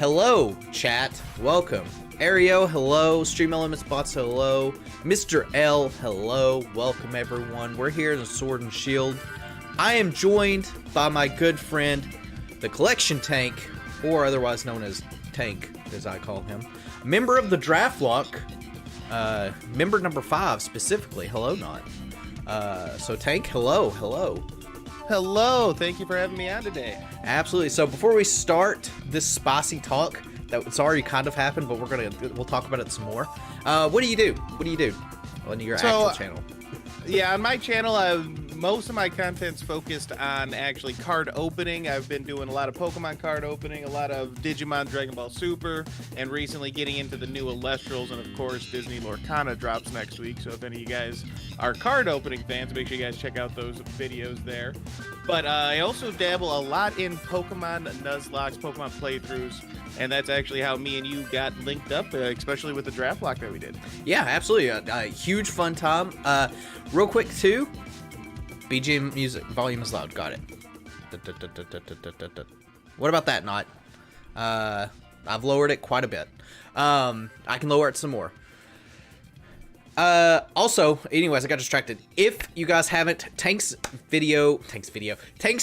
Hello, chat. Welcome. Ario, hello. Stream Elements Bots, hello. Mr. L, hello. Welcome, everyone. We're here in the Sword and Shield. I am joined by my good friend, the Collection Tank, or otherwise known as Tank, as I call him. Member of the Draft Lock, member number 5 specifically. Hello, Not. So Tank, hello. Hello, thank you for having me on today. Absolutely. So before we start this spicy talk, that's already kind of happened, but we'll talk about it some more. What do you do? On your actual channel? Yeah, on my channel, most of my content's focused on actually card opening. I've been doing a lot of Pokemon card opening, a lot of Digimon Dragon Ball Super, and recently getting into the new Elestrals, and of course Disney Lorcana drops next week. So if any of you guys are card opening fans, make sure you guys check out those videos there. But I also dabble a lot in Pokemon Nuzlocke, Pokemon playthroughs, and that's actually how me and you got linked up, especially with the draft lock that we did. Yeah, absolutely. A huge fun time. Real quick, too, BGM music volume is loud. Got it. What about that, Not? I've lowered it quite a bit. I can lower it some more. Also, anyways, I got distracted. If you guys haven't, Tank's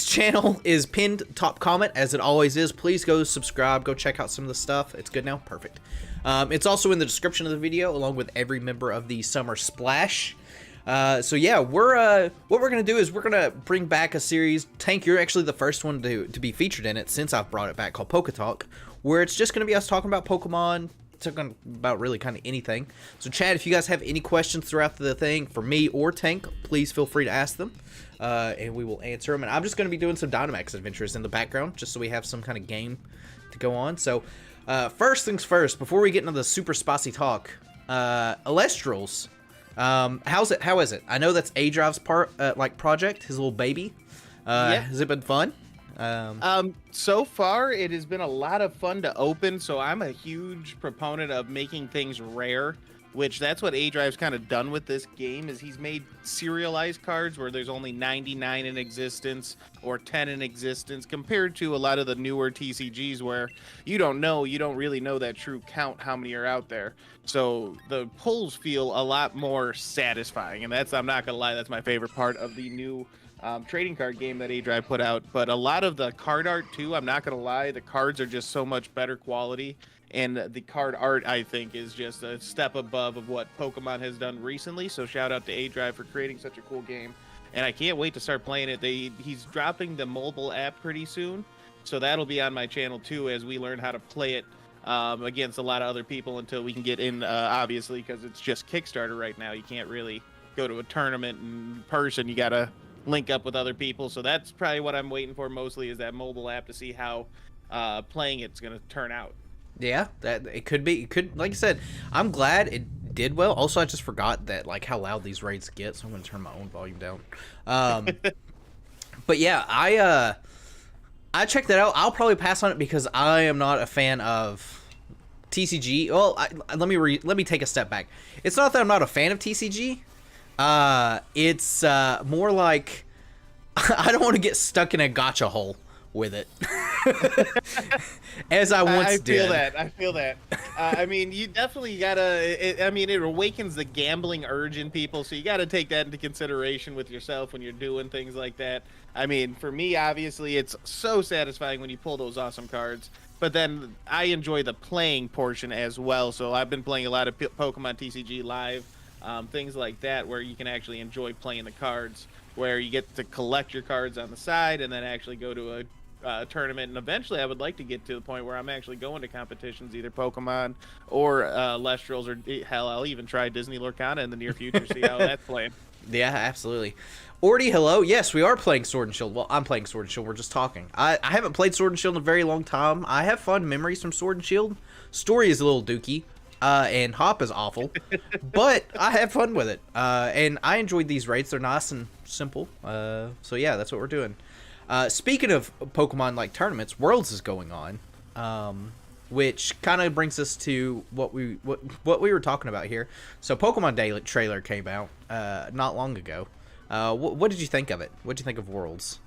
channel is pinned top comment, as it always is. Please go subscribe, go check out some of the stuff. It's good now? Perfect. It's also in the description of the video, along with every member of the Summer Splash. So yeah, what we're gonna do is we're gonna bring back a series. Tank, you're actually the first one to be featured in it since I've brought it back, called Poke Talk, where it's just gonna be us talking about Pokemon, talking about really kind of anything. So Chad, if you guys have any questions throughout the thing for me or Tank, please feel free to ask them, and we will answer them. And I'm just gonna be doing some Dynamax adventures in the background, just so we have some kind of game to go on. So first things first, before we get into the super spicy talk, Elestrals. How is it? I know that's A-Drive's project, his little baby. Yeah. Has it been fun? So far it has been a lot of fun to open, so I'm a huge proponent of making things rare, which that's what A-Drive's kind of done with this game, is he's made serialized cards where there's only 99 in existence or 10 in existence, compared to a lot of the newer TCGs where you don't really know that true count how many are out there. So the pulls feel a lot more satisfying, and I'm not gonna lie, that's my favorite part of the new trading card game that A-Drive put out. But a lot of the card art too, I'm not gonna lie, the cards are just so much better quality, and the card art, I think, is just a step above of what Pokemon has done recently. So shout out to A-Drive for creating such a cool game, and I can't wait to start playing it. He's dropping the mobile app pretty soon, so that'll be on my channel too, as we learn how to play it against a lot of other people until we can get in, obviously, because it's just Kickstarter right now. You can't really go to a tournament in person. You gotta link up with other people, so that's probably what I'm waiting for mostly, is that mobile app, to see how playing it's gonna turn out. Yeah, that it could be. It could, like I said, I'm glad it did well. Also, I just forgot that, like, how loud these raids get, so I'm gonna turn my own volume down. But yeah, I checked that out. I'll probably pass on it because I am not a fan of TCG. Well, let me take a step back. It's not that I'm not a fan of TCG. It's more like I don't want to get stuck in a gotcha hole with it. As I once did. I feel that. I mean, you definitely gotta. It awakens the gambling urge in people, so you gotta take that into consideration with yourself when you're doing things like that. I mean, for me, obviously, it's so satisfying when you pull those awesome cards. But then I enjoy the playing portion as well. So I've been playing a lot of Pokemon TCG Live, things like that, where you can actually enjoy playing the cards, where you get to collect your cards on the side and then actually go to a tournament. And eventually I would like to get to the point where I'm actually going to competitions, either Pokemon or Lestrals, or hell, I'll even try Disney Lorcana in the near future, see how that's playing. Yeah, absolutely. Ordy, hello. Yes, we are playing Sword and Shield. Well, I'm playing Sword and Shield. We're just talking. I haven't played Sword and Shield in a very long time. I have fond memories from Sword and Shield. Story is a little dookie, and Hop is awful, but I have fun with it. And I enjoyed these raids. They're nice and simple. So yeah, that's what we're doing. Speaking of Pokemon like tournaments, Worlds is going on, which kind of brings us to what we were talking about here. So Pokemon Day trailer came out not long ago. What did you think of it? What did you think of Worlds?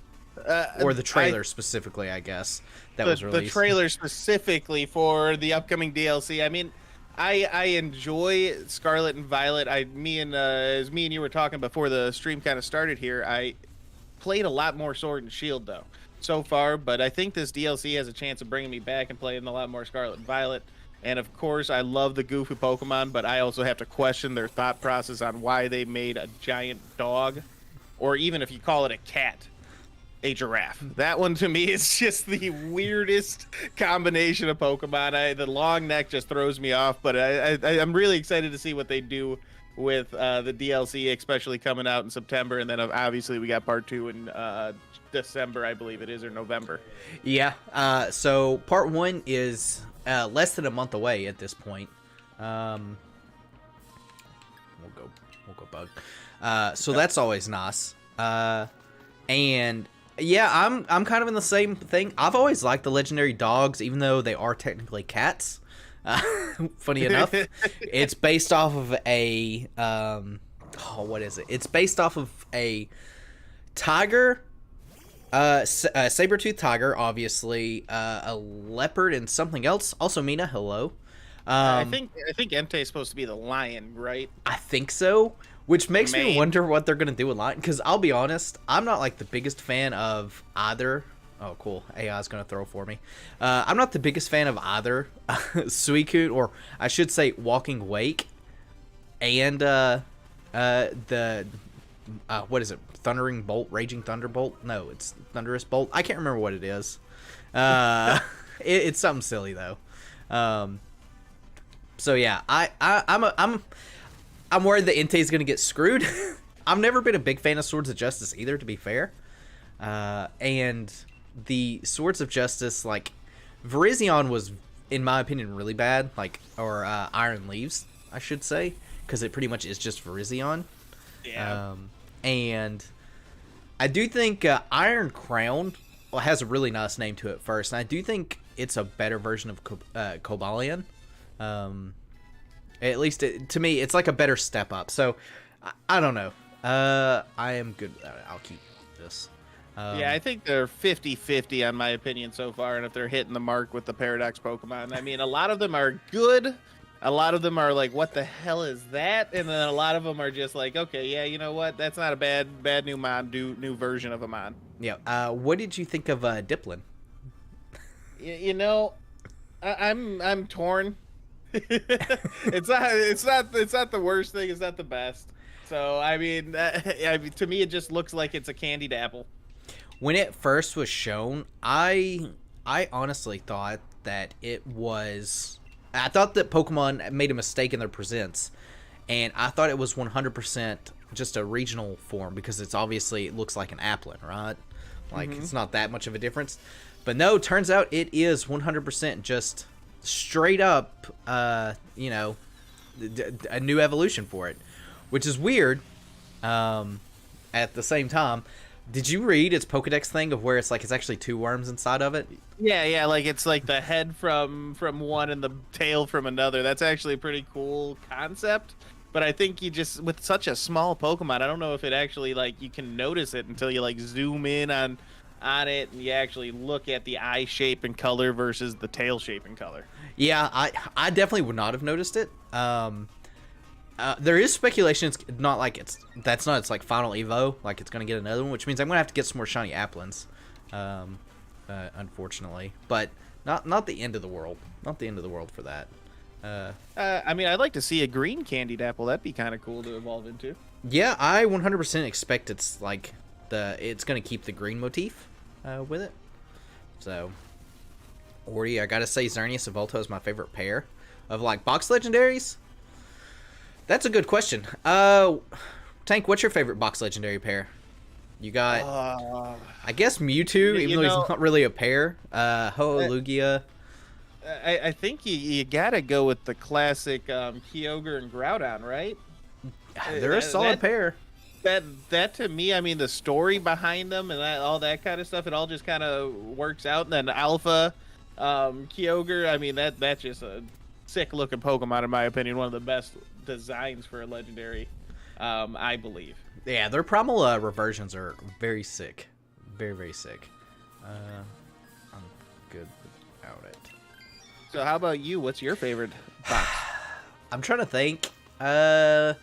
or the trailer specifically, I guess, that was released. The trailer specifically for the upcoming DLC. I mean, I enjoy Scarlet and Violet. As me and you were talking before the stream kind of started here, I played a lot more Sword and Shield though so far, but I think this DLC has a chance of bringing me back and playing a lot more Scarlet and Violet. And of course, I love the goofy Pokemon, but I also have to question their thought process on why they made a giant dog, or even if you call it a cat, a giraffe. That one to me is just the weirdest combination of Pokemon. The long neck just throws me off, but I'm really excited to see what they do with the DLC, especially coming out in September, and then obviously we got part 2 in December, I believe it is, or November. Yeah. So part 1 is less than a month away at this point. We'll go bug. So that's always nice. And yeah, I'm kind of in the same thing. I've always liked the legendary dogs, even though they are technically cats. Funny enough, it's based off of a what is it? It's based off of a tiger, a saber-toothed tiger, obviously, a leopard, and something else. Also, Mina, hello. I think Entei is supposed to be the lion, right? I think so. Which makes me wonder what they're gonna do with lion. Because I'll be honest, I'm not like the biggest fan of either. Oh, cool. AI's going to throw for me. I'm not the biggest fan of either Suicune, or I should say Walking Wake, and the what is it? Thundering Bolt? Raging Thunderbolt? No, it's Thunderous Bolt. I can't remember what it is. It's something silly, though. So, yeah, I'm worried that Entei's going to get screwed. I've never been a big fan of Swords of Justice either, to be fair. And the Swords of Justice, like, Virizion was, in my opinion, really bad, like, or Iron Leaves, I should say, because it pretty much is just Virizion. Yeah. And I do think Iron Crown has a really nice name to it first, and I do think it's a better version of Cobalion. At least, to me, it's like a better step up, so I don't know. I am good. I'll keep this. Yeah, I think they're 50-50 on my opinion so far, and if they're hitting the mark with the Paradox Pokemon. I mean, a lot of them are good. A lot of them are like, what the hell is that? And then a lot of them are just like, okay, yeah, you know what? That's not a bad new version of a mon. Yeah. What did you think of Diplin? You know, I'm torn. It's not the worst thing. It's not the best. So I mean, to me, it just looks like it's a candied apple. When it first was shown, I honestly thought that it was. I thought that Pokemon made a mistake in their presents, and I thought it was 100% just a regional form because it looks like an Applin, right? Like It's not that much of a difference. But no, turns out it is 100% just straight up, a new evolution for it, which is weird. At the same time, did you read its Pokedex thing of where it's like it's actually 2 worms inside of it? Yeah, like it's like the head from one and the tail from another. That's actually a pretty cool concept. But I think you just, with such a small Pokemon, I don't know if it actually, like, you can notice it until you like zoom in on it and you actually look at the eye shape and color versus the tail shape and color. Yeah, I definitely would not have noticed it. There is speculation it's not like its like final Evo, like it's gonna get another one, which means I'm gonna have to get some more shiny Applins, unfortunately. But not the end of the world. Not the end of the world for that. I mean, I'd like to see a green candied apple. That'd be kind of cool to evolve into. Yeah, I 100% expect it's gonna keep the green motif with it. So, Orty, I gotta say Xerneas and Volto is my favorite pair of like box legendaries. That's a good question. Tank, what's your favorite box legendary pair? You got, I guess Mewtwo, even though he's not really a pair. Ho-Lugia. I think you gotta go with the classic Kyogre and Groudon, right? They're a solid pair. That to me, I mean, the story behind them and all that kind of stuff, it all just kind of works out. And then Alpha Kyogre, I mean, that's just a sick looking Pokemon in my opinion. One of the best designs for a legendary, I believe. Yeah, their primal reversions are very sick. Very, very sick. I'm good without it. So how about you? What's your favorite box? I'm trying to think. I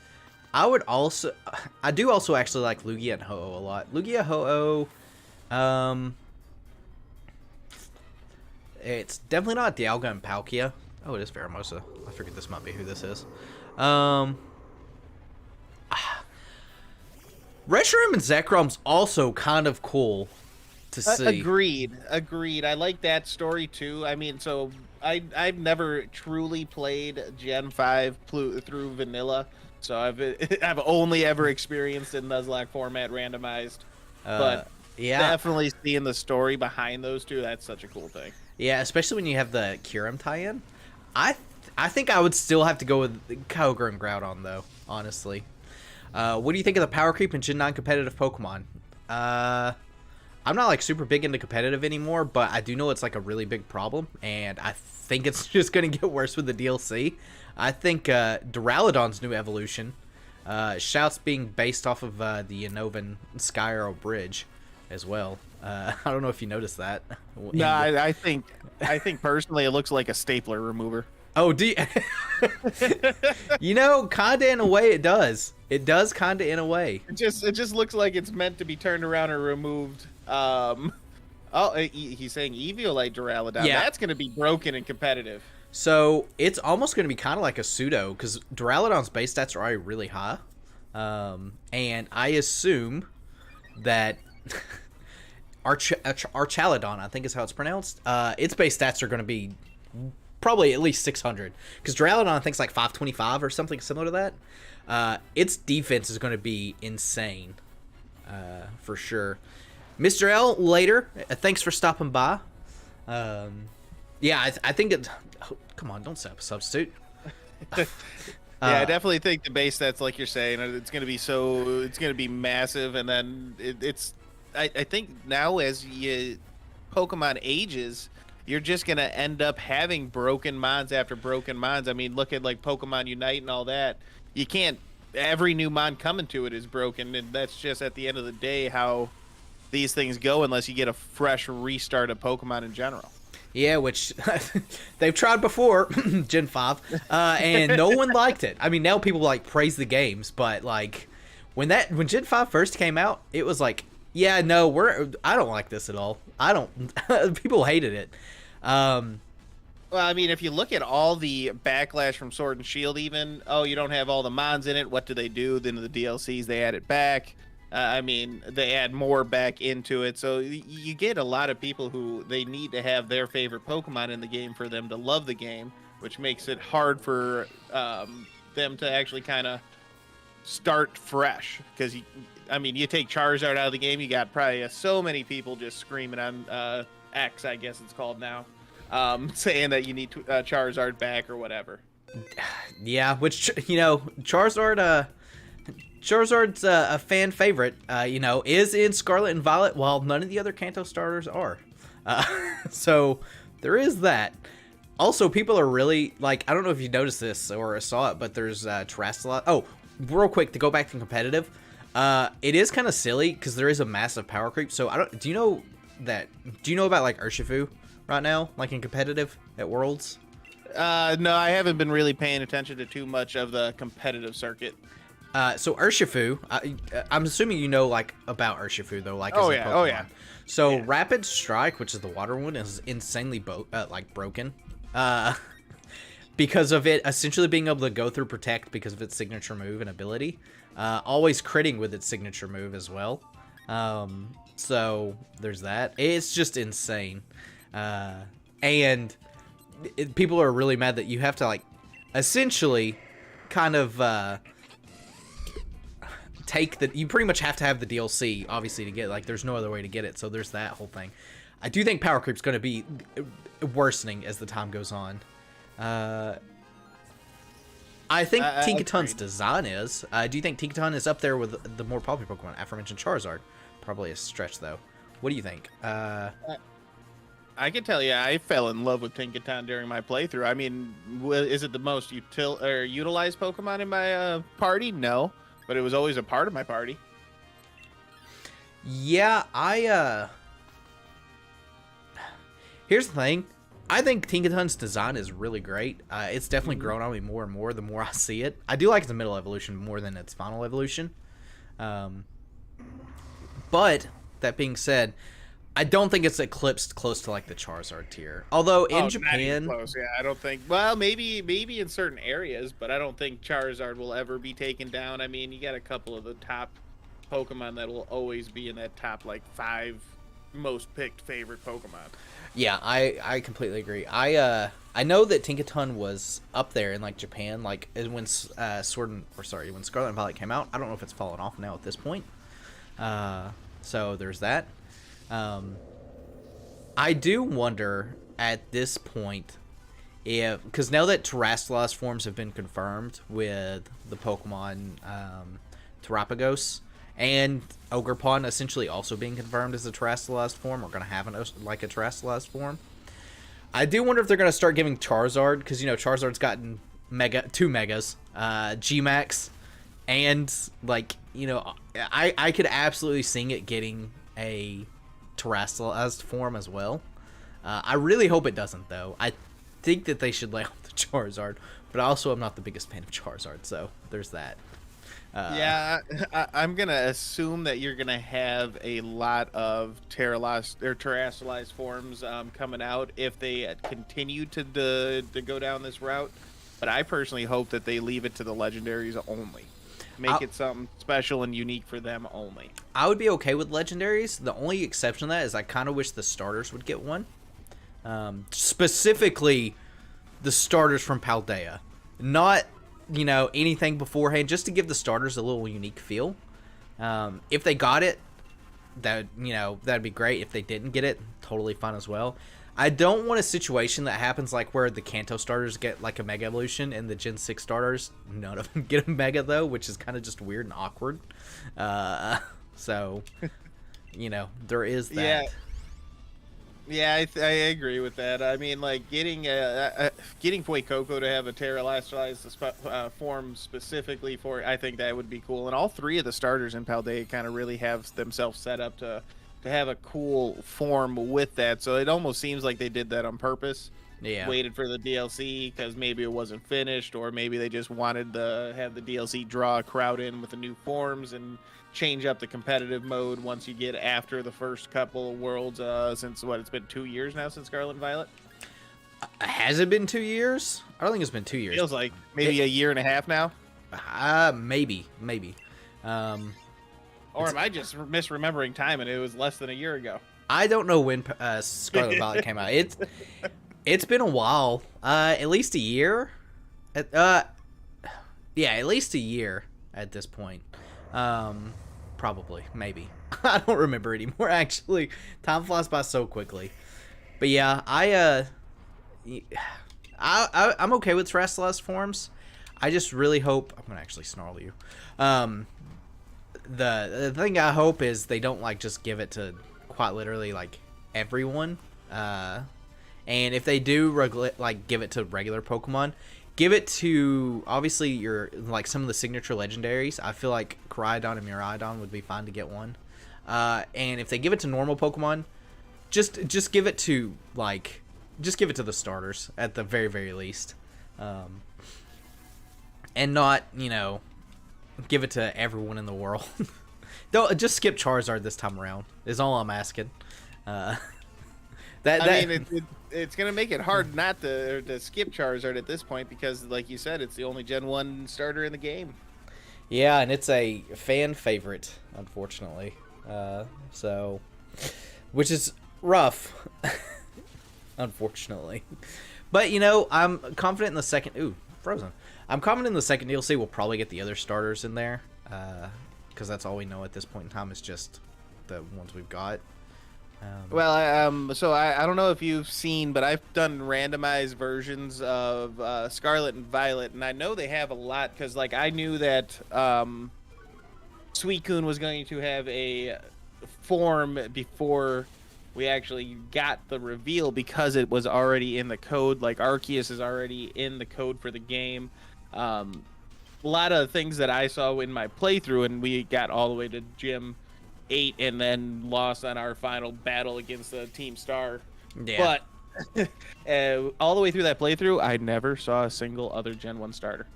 do also actually like Lugia and Ho-Oh a lot. Lugia, Ho-Oh, it's definitely not Dialga and Palkia. Oh, it is Veramosa. I figured this might be who this is. Reshiram and Zekrom's also kind of cool to see. Agreed. I like that story too. I mean, so I've never truly played Gen 5 through vanilla, so I've only ever experienced it in Nuzlocke format randomized. But yeah, definitely seeing the story behind those two, that's such a cool thing. yeah, especially when you have the Kyurem tie-in. I think I would still have to go with Kyogre and Groudon though, honestly. What do you think of the power creep in Gen 9 competitive Pokemon? I'm not like super big into competitive anymore, but I do know it's like a really big problem, and I think it's just gonna get worse with the DLC. I think Duraludon's new evolution, Shout's being based off of the Unnovan Sky Arrow Bridge as well. I don't know if you noticed that. No, I think personally it looks like a stapler remover. Oh, do you... You know, kinda in a way it does. It does kinda in a way. It just looks like it's meant to be turned around or removed. He's saying Eviolite Duraludon. Yeah. That's gonna be broken and competitive. So it's almost going to be kind of like a pseudo, because Duraludon's base stats are already really high, and I assume that Archaludon, I think is how it's pronounced, its base stats are going to be probably at least 600, because Duraludon I think is like 525 or something similar to that. Its defense is going to be insane, for sure. Mr. L, later, thanks for stopping by. Yeah, I think it. Oh, come on, don't set up a substitute. Yeah, I definitely think the base stats, like you're saying, it's gonna be massive, and then I think now as Pokemon ages, you're just gonna end up having broken mons after broken mons. I mean, look at like Pokemon Unite and all that. You can't. Every new mon coming to it is broken, and that's just at the end of the day how these things go, unless you get a fresh restart of Pokemon in general. Yeah, which they've tried before, Gen 5, and no one liked it. I mean, now people like praise the games, but like when Gen 5 first came out, it was like, yeah, no, I don't like this at all. I don't. People hated it. Well, I mean, if you look at all the backlash from Sword and Shield, even, oh, you don't have all the mons in it. What do they do? Then the DLCs, they add it back. I mean, they add more back into it. So you get a lot of people who they need to have their favorite Pokemon in the game for them to love the game, which makes it hard for them to actually kind of start fresh. Because, I mean, you take Charizard out of the game, you got probably so many people just screaming on X, I guess it's called now, saying that you need Charizard back or whatever. Yeah, which, you know, Charizard's a fan favorite, is in Scarlet and Violet, while none of the other Kanto starters are. So there is that. Also, people are really, like, I don't know if you noticed this or saw it, but there's Terrastalot. Oh, real quick, to go back to competitive, it is kind of silly because there is a massive power creep. So do you know about, like, Urshifu right now, like in competitive at Worlds? No, I haven't been really paying attention to too much of the competitive circuit. So Urshifu, I'm assuming you know like about Urshifu though, like oh as a yeah, Pokemon. oh yeah. So yeah. Rapid Strike, which is the water one, is insanely broken, because of it essentially being able to go through Protect because of its signature move and ability, always critting with its signature move as well. So there's that. It's just insane, and people are really mad that you have to like essentially kind of. You pretty much have to have the DLC obviously to get it. Like there's no other way to get it, so there's that whole thing. I do think power creep's going to be worsening as the time goes on. I think Tinkaton's design is. Do you think Tinkaton is up there with the more popular Pokemon, aforementioned Charizard? Probably a stretch though. What do you think? I can tell you, I fell in love with Tinkaton during my playthrough. I mean, is it the most utilized Pokemon in my party? No. But it was always a part of my party. Yeah, here's the thing. I think Tinkaton's design is really great. It's definitely grown on me more and more the more I see it. I do like the middle evolution more than its final evolution. But that being said, I don't think it's eclipsed close to like the Charizard tier. Although in Japan, not even close. Yeah, I don't think. Well, maybe in certain areas, but I don't think Charizard will ever be taken down. I mean, you got a couple of the top Pokemon that will always be in that top like 5 most picked favorite Pokemon. yeah, I completely agree. I know that Tinkaton was up there in like Japan, like when when Scarlet and Violet came out. I don't know if it's fallen off now at this point. So there's that. I do wonder at this point if, because now that Terrastallized forms have been confirmed with the Pokemon Terrapagos and Ogerpon essentially also being confirmed as a Terrastallized form, we're going to have a Terrastallized form. I do wonder if they're going to start giving Charizard, because, you know, Charizard's gotten 2 Megas, G-Max, and, like, you know, I could absolutely see it getting a Terrastallized form as well. I really hope it doesn't, though. I think that they should lay off the Charizard, but also I'm not the biggest fan of Charizard, so there's that. Yeah, I'm gonna assume that you're gonna have a lot of Terrastallized forms coming out if they continue to go down this route. But I personally hope that they leave it to the legendaries only. Make it something special and unique for them only. I would be okay with legendaries. The only exception to that is I kind of wish the starters would get one. Specifically, the starters from Paldea. Not, you know, anything beforehand, just to give the starters a little unique feel. If they got it, that, you know, that'd be great. If they didn't get it, totally fine as well. I don't want a situation that happens like where the Kanto starters get like a Mega Evolution and the Gen 6 starters, none of them get a Mega though, which is kind of just weird and awkward. So, you know, there is that. Yeah, I agree with that. I mean, like getting Fuecoco to have a Terrastallized form specifically for, I think that would be cool. And all 3 of the starters in Paldea kind of really have themselves set up to have a cool form with that. So it almost seems like they did that on purpose. Yeah. Waited for the DLC because maybe it wasn't finished, or maybe they just wanted to have the DLC draw a crowd in with the new forms and change up the competitive mode once you get after the first couple of worlds. Since it's been 2 years now since Scarlet and Violet. Has it been 2 years? I don't think it's been 2 years. Feels like maybe a year and a half now. Maybe. Or am I just misremembering time and it was less than a year ago? I don't know when Scarlet Violet came out. It's been a while. At least a year. Yeah, at least a year at this point. Probably, maybe. I don't remember anymore. Actually, time flies by so quickly. But yeah, I'm okay with Terrastallized forms. I just really hope I'm gonna actually snarl you. The thing I hope is they don't like just give it to quite literally like everyone. And if they do like give it to regular Pokemon, give it to obviously your like some of the signature legendaries. I feel like Koraidon and Miraidon would be fine to get one. And if they give it to normal Pokemon, just give it to the starters at the very, very least. And not, you know, give it to everyone in the world. Don't just skip Charizard this time around. Is all I'm asking. I mean, it's gonna make it hard not to skip Charizard at this point because, like you said, it's the only Gen 1 starter in the game. Yeah, and it's a fan favorite, unfortunately. So, which is rough, unfortunately. But you know, I'm confident in the second. Ooh, frozen. I'm confident in the second DLC we'll probably get the other starters in there, because that's all we know at this point in time is just the ones we've got. So I don't know if you've seen, but I've done randomized versions of Scarlet and Violet, and I know they have a lot because, like, I knew that Suicune was going to have a form before we actually got the reveal because it was already in the code. Like, Arceus is already in the code for the game. A lot of things that I saw in my playthrough, and we got all the way to Gym 8 and then lost on our final battle against the Team Star. Yeah. But all the way through that playthrough, I never saw a single other Gen 1 starter.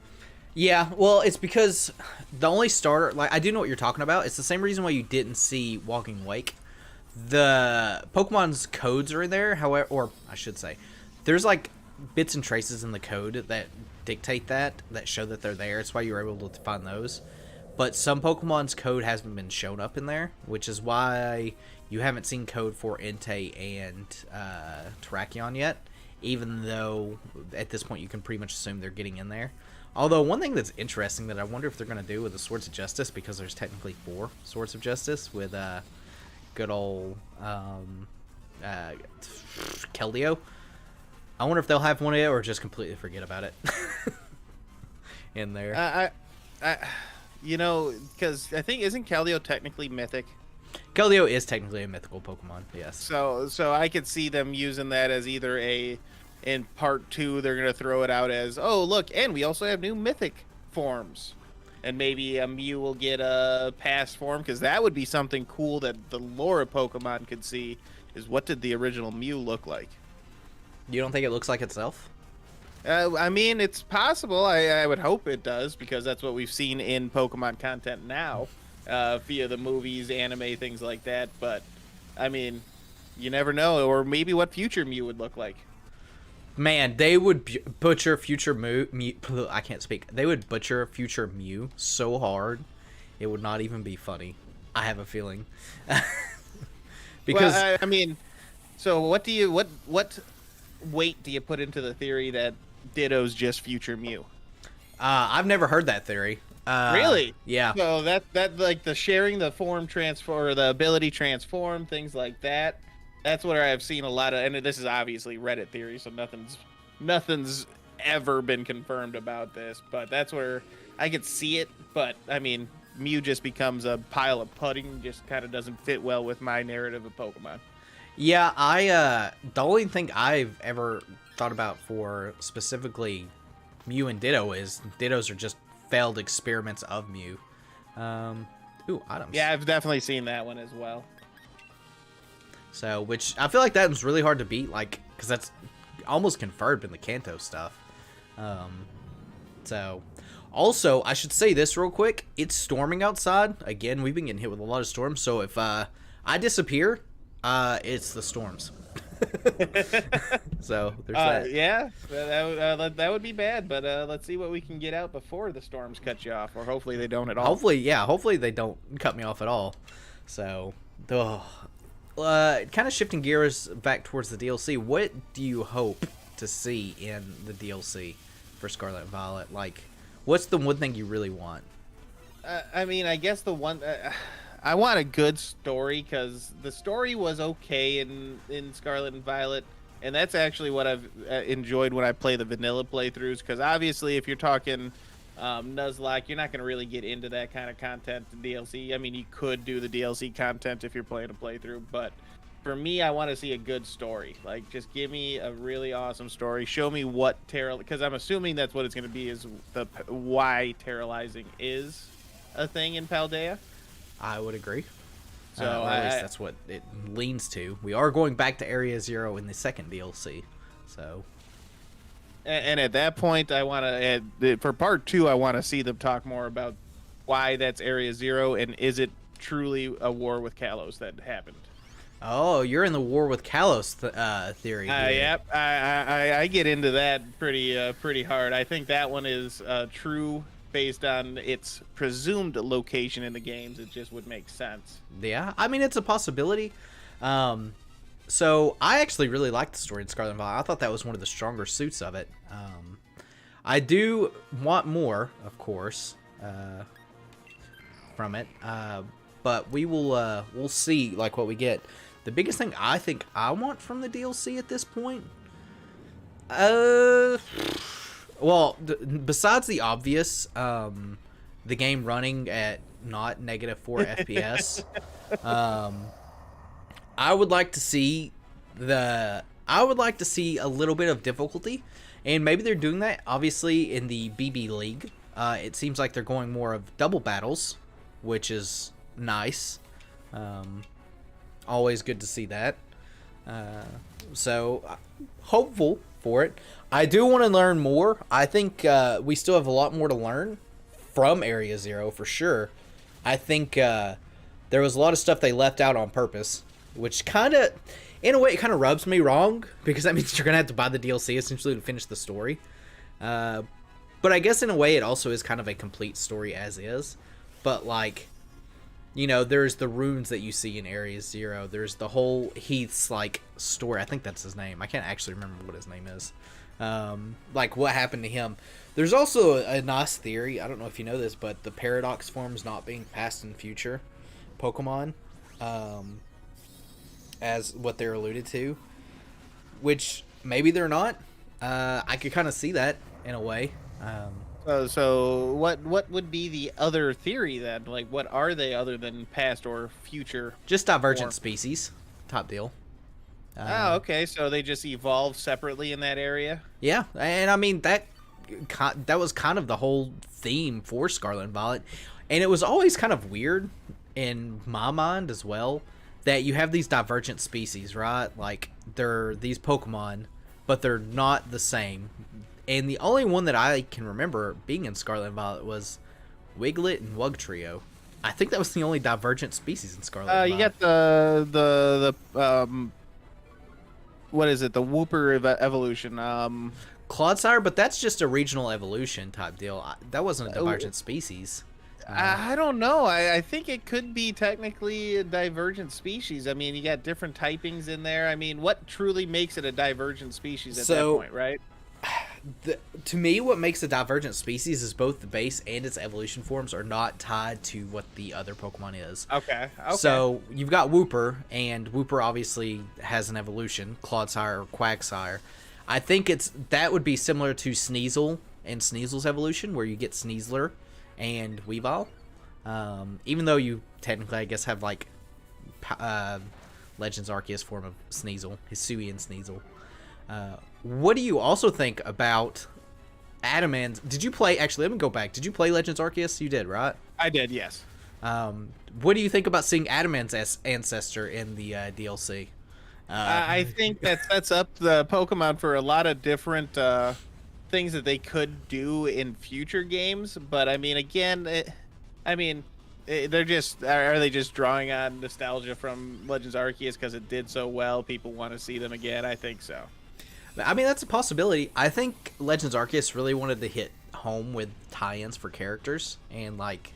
Yeah, well, it's because the only starter, like, I do know what you're talking about. It's the same reason why you didn't see Walking Wake. The Pokemon's codes are in there, however, or I should say, there's like bits and traces in the code that dictate that show that they're there. It's why you were able to find those. But some Pokemon's code hasn't been shown up in there, which is why you haven't seen code for Entei and Terrakion yet, even though at this point you can pretty much assume they're getting in there. Although, one thing that's interesting that I wonder if they're going to do with the Swords of Justice, because there's technically 4 Swords of Justice with good old Keldeo. I wonder if they'll have one of it or just completely forget about it in there. You know, because I think, isn't Keldeo technically mythic? Keldeo is technically a mythical Pokemon, yes. So I could see them using that as either in part 2, they're going to throw it out as, oh, look, and we also have new mythic forms. And maybe a Mew will get a past form, because that would be something cool that the lore of Pokemon could see, is what did the original Mew look like? You don't think it looks like itself? I mean, it's possible. I would hope it does, because that's what we've seen in Pokemon content now, via the movies, anime, things like that. But, I mean, you never know. Or maybe what future Mew would look like. Man, they would butcher future Mew. I can't speak. They would butcher future Mew so hard, it would not even be funny. I have a feeling. Because well, I mean, so what weight do you put into the theory that Ditto's just future Mew? I've never heard that theory. Really? Yeah. So that like the sharing the form transfer, or the ability transform, things like that. That's what I've seen a lot of, and this is obviously Reddit theory, so nothing's ever been confirmed about this, but that's where I could see it. But I mean, Mew just becomes a pile of pudding, just kind of doesn't fit well with my narrative of Pokemon. Yeah, the only thing I've ever thought about for specifically Mew and Ditto is Dittos are just failed experiments of Mew. Ooh, items. Yeah, I've definitely seen that one as well. So, which I feel like that was really hard to beat, like, because that's almost confirmed in the Kanto stuff. So, also, I should say this real quick. It's storming outside. Again, we've been getting hit with a lot of storms. So, if I disappear, it's the storms. So, there's that. Yeah, that would be bad. But let's see what we can get out before the storms cut you off. Or hopefully they don't at all. Hopefully they don't cut me off at all. So, kind of shifting gears back towards the DLC, what do you hope to see in the DLC for Scarlet and Violet? Like, what's the one thing you really want? I mean, I guess the one... I want a good story, because the story was okay in Scarlet and Violet, and that's actually what I've enjoyed when I play the vanilla playthroughs, because obviously if you're talking Nuzlocke, you're not going to really get into that kind of content in DLC. I mean, you could do the DLC content if you're playing a playthrough, but for me, I want to see a good story. Like, just give me a really awesome story. Show me what because I'm assuming that's what it's going to be, is why terralizing is a thing in Paldea. I would agree. So at least that's what it leans to. We are going back to Area Zero in the second DLC, so. And at that point, I want to, for part 2, I want to see them talk more about why that's Area Zero, and is it truly a war with Kalos that happened? Oh, you're in the war with Kalos theory. Yep, I get into that pretty hard. I think that one is true based on its presumed location in the games. It just would make sense. Yeah, I mean, it's a possibility. So I actually really liked the story in Scarlet and Violet. I thought that was one of the stronger suits of it. I do want more, of course, from it. But we'll see like what we get. The biggest thing I think I want from the DLC at this point, well, besides the obvious, the game running at not -4 FPS, I would like to see a little bit of difficulty, and maybe they're doing that. Obviously, in the BB League, it seems like they're going more of double battles, which is nice. Always good to see that. So hopeful for it. I do want to learn more. I think we still have a lot more to learn from Area Zero for sure. I think there was a lot of stuff they left out on purpose, which kind of, in a way, it kind of rubs me wrong because that means you're gonna have to buy the DLC essentially to finish the story. But I guess in a way, it also is kind of a complete story as is. But like, you know, there's the runes that you see in Area Zero. There's the whole Heath's like story. I think that's his name. I can't actually remember what his name is. Like what happened to him. There's also a nice theory. I don't know if you know this, but the paradox forms not being passed in future Pokemon, as what they're alluded to, which maybe they're not. I could kind of see that in a way. So what would be the other theory then? Like, what are they other than past or future? Just divergent species. Top deal. Oh, okay. So they just evolve separately in that area? Yeah, and I mean, that was kind of the whole theme for Scarlet and Violet. And it was always kind of weird in my mind as well that you have these divergent species, right? Like, they're these Pokemon, but they're not the same. And the only one that I can remember being in Scarlet and Violet was Wiglet and Wugtrio. I think that was the only divergent species in Scarlet and You Violet. got the what is it? The Wooper evolution. Clodsire, but that's just a regional evolution type deal. That wasn't a divergent species. I don't know. I think it could be technically a divergent species. I mean, you got different typings in there. I mean, what truly makes it a divergent species at that point, right? To me, what makes a divergent species is both the base and its evolution forms are not tied to what the other Pokemon is. Okay. So you've got Wooper, and Wooper obviously has an evolution, Clodsire or Quagsire. I think that would be similar to Sneasel and Sneasel's evolution, where you get Sneasler and Weavile. Even though you technically, I guess, have like Legends Arceus form of Sneasel, Hisuian Sneasel. What do you also think about Adamans? Did you play? Actually, let me go back. Did you play Legends Arceus? You did, right? I did, yes. What do you think about seeing Adaman's ancestor in the DLC? I think that sets up the Pokemon for a lot of different things that they could do in future games. But I mean, again, they're just are they just drawing on nostalgia from Legends Arceus because it did so well? People want to see them again. I think so. I mean, that's a possibility. I think Legends Arceus really wanted to hit home with tie-ins for characters and like,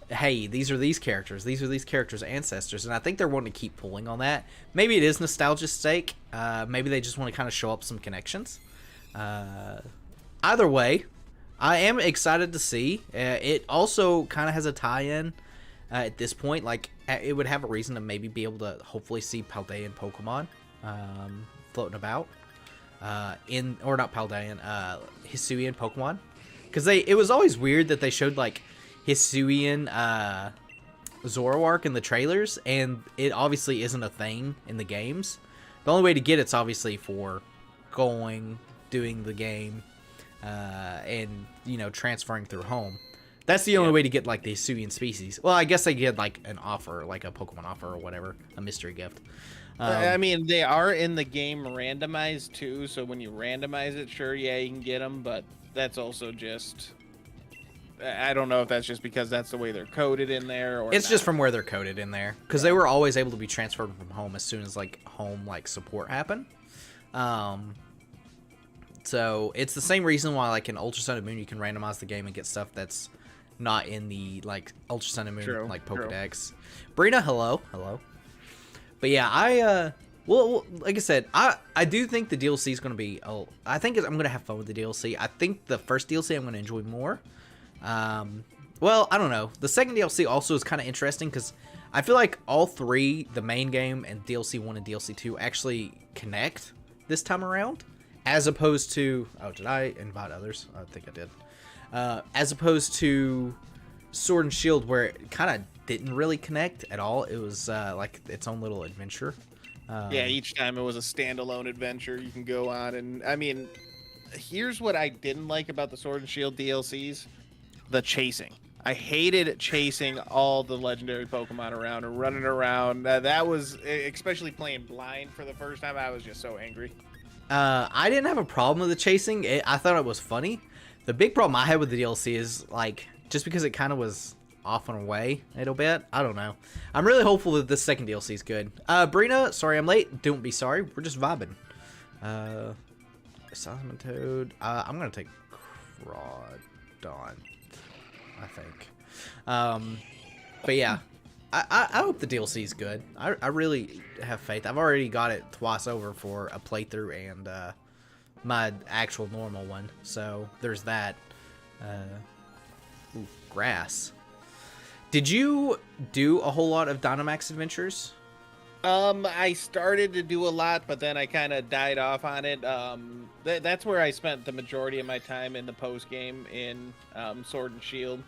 hey, these are these characters ancestors, and I think they're wanting to keep pulling on that. Maybe it is nostalgia's sake. Maybe they just want to kind of show up some connections. Either way, I am excited to see. It also kind of has a tie-in at this point. Like, it would have a reason to maybe be able to hopefully see Paldean Pokemon floating about. Not Paldean, Hisuian Pokemon. Because it was always weird that they showed, like, Hisuian Zoroark in the trailers, and it obviously isn't a thing in the games. The only way to get it's obviously for doing the game, and, you know, transferring through home. That's the only way to get, like, the Hisuian species. Well, I guess they get, like, an offer, like a Pokemon offer or whatever, a mystery gift. I mean, they are in the game randomized, too, so when you randomize it, sure, yeah, you can get them, but that's also just... I don't know if that's just because that's the way they're coded in there, or it's not. just from where they're coded in there, because they were always able to be transferred from home as soon as, like, home, like, support happened. So it's the same reason why, like, in Ultra Sun and Moon, you can randomize the game and get stuff that's not in the, like, Ultra Sun and Moon, like, Pokedex. Brina, hello. But yeah, well, like I said, I do think the DLC is going to be, I think I'm going to have fun with the DLC. I think the first DLC I'm going to enjoy more. Well, I don't know. The second DLC also is kind of interesting because I feel like all three, the main game and DLC 1 and DLC 2, actually connect this time around. As opposed to... Oh, did I invite others? I think I did. As opposed to Sword and Shield, where it kind of didn't really connect at all. It was like its own little adventure. Yeah, each time it was a standalone adventure you can go on. And, I mean, here's what I didn't like about the Sword and Shield DLCs. The chasing. I hated chasing all the legendary Pokemon around and running around. That was, especially playing blind for the first time, I was just so angry. I didn't have a problem with the chasing. I thought it was funny. The big problem I had with the DLC is, like, just because it kind of was off and away a little bit. I don't know. I'm really hopeful that this second DLC is good. Brina, sorry I'm late. Don't be sorry. We're just vibing. Solomon Toad. I'm going to take Crawdon, I think. But yeah, I hope the DLC is good. I really have faith. I've already got it twice over for a playthrough and my actual normal one. So there's that. Ooh, grass. Did you do a whole lot of Dynamax adventures? I started to do a lot, but then I kind of died off on it. That's where I spent the majority of my time in the post game in Sword and Shield.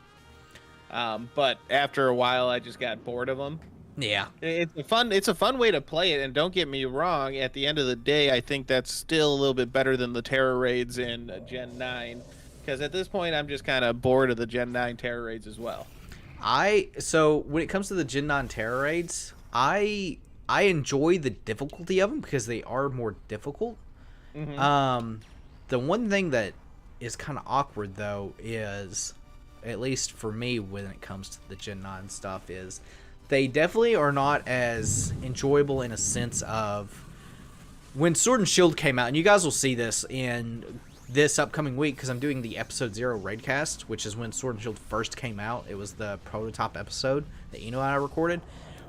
But after a while, I just got bored of them. Yeah, it's a fun way to play it, and don't get me wrong. At the end of the day, I think that's still a little bit better than the Terra raids in Gen 9, because at this point, I'm just kind of bored of the Gen 9 Terra raids as well. So when it comes to the Gen 9 Terra raids, I enjoy the difficulty of them because they are more difficult. Mm-hmm. The one thing that is kind of awkward though is, at least for me when it comes to the Gen 9 stuff, is they definitely are not as enjoyable in a sense of when Sword and Shield came out, and you guys will see this in this upcoming week because I'm doing the episode 0 raidcast, which is when Sword and Shield first came out. It was the prototype episode that Eno and I recorded.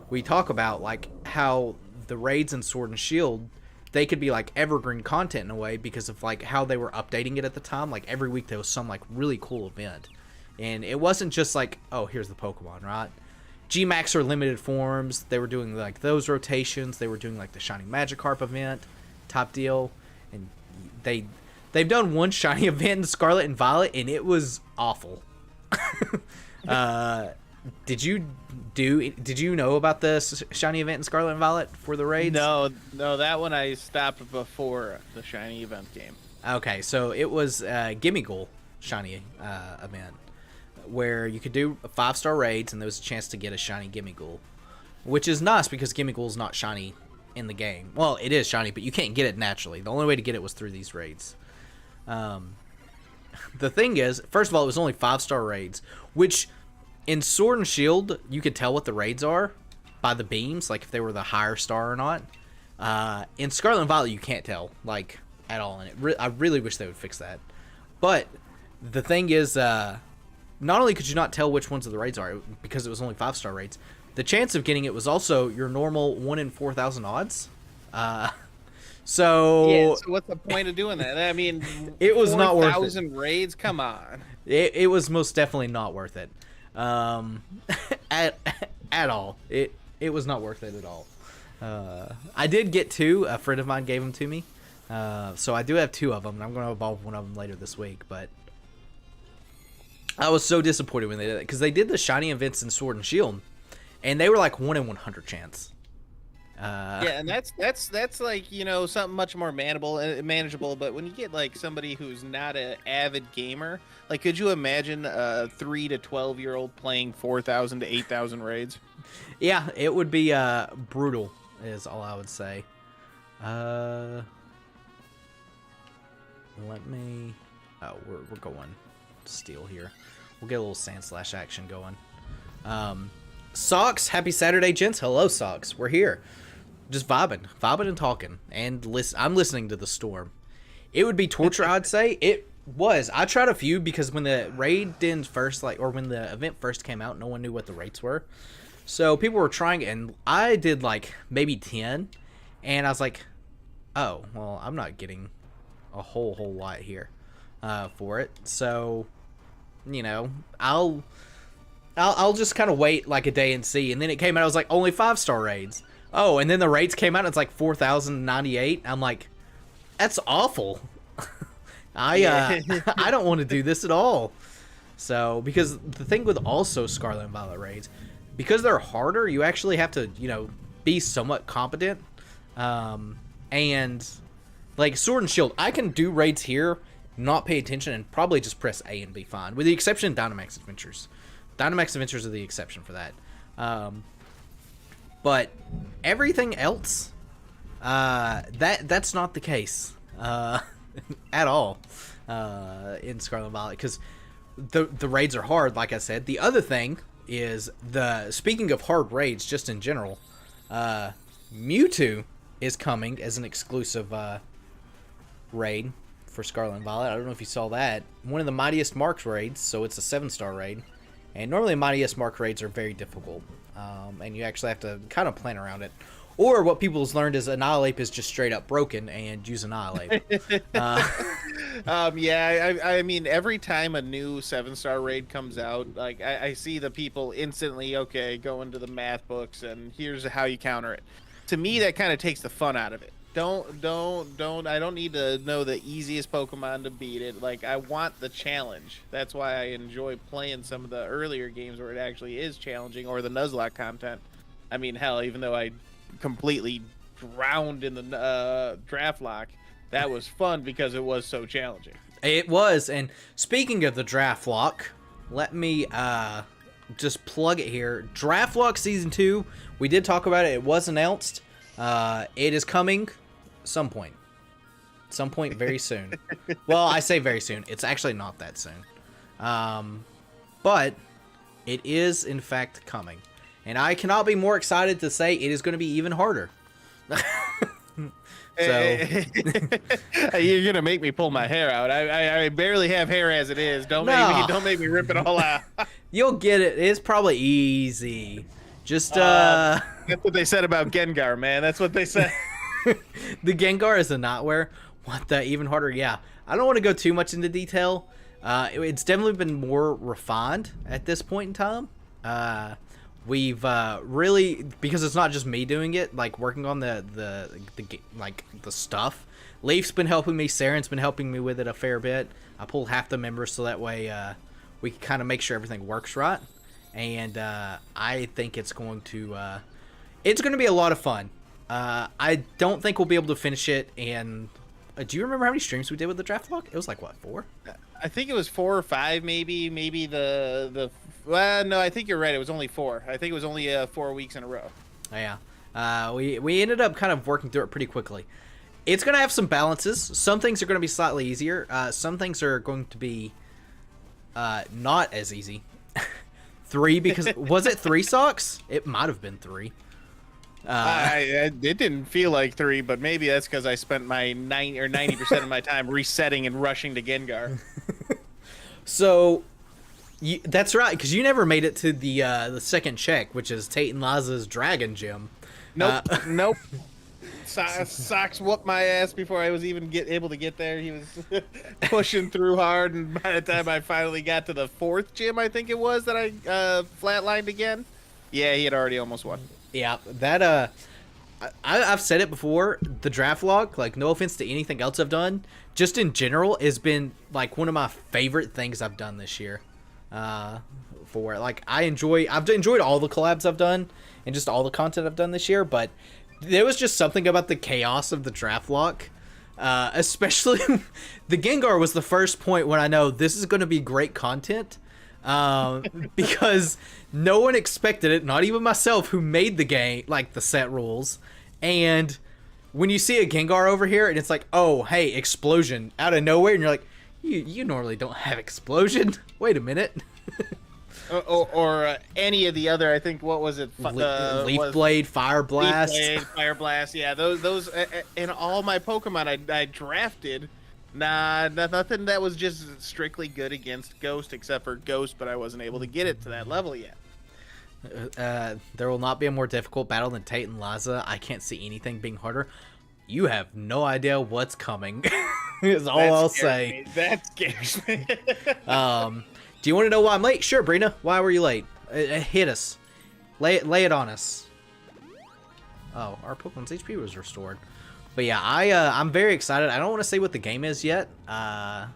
We talk about like how the raids in Sword and Shield, they could be like evergreen content in a way because of like how they were updating it at the time. Like every week there was some like really cool event, and it wasn't just like, oh, here's the Pokemon, right? G-Max are limited forms. They were doing like those rotations. They were doing like the Shiny Magikarp event type deal, and they've done one shiny event in Scarlet and Violet, and it was awful. Did you know about the shiny event in Scarlet and Violet for the raids? No, that one I stopped before the shiny event game. Okay, so it was Gimmighoul shiny event where you could do 5-star raids, and there was a chance to get a shiny Gimmighoul, which is nice because Gimmighoul's not shiny in the game. Well, it is shiny, but you can't get it naturally. The only way to get it was through these raids. The thing is, first of all, it was only 5-star raids, which in Sword and Shield, you could tell what the raids are by the beams, like if they were the higher star or not. In Scarlet and Violet, you can't tell, like, at all. And I really wish they would fix that. But the thing is, not only could you not tell which ones of the raids are, because it was only 5-star raids, the chance of getting it was also your normal 1 in 4,000 odds. So what's the point of doing that? I mean, it was not worth it. 4,000 raids? Come on. It was most definitely not worth it. At all. It was not worth it at all. I did get 2. A friend of mine gave them to me. So I do have 2 of them, and I'm going to evolve one of them later this week. But I was so disappointed when they did it, because they did the shiny events in Sword and Shield, and they were like 1 in 100 chance. Yeah, and that's like, you know, something much more manageable. But when you get like somebody who's not an avid gamer, like, could you imagine a 3 to 12-year-old playing 4,000 to 8,000 raids? Yeah, it would be brutal, is all I would say. Let me. Oh, we're going steel here. We'll get a little Sandslash action going. Socks, happy Saturday, gents. Hello, Socks. We're here. Just vibing and talking, and I'm listening to the storm. It would be torture, I'd say. It was. I tried a few because when the raid did first, like, or when the event first came out, no one knew what the rates were. So people were trying, and I did like maybe 10, and I was like, oh, well, I'm not getting a whole lot here for it. So, you know, I'll just kind of wait like a day and see. And then it came out, I was like, only 5-star raids. Oh, and then the rates came out, and it's like 4,098. I'm like, that's awful. I don't want to do this at all. So, because the thing with also Scarlet and Violet raids, because they're harder, you actually have to, you know, be somewhat competent. And like Sword and Shield, I can do raids here, not pay attention, and probably just press A and be fine, with the exception of Dynamax Adventures. Dynamax Adventures are the exception for that. But everything else, that's not the case at all in Scarlet and Violet, because the raids are hard, like I said. The other thing is, speaking of hard raids, just in general, Mewtwo is coming as an exclusive raid for Scarlet and Violet. I don't know if you saw that. One of the Mightiest Marks raids, so it's a 7-star raid. And normally Mightiest Mark raids are very difficult, and you actually have to kind of plan around it. Or what people has learned is Annihilate is just straight up broken, and use Annihilate. Yeah, I mean, every time a new 7-star raid comes out, like I see the people instantly, okay, go into the math books, and here's how you counter it. To me, that kind of takes the fun out of it. Don't. I don't need to know the easiest Pokemon to beat it. Like, I want the challenge. That's why I enjoy playing some of the earlier games where it actually is challenging, or the Nuzlocke content. I mean, hell, even though I completely drowned in the draft lock, that was fun because it was so challenging. It was. And speaking of the draft lock, let me just plug it here. Draft lock season 2. We did talk about it. It was announced. It is coming. Some point very soon. Well, I say very soon. It's actually not that soon. But it is in fact coming. And I cannot be more excited to say it is going to be even harder. So you're gonna make me pull my hair out. I barely have hair as it is. Don't make me rip it all out. You'll get it. It's probably easy. Just that's what they said about Gengar, man. That's what they said. The Gengar is a nightmare. What, the even harder? Yeah. I don't want to go too much into detail. It's definitely been more refined at this point in time. We've really, because it's not just me doing it, like working on the stuff. Leaf's been helping me. Saren's been helping me with it a fair bit. I pulled half the members so that way we can kind of make sure everything works right. And I think it's going to be a lot of fun. I don't think we'll be able to finish it. And do you remember how many streams we did with the draft lock? It was like, what, 4? I think it was 4 or 5, maybe. Maybe well, no, I think you're right. It was only 4. I think it was only 4 weeks in a row. Yeah. We ended up kind of working through it pretty quickly. It's going to have some balances. Some things are going to be slightly easier. Some things are going to be not as easy. 3, because was it 3 socks? It might have been 3. It didn't feel like 3, but maybe that's because I spent my 90% of my time resetting and rushing to Gengar. So, that's right, because you never made it to the second check, which is Tate and Laza's Dragon Gym. Nope. Nope. Socks whooped my ass before I was even able to get there. He was pushing through hard, and by the time I finally got to the 4th gym, I think it was, that I flatlined again. Yeah, he had already almost won. Yeah, that I've said it before. The draft log, like, no offense to anything else I've done, just in general, has been like one of my favorite things I've done this year. I've enjoyed all the collabs I've done and just all the content I've done this year, but there was just something about the chaos of the draft lock. Especially the Gengar was the first point when I know this is going to be great content. Because no one expected it, not even myself, who made the game, like the set rules. And when you see a Gengar over here and it's like, oh, hey, explosion out of nowhere, and you're like, you normally don't have explosion. Wait a minute. or any of the other, I think, what was it? Leaf Blade, Fire Blast. Leaf Blade, Fire Blast, yeah. Those in all my Pokemon I drafted. Nah, nothing that was just strictly good against Ghost, except for Ghost, but I wasn't able to get it to that level yet. There will not be a more difficult battle than Tate and Laza. I can't see anything being harder. You have no idea what's coming. Is all I'll say. That scares me. Do you want to know why I'm late? Sure, Brina. Why were you late? Hit us. Lay it on us. Oh, our Pokemon's HP was restored. But yeah, I'm very excited. I don't want to say what the game is yet. I've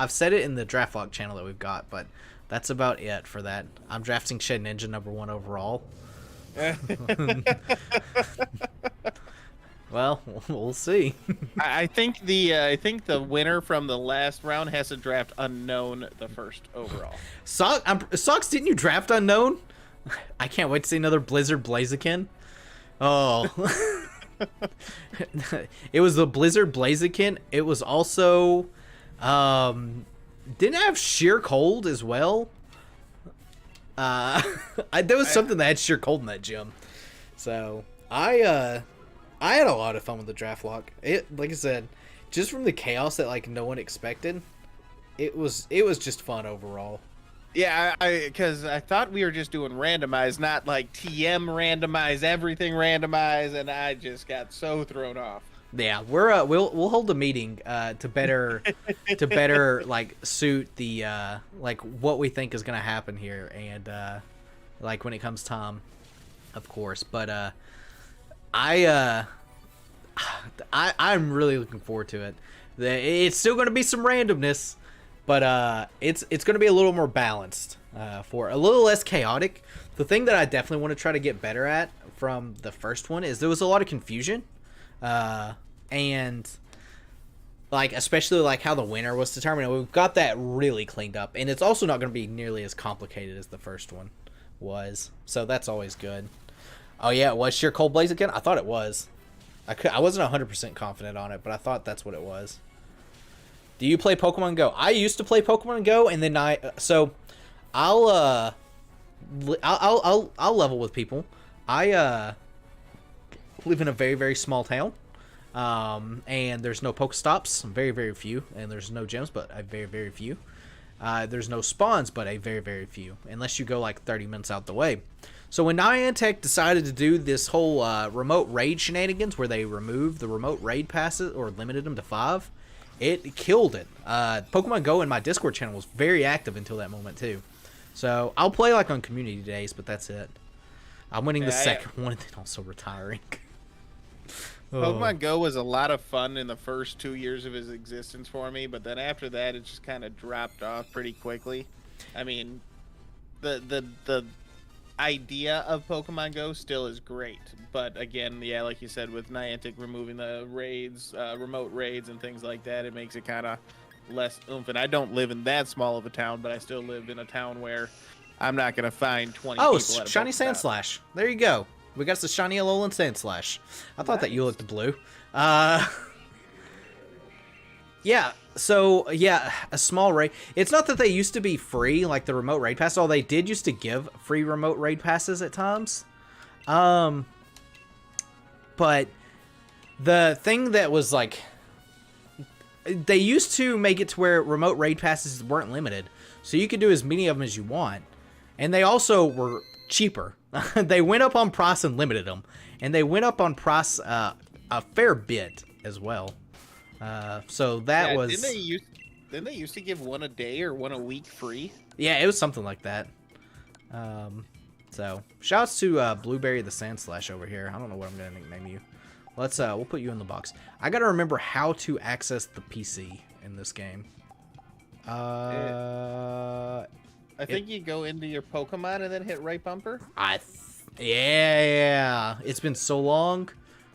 said it in the draft log channel that we've got, but that's about it for that. I'm drafting Shed Ninja #1 overall. Well, we'll see. I think the winner from the last round has to draft unknown the first overall. Socks, didn't you draft unknown? I can't wait to see another Blizzard Blaziken. Oh. It was the Blizzard Blaziken. It was also didn't it have sheer cold as well? There was something that had sheer cold in that gym. So I had a lot of fun with the draft lock. It, like I said, just from the chaos that like no one expected, it was just fun overall. Yeah, because I thought we were just doing randomized, not like TM randomize, everything randomize, and I just got so thrown off. Yeah, we'll hold a meeting to better like suit the like what we think is gonna happen here, and like when it comes time, of course. But I'm really looking forward to it. It's still gonna be some randomness, but it's gonna be a little more balanced, for a little less chaotic. The thing that I definitely want to try to get better at from the first one is there was a lot of confusion. And like especially like how the winner was determined. We've got that really cleaned up, and it's also not going to be nearly as complicated as the first one was, so that's always good. Oh yeah, it was sheer cold blaze again. I thought it was. I wasn't 100% confident on it, but I thought that's what it was. Do you play Pokemon Go? I used to play Pokemon Go, and then I'll level with people. I live in a very, very small town, and there's no Pokestops, very, very few, and there's no gyms, but a very, very few. There's no spawns, but a very, very few, unless you go like 30 minutes out the way. So when Niantic decided to do this whole remote raid shenanigans, where they removed the remote raid passes or limited them to 5, it killed it. Pokemon Go in my Discord channel was very active until that moment too. So I'll play like on community days, but that's it. I'm winning the second one and then also retiring. Pokemon Go was a lot of fun in the first 2 years of its existence for me, but then after that, it just kind of dropped off pretty quickly. I mean, the idea of Pokemon Go still is great, but again, yeah, like you said, with Niantic removing the raids, remote raids and things like that, it makes it kind of less oomph. And I don't live in that small of a town, but I still live in a town where I'm not going to find 20 people at a shiny Pokestop. Sandslash. There you go. We got the shiny Alolan Sandslash. I thought that you looked blue. Yeah, so, yeah, a small raid. It's not that they used to be free, like the remote raid pass. They did used to give free remote raid passes at times. But the thing that was, like, they used to make it to where remote raid passes weren't limited. So you could do as many of them as you want. And they also were cheaper. They went up on price and limited them. And they went up on price a fair bit as well. So that was... Didn't they used to give one a day or one a week free? Yeah, it was something like that. So, shouts to Blueberry the Sandslash over here. I don't know what I'm going to nickname you. We'll put you in the box. I got to remember how to access the PC in this game. I think you go into your Pokemon and then hit right bumper. Yeah. It's been so long.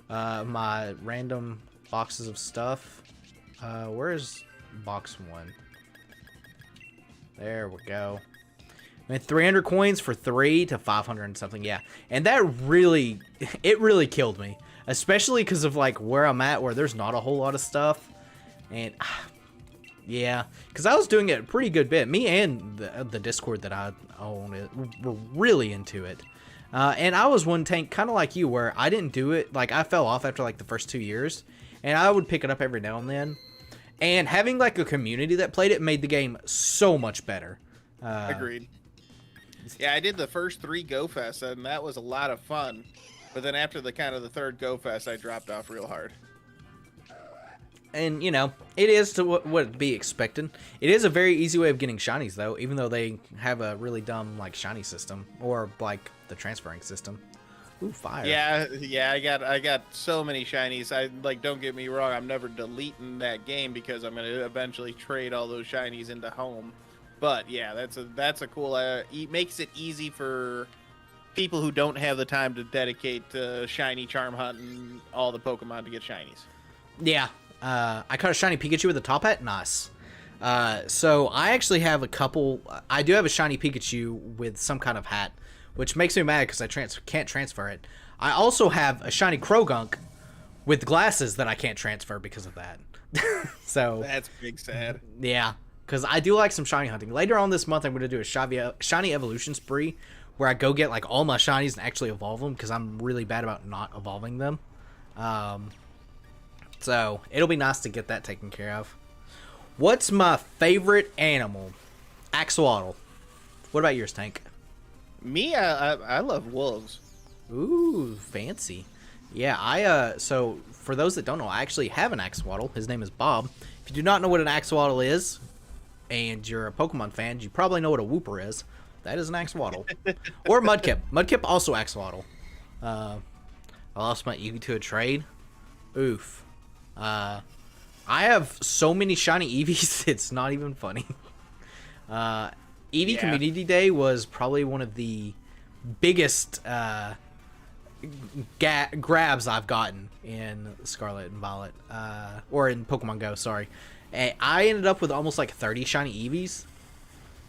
My random boxes of stuff. Where is box 1? There we go. I mean, 300 coins for 3 to 500 and something. Yeah, and that really, it really killed me, especially because of like where I'm at, where there's not a whole lot of stuff, and yeah, because I was doing it a pretty good bit. Me and the Discord that I own were really into it. And I was one tank kind of like you, where I didn't do it, like I fell off after like the first 2 years, and I would pick it up every now and then. And having like a community that played it made the game so much better. Agreed. Yeah, I did the first 3 Go Fest, and that was a lot of fun. But then after the third Go Fest, I dropped off real hard. And, you know, it is to what be expected. It is a very easy way of getting shinies, though, even though they have a really dumb, like, shiny system. Or, like, the transferring system. Ooh, fire. Yeah, I got so many shinies. Don't get me wrong, I'm never deleting that game because I'm going to eventually trade all those shinies into home. But, yeah, that's a cool... it makes it easy for people who don't have the time to dedicate to shiny charm hunt and all the Pokemon to get shinies. Yeah. I caught a shiny Pikachu with a top hat. Nice. So I actually have a couple. I do have a shiny Pikachu with some kind of hat, which makes me mad because I can't transfer it. I also have a shiny Krogunk with glasses that I can't transfer because of that. So that's big sad. Yeah, because I do like some shiny hunting. Later on this month, I'm going to do a shiny evolution spree where I go get like all my shinies and actually evolve them because I'm really bad about not evolving them. So it'll be nice to get that taken care of. What's my favorite animal? Axolotl. What about yours, Tank? Me, I love wolves. Ooh, fancy. Yeah, so for those that don't know, I actually have an axolotl. His name is Bob. If you do not know what an axolotl is, and you're a Pokemon fan, you probably know what a Wooper is. That is an axolotl. Or Mudkip. Mudkip also axolotl. I lost my Eevee to a trade. Oof. I have so many shiny Eevees, it's not even funny. Eevee Community Day was probably one of the biggest grabs I've gotten in Scarlet and Violet, or in Pokemon Go, sorry. I ended up with almost like 30 shiny Eevees,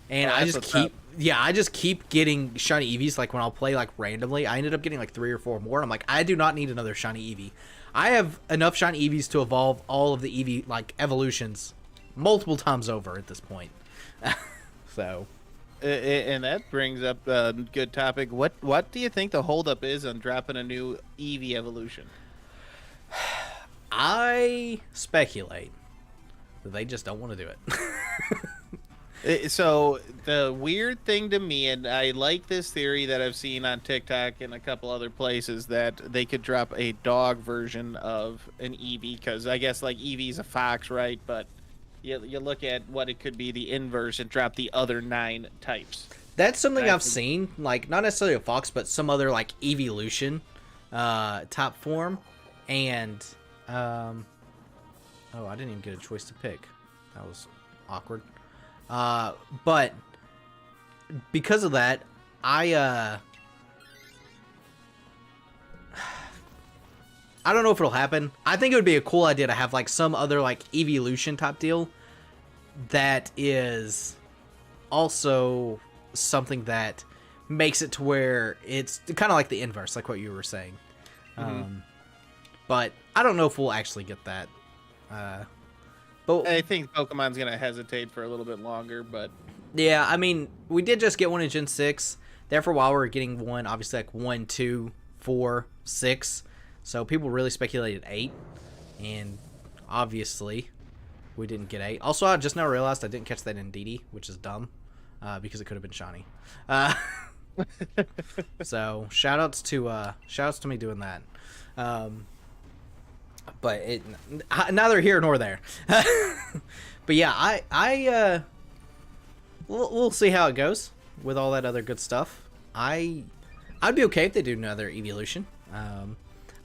and I just keep getting shiny Eevees. Like when I'll play like randomly, I ended up getting like 3 or 4 more. I'm like, I do not need another shiny Eevee. I have enough shiny Eevees to evolve all of the Eevee like evolutions multiple times over at this point. So. And that brings up a good topic. What do you think the holdup is on dropping a new Eevee evolution? I speculate that they just don't want to do it. So the weird thing to me, and I like this theory that I've seen on TikTok and a couple other places, that they could drop a dog version of an Eevee, because I guess like Eevee's a fox, right? But you look at what it could be the inverse and drop the other 9 types. That's something I've seen, like not necessarily a fox, but some other like evolution top form. And oh, I didn't even get a choice to pick. That was awkward. But because of that, I don't know if it'll happen. I think it would be a cool idea to have like some other like evolution type deal that is also something that makes it to where it's kind of like the inverse, like what you were saying. Mm-hmm. But I don't know if we'll actually get that. But I think Pokemon's gonna hesitate for a little bit longer. But yeah, I mean, we did just get one in Gen 6. There for a while, we were getting one, obviously like 1, 2, 4, 6. So people really speculated 8, and obviously we didn't get 8. Also, I just now realized I didn't catch that in DD, which is dumb, because it could have been shiny. So shoutouts to me doing that. But neither here nor there. But yeah, we'll see how it goes with all that other good stuff. I'd be okay if they do another evolution.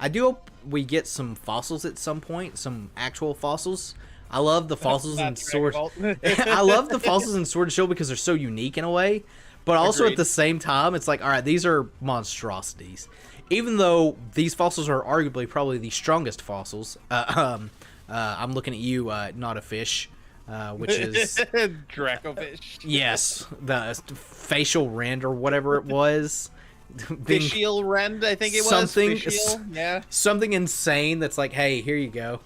I do hope we get some fossils at some point, some actual fossils. I love the fossils in Sword. I love the fossils in Sword and Shield because they're so unique in a way, but also at the same time, it's like, all right, these are monstrosities. Even though these fossils are arguably probably the strongest fossils. I'm looking at you, not a fish, which is Dracofish. Yes, the facial rend or whatever it was. Fishial rend, I think it was. Something insane that's like, hey, here you go.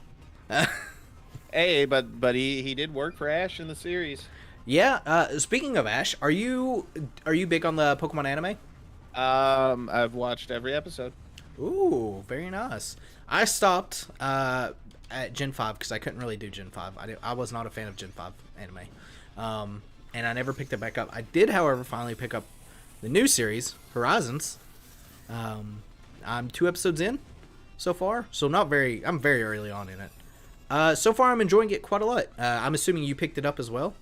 Hey, but he did work for Ash in the series. Yeah. Speaking of Ash, are you big on the Pokemon anime? I've watched every episode. Ooh, very nice. I stopped at Gen 5 because I couldn't really do Gen 5. I was not a fan of Gen 5 anime, and I never picked it back up. I did, however, finally pick up the new series, Horizons. I'm 2 episodes in so far, so I'm very early on in it. So far, I'm enjoying it quite a lot. I'm assuming you picked it up as well?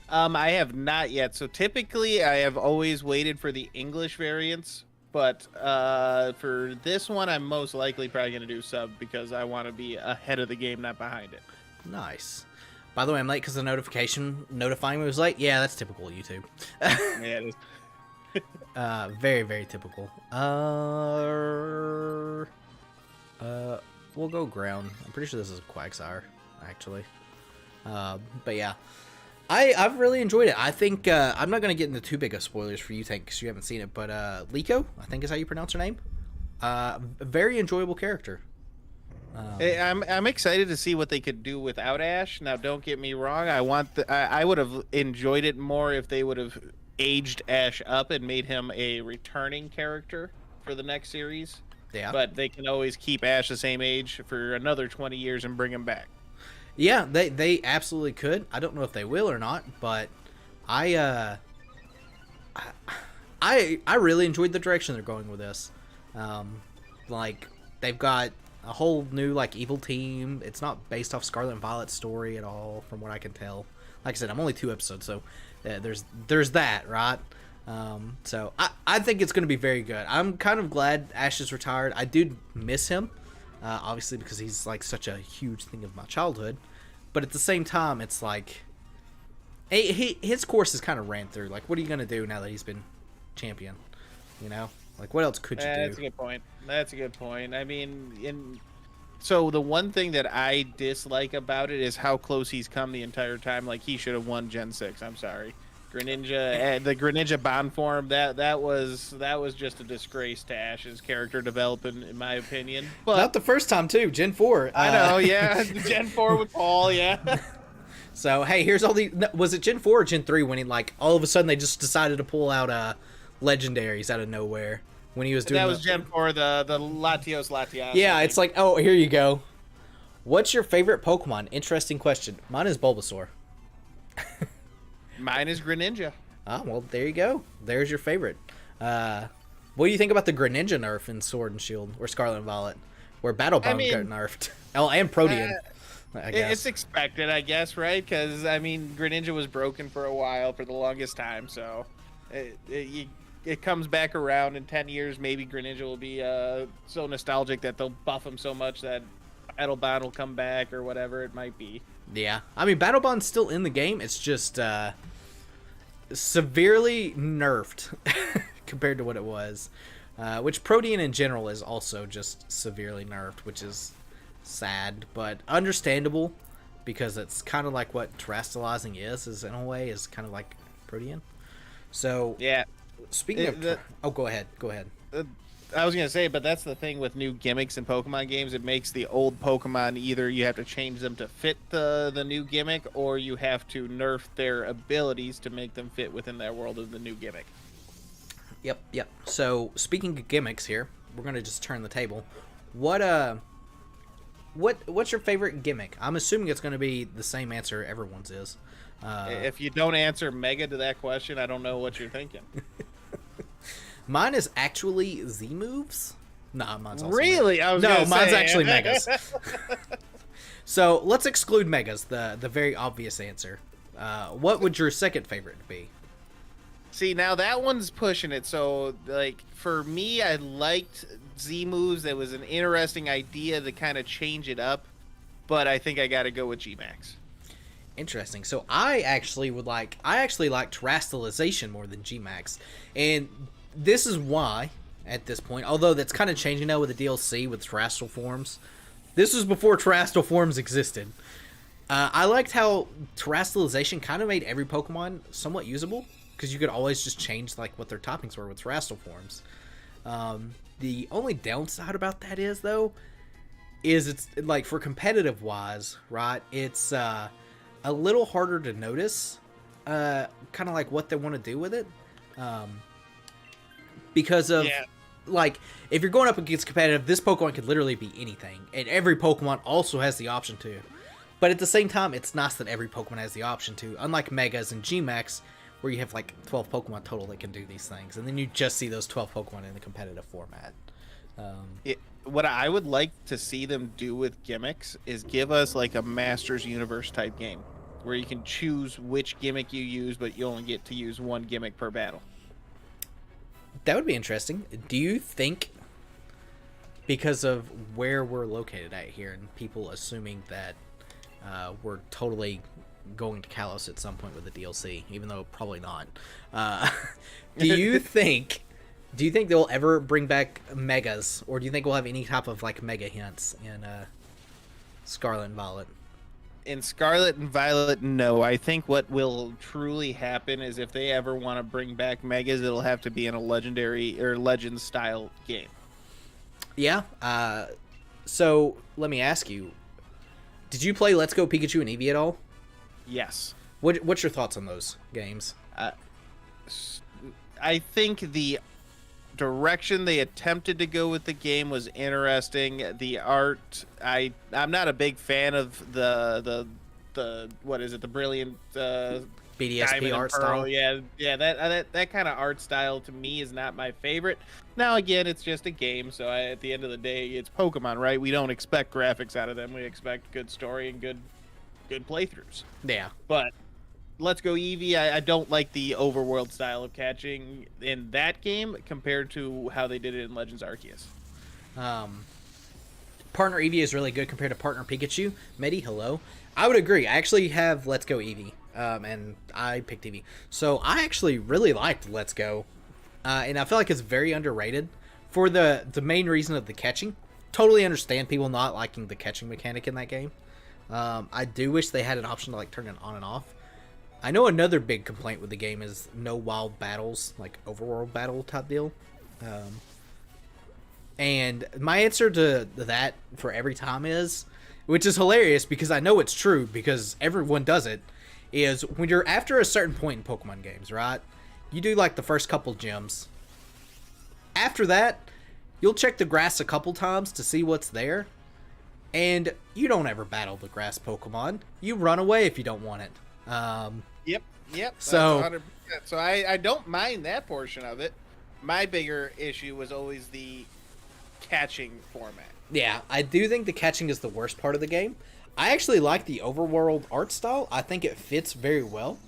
I have not yet. So typically, I have always waited for the English variants, but for this one, I'm most likely probably going to do sub because I want to be ahead of the game, not behind it. Nice. By the way, I'm late because the notification notifying me was late. Yeah, that's typical YouTube. Yeah, it is. Very, very typical. We'll go ground. I'm pretty sure this is Quagsire, actually. But yeah, I've really enjoyed it. I think I'm not gonna get into too big of spoilers for you, Tank, because you haven't seen it. But Liko, I think is how you pronounce her name. A very enjoyable character. Hey, I'm excited to see what they could do without Ash. Now, don't get me wrong. I would have enjoyed it more if they would have aged Ash up and made him a returning character for the next series. Yeah. But they can always keep Ash the same age for another 20 years and bring him back. Yeah, they absolutely could. I don't know if they will or not, but I really enjoyed the direction they're going with this. Like they've got a whole new like evil team. It's not based off Scarlet and Violet's story at all, from what I can tell. Like I said, I'm only 2 episodes, so there's that, right? So I think it's going to be very good. I'm kind of glad Ash is retired. I do miss him, obviously, because he's like such a huge thing of my childhood. But at the same time, it's like his course is kind of ran through. Like, what are you going to do now that he's been champion? You know, like what else could you do? That's a good point. That's a good point. I mean, so the one thing that I dislike about it is how close he's come the entire time. Like he should have won Gen 6. I'm sorry. Greninja, the Greninja Bond form, that was just a disgrace to Ash's character development, in my opinion. But not the first time too. Gen 4. I know, yeah. Gen 4 with Paul, yeah. So hey, here's all the. Was it Gen 4 or Gen 3 when he like all of a sudden they just decided to pull out legendaries out of nowhere when he was doing? That was Gen 4, the Latios. Yeah, it's like, oh, here you go. What's your favorite Pokemon? Interesting question. Mine is Bulbasaur. Mine is Greninja. Oh, well, there you go. There's your favorite. What do you think about the Greninja nerf in Sword and Shield, or Scarlet and Violet, where Battle Bomb got nerfed? Oh, and Protean, I guess. It's expected, I guess, right? Because, I mean, Greninja was broken for a while, for the longest time, so it comes back around in 10 years. Maybe Greninja will be so nostalgic that they'll buff him so much that Battle Bond will come back, or whatever it might be. Yeah, I mean, Battle Bond's still in the game. It's just severely nerfed compared to what it was. Which Protean in general is also just severely nerfed, which is sad, but understandable, because it's kind of like what terrestrializing is in a way, is kind of like Protean. So, yeah. Speaking of... Oh, go ahead. I was going to say, but that's the thing with new gimmicks in Pokemon games. It makes the old Pokemon, either you have to change them to fit the new gimmick, or you have to nerf their abilities to make them fit within that world of the new gimmick. Yep. So, speaking of gimmicks here, we're going to just turn the table. What's your favorite gimmick? I'm assuming it's going to be the same answer everyone's is. If you don't answer Mega to that question, I don't know what you're thinking. Mine is actually Z moves. Nah, mine's also really. Megas. Mine's actually Megas. So let's exclude Megas. The very obvious answer. What would your second favorite be? See, now that one's pushing it. So, like, for me, I liked Z moves. That was an interesting idea to kind of change it up, but I think I got to go with G-Max. Interesting. So I actually like terrestrialization more than G-Max, and this is why, at this point, although that's kind of changing now with the DLC with terrestrial forms. This was before terrestrial forms existed. I liked how terrestrialization kind of made every Pokemon somewhat usable, because you could always just change like what their toppings were with terrestrial forms. The only downside about that is, though, is it's like for competitive wise, right? It's a little harder to notice, kind of like what they want to do with it. Because of, like, if you're going up against competitive, this Pokemon could literally be anything. And every Pokemon also has the option to. But at the same time, it's nice that every Pokemon has the option to. Unlike Megas and G-Max, where you have, like, 12 Pokemon total that can do these things. And then you just see those 12 Pokemon in the competitive format. What I would like to see them do with gimmicks is give us, like, a Masters Universe type game, where you can choose which gimmick you use, but you only get to use one gimmick per battle. That would be interesting. Do you think, because of where we're located at here, and people assuming that we're totally going to Kalos at some point with the DLC, even though probably not. Do you think they'll ever bring back megas, or do you think we'll have any type of like mega hints in Scarlet and Violet? In Scarlet and Violet, no. I think what will truly happen is if they ever want to bring back megas, it'll have to be in a legendary or legend style game. Yeah. So let me ask you: did you play Let's Go Pikachu and Eevee at all? Yes. What's your thoughts on those games? I think the direction they attempted to go with the game was interesting. The art, I'm not a big fan of the what is it, the brilliant BDSP art style. Yeah, that kind of art style to me is not my favorite. Now again, it's just a game, so at the end of the day, it's Pokemon, right? We don't expect graphics out of them. We expect good story and good playthroughs. Yeah, but Let's Go Eevee, I don't like the overworld style of catching in that game compared to how they did it in Legends Arceus. Partner Eevee is really good compared to Partner Pikachu. Medi, hello. I would agree. I actually have Let's Go Eevee, and I picked Eevee. So I actually really liked Let's Go, and I feel like it's very underrated for the main reason of the catching. Totally understand people not liking the catching mechanic in that game. I do wish they had an option to like turn it on and off. I know another big complaint with the game is no wild battles, like overworld battle type deal. And my answer to that for every time is, which is hilarious because I know it's true because everyone does it, is when you're after a certain point in Pokemon games, right? You do like the first couple gyms. After that, you'll check the grass a couple times to see what's there. And you don't ever battle the grass Pokemon. You run away if you don't want it. Yep. So 100%. So I don't mind that portion of it. My bigger issue was always the catching format. Yeah, I do think the catching is the worst part of the game. I actually like the overworld art style. I think it fits very well.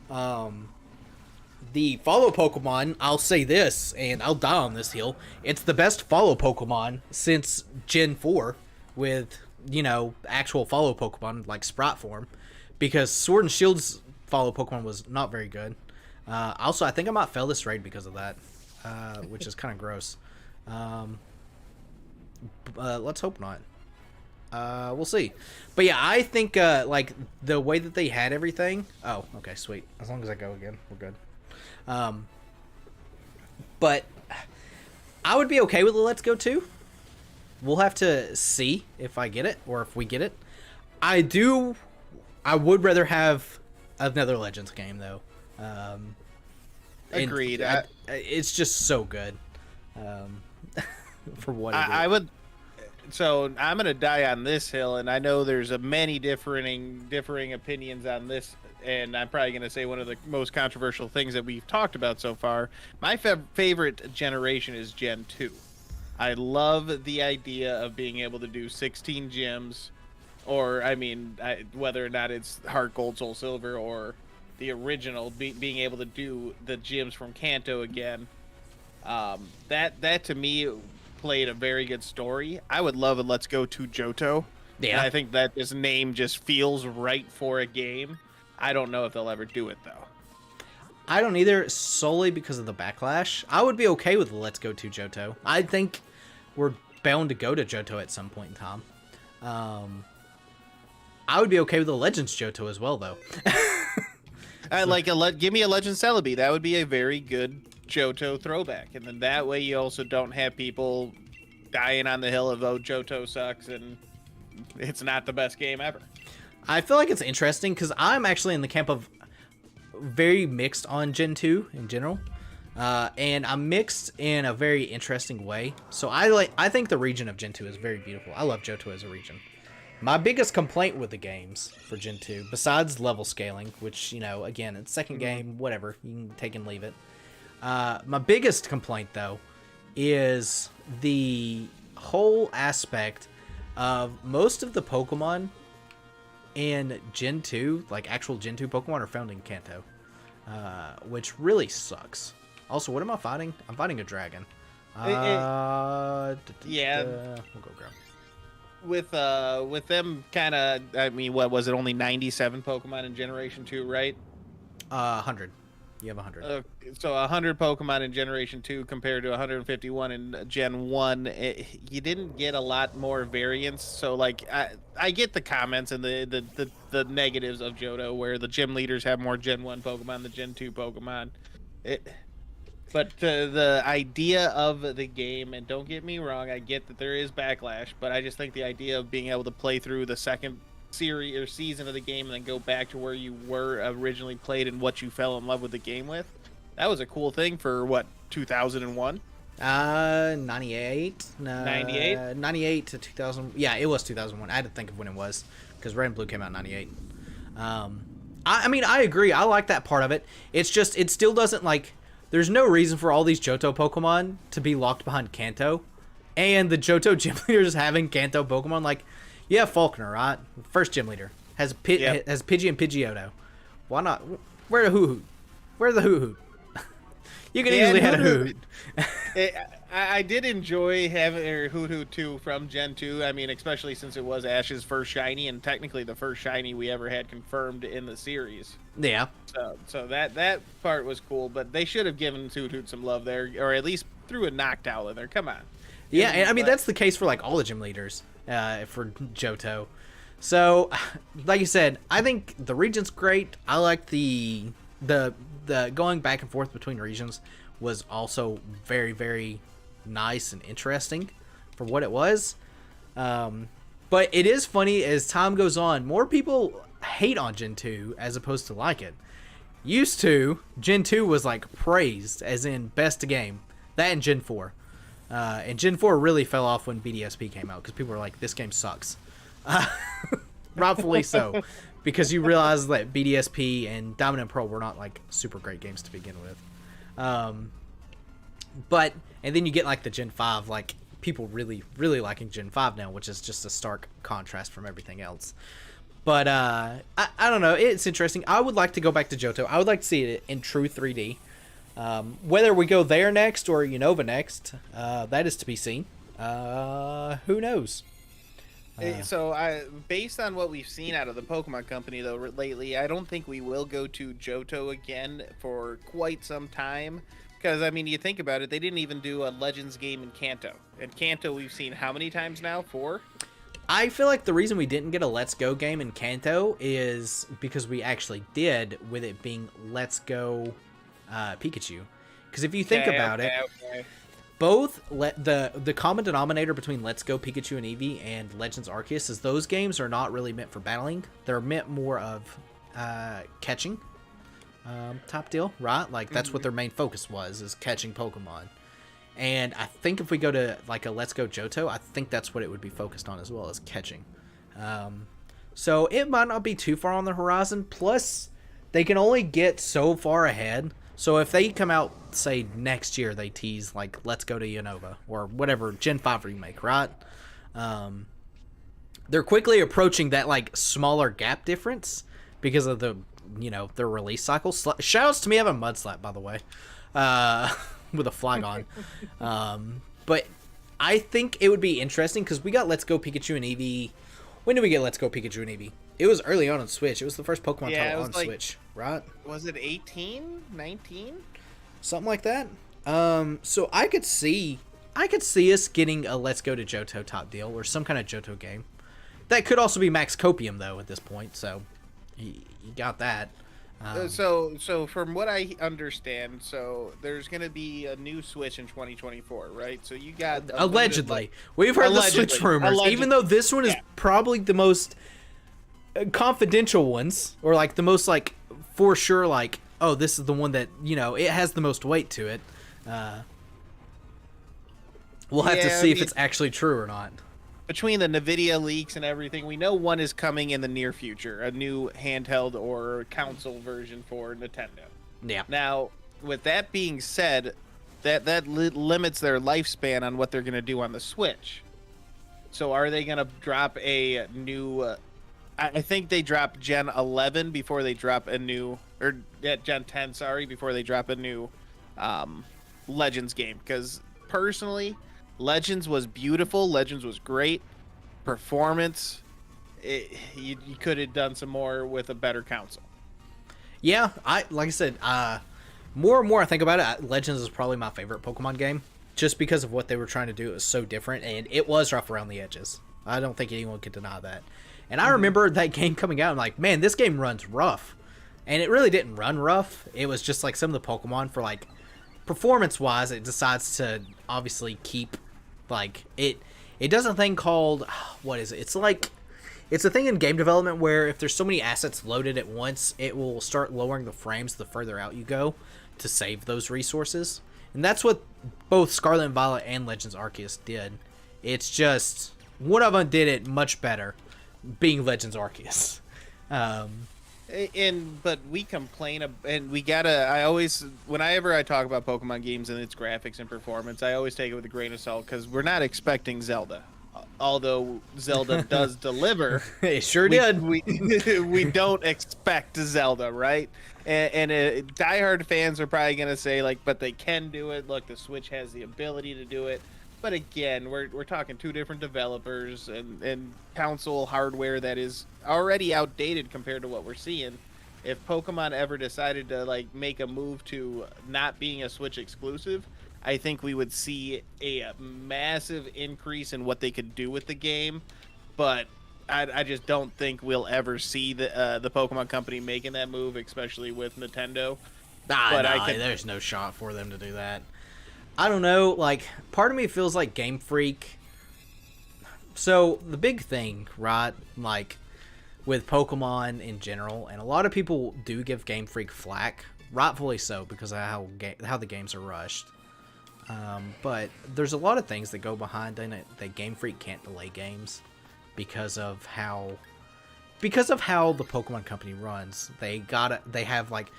The follow Pokemon, I'll say this, and I'll die on this hill. It's the best follow Pokemon since Gen 4 with, actual follow Pokemon like Sprite form. Because Sword and Shield's follow Pokemon was not very good. Also, I think I might fail this raid because of that, which is kind of gross. Let's hope not. We'll see. But yeah, I think like the way that they had everything. Oh, okay, sweet. As long as I go again, we're good. But I would be okay with the Let's Go 2. We'll have to see if I get it or if we get it. I would rather have another Legends game though. Agreed. It's just so good. For what it is. I would. So I'm gonna die on this hill, and I know there's many differing opinions on this, and I'm probably gonna say one of the most controversial things that we've talked about so far. My favorite generation is Gen 2. I love the idea of being able to do 16 gyms, or whether or not it's Heart Gold, Soul Silver, or the original, being able to do the gyms from Kanto again. That to me played a very good story. I would love a Let's Go to Johto. Yeah. And I think that this name just feels right for a game. I don't know if they'll ever do it though. I don't either, solely because of the backlash. I would be okay with the Let's Go to Johto. I think we're bound to go to Johto at some point in time. I would be okay with the Legends Johto as well, though. Give me a Legend Celebi. That would be a very good Johto throwback, and then that way you also don't have people dying on the hill of, oh, Johto sucks and it's not the best game ever. I feel like it's interesting because I'm actually in the camp of very mixed on Gen 2 in general, and I'm mixed in a very interesting way. So I think the region of Gen 2 is very beautiful. I love Johto as a region. My biggest complaint with the games for Gen 2, besides level scaling, which, again, it's second game, whatever, you can take and leave it. My biggest complaint, though, is the whole aspect of most of the Pokemon in Gen 2, like actual Gen 2 Pokemon, are found in Kanto, which really sucks. Also, what am I fighting? I'm fighting a dragon. Yeah. We'll go grab. with them kind of, I mean, what was it? Only 97 Pokemon in Generation 2, right? 100. You have 100. So 100 Pokemon in Generation 2 compared to 151 in Gen 1. You didn't get a lot more variance. So, like, I get the comments and the negatives of Johto, where the gym leaders have more Gen 1 Pokemon than Gen 2 Pokemon. But the idea of the game, and don't get me wrong, I get that there is backlash, but I just think the idea of being able to play through the second series or season of the game and then go back to where you were originally played and what you fell in love with the game with, that was a cool thing for, what, 2001? 98? No, 98? 98 to 2000. Yeah, it was 2001. I had to think of when it was, because Red and Blue came out in 98. I mean, I agree. I like that part of it. It's just, it still doesn't, like, there's no reason for all these Johto Pokemon to be locked behind Kanto. And the Johto gym leaders having Kanto Pokemon, like, you have Falconer, right? First gym leader. Has has Pidgey and Pidgeotto. Why not? Where the Hoo-Hoot? Where's the Hoo-Hoot? You can easily have a Hoo-Hoot. I did enjoy having Hoot 2 from Gen 2. I mean, especially since it was Ash's first shiny, and technically the first shiny we ever had confirmed in the series. Yeah. So that part was cool, but they should have given Hoot some love there, or at least threw a Noctowl in there. Come on. Yeah, and I mean, that's the case for, like, all the gym leaders for Johto. So, like you said, I think the region's great. I like the going back and forth between regions was also very, very nice and interesting for what it was. But it is funny, as time goes on, more people hate on Gen 2 as opposed to like it. Used to, Gen 2 was like praised as in best game. That and Gen 4. And Gen 4 really fell off when BDSP came out because people were like, this game sucks. Rightfully so. Because you realize that BDSP and Diamond and Pearl were not like super great games to begin with. But, and then you get like the Gen 5, like people really, really liking Gen 5 now, which is just a stark contrast from everything else. But I don't know, it's interesting. I would like to go back to Johto. I would like to see it in true 3D. Whether we go there next or Unova next, that is to be seen. Who knows? So, based on what we've seen out of the Pokemon Company, though, lately, I don't think we will go to Johto again for quite some time. Because, I mean, you think about it, they didn't even do a Legends game in Kanto. And Kanto, we've seen how many times now? 4? I feel like the reason we didn't get a Let's Go game in Kanto is because we actually did, with it being Let's Go Pikachu. Because if you think about it, both the common denominator between Let's Go Pikachu and Eevee and Legends Arceus is those games are not really meant for battling. They're meant more of catching type deal, right? Like that's what their main focus was, is catching Pokemon. And I think if we go to like a Let's Go Johto, I think that's what it would be focused on as well, as catching. So it might not be too far on the horizon. Plus, they can only get so far ahead. So if they come out, say, next year, they tease, like, Let's Go to Unova, or whatever, Gen 5 remake, right? They're quickly approaching that, like, smaller gap difference because of the, you know, their release cycle. Shoutouts to me having Mud Slap, by the way, with a Flygon. But I think it would be interesting because we got Let's Go Pikachu and Eevee. When did we get Let's Go Pikachu and Eevee? It was early on Switch. It was the first Pokemon title on Switch, right? Was it 18? 19? Something like that. So I could see us getting a Let's Go to Johto top deal or some kind of Johto game. That could also be Max Copium though at this point. So you got that. So from what I understand, so there's going to be a new Switch in 2024, right? So you got allegedly. We've heard the Switch rumors, even though this one is probably the most confidential ones, or like the most like for sure, like, oh, this is the one that, you know, it has the most weight to it. We'll have to see if it's actually true or not. Between the NVIDIA leaks and everything, we know one is coming in the near future, a new handheld or console version for Nintendo. Yeah. Now, with that being said, that limits their lifespan on what they're going to do on the Switch. So are they going to drop a new... I think they drop Gen 11 before they drop a new... Or Gen 10, sorry, before they drop a new Legends game. Because personally, Legends was beautiful. Legends was great. performance, you could have done some more with a better console. Yeah, like I said, more and more I think about it, Legends is probably my favorite Pokemon game, just because of what they were trying to do. It was so different, and it was rough around the edges. I don't think anyone could deny that. And I remember that game coming out, and like, man, this game runs rough. And it really didn't run rough. It was just like some of the Pokemon, for like performance-wise, it decides to obviously keep like it does a thing called, what is it? It's a thing in game development where if there's so many assets loaded at once, it will start lowering the frames the further out you go to save those resources. And that's what both Scarlet and Violet and Legends Arceus did. It's just one of them did it much better, being Legends Arceus. But we complain, and we gotta. Whenever I talk about Pokemon games and its graphics and performance, I always take it with a grain of salt because we're not expecting Zelda. Although Zelda does deliver, It sure did. We don't expect Zelda, right? And diehard fans are probably gonna say like, but they can do it. Look, the Switch has the ability to do it. But again, we're talking two different developers and console hardware that is already outdated compared to what we're seeing. If Pokemon ever decided to like make a move to not being a Switch exclusive, I think we would see a massive increase in what they could do with the game. But I just don't think we'll ever see the Pokemon Company making that move, especially with Nintendo. There's no shot for them to do that. I don't know, like, part of me feels like Game Freak. So, the big thing, right, like, with Pokemon in general, and a lot of people do give Game Freak flack, rightfully so, because of how the games are rushed. But there's a lot of things that go behind in it that Game Freak can't delay games because of how the Pokemon Company runs. They have, like,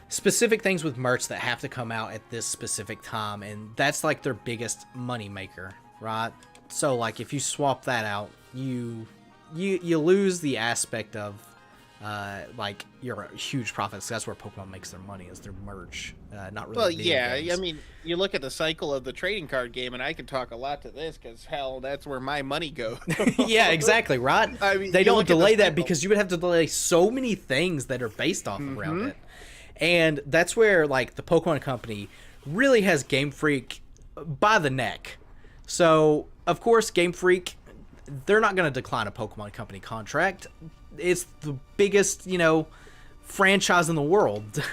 specific things with merch that have to come out at this specific time, and that's like their biggest money maker, right? So like if you swap that out, you lose the aspect of like your huge profits. That's where Pokemon makes their money, is their merch, not really. Well, video yeah, games. I mean, you look at the cycle of the trading card game, and I can talk a lot to this because hell, that's where my money goes. Yeah, exactly, right? I mean, they you don't look at the delay that cycle. because you would have to delay so many things that are based off around it. And that's where, like, the Pokemon Company really has Game Freak by the neck. So, of course, Game Freak, they're not going to decline a Pokemon Company contract. It's the biggest, franchise in the world.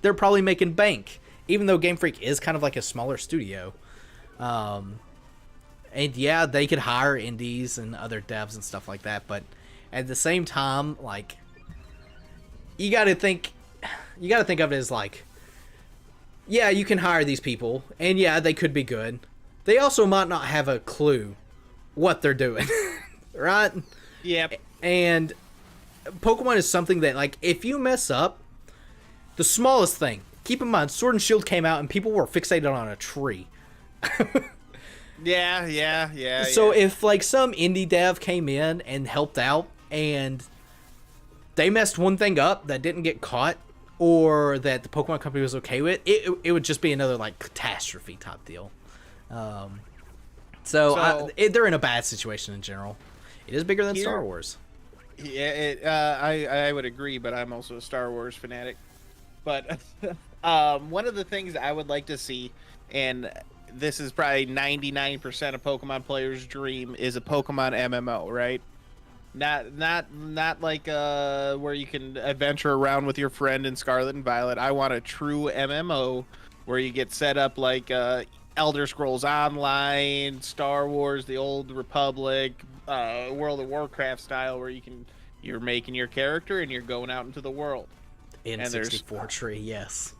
They're probably making bank, even though Game Freak is kind of like a smaller studio. And yeah, they could hire indies and other devs and stuff like that. But at the same time, like, you got to think of it as like, yeah, you can hire these people, and yeah, they could be good. They also might not have a clue what they're doing, right? Yep. And Pokemon is something that, like, if you mess up, the smallest thing, keep in mind, Sword and Shield came out and people were fixated on a tree. Yeah. So if, like, some indie dev came in and helped out, and they messed one thing up that didn't get caught, or that the Pokemon Company was okay with, it would just be another, like, catastrophe type deal. They're in a bad situation in general. It is bigger than Star Wars. Yeah, I would agree, but I'm also a Star Wars fanatic. But one of the things I would like to see, and this is probably 99% of Pokemon players' dream, is a Pokemon MMO, right? Not like where you can adventure around with your friend in Scarlet and Violet. I want a true MMO where you get set up like Elder Scrolls Online, Star Wars, The Old Republic, World of Warcraft style, where you're making your character and you're going out into the world. In 64 tree, yes.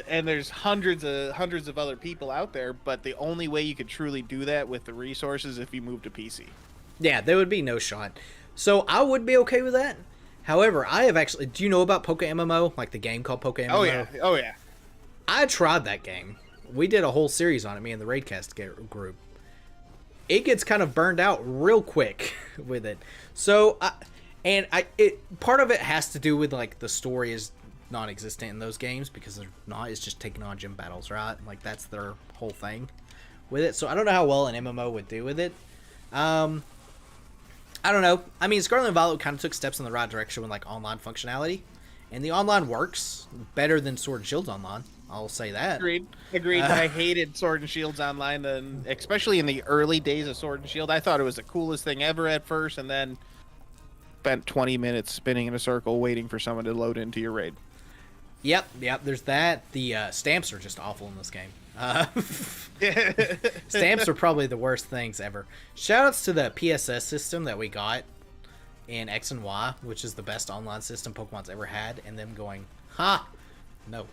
And there's hundreds of other people out there, but the only way you could truly do that with the resources if you move to PC. Yeah, there would be no shot. So I would be okay with that. However, I have actually... Do you know about Poke MMO? Like the game called Poke MMO? Oh, yeah. I tried that game. We did a whole series on it, me and the Raidcast group. It gets kind of burned out real quick with it. So, part of it has to do with, like, the story is non-existent in those games because they're not. It's just taking on gym battles, right? Like, that's their whole thing. with it. So I don't know how well an MMO would do with it. I don't know. I mean, Scarlet and Violet kind of took steps in the right direction with like online functionality, and the online works better than Sword and Shield's online. I'll say that. Agreed. I hated Sword and Shield's online, and especially in the early days of Sword and Shield. I thought it was the coolest thing ever at first, and then spent 20 minutes spinning in a circle waiting for someone to load into your raid. Yep. There's that. The stamps are just awful in this game. Stamps are probably the worst things ever. Shoutouts to the PSS system that we got in X and Y, which is the best online system Pokemon's ever had, and them going, ha, no.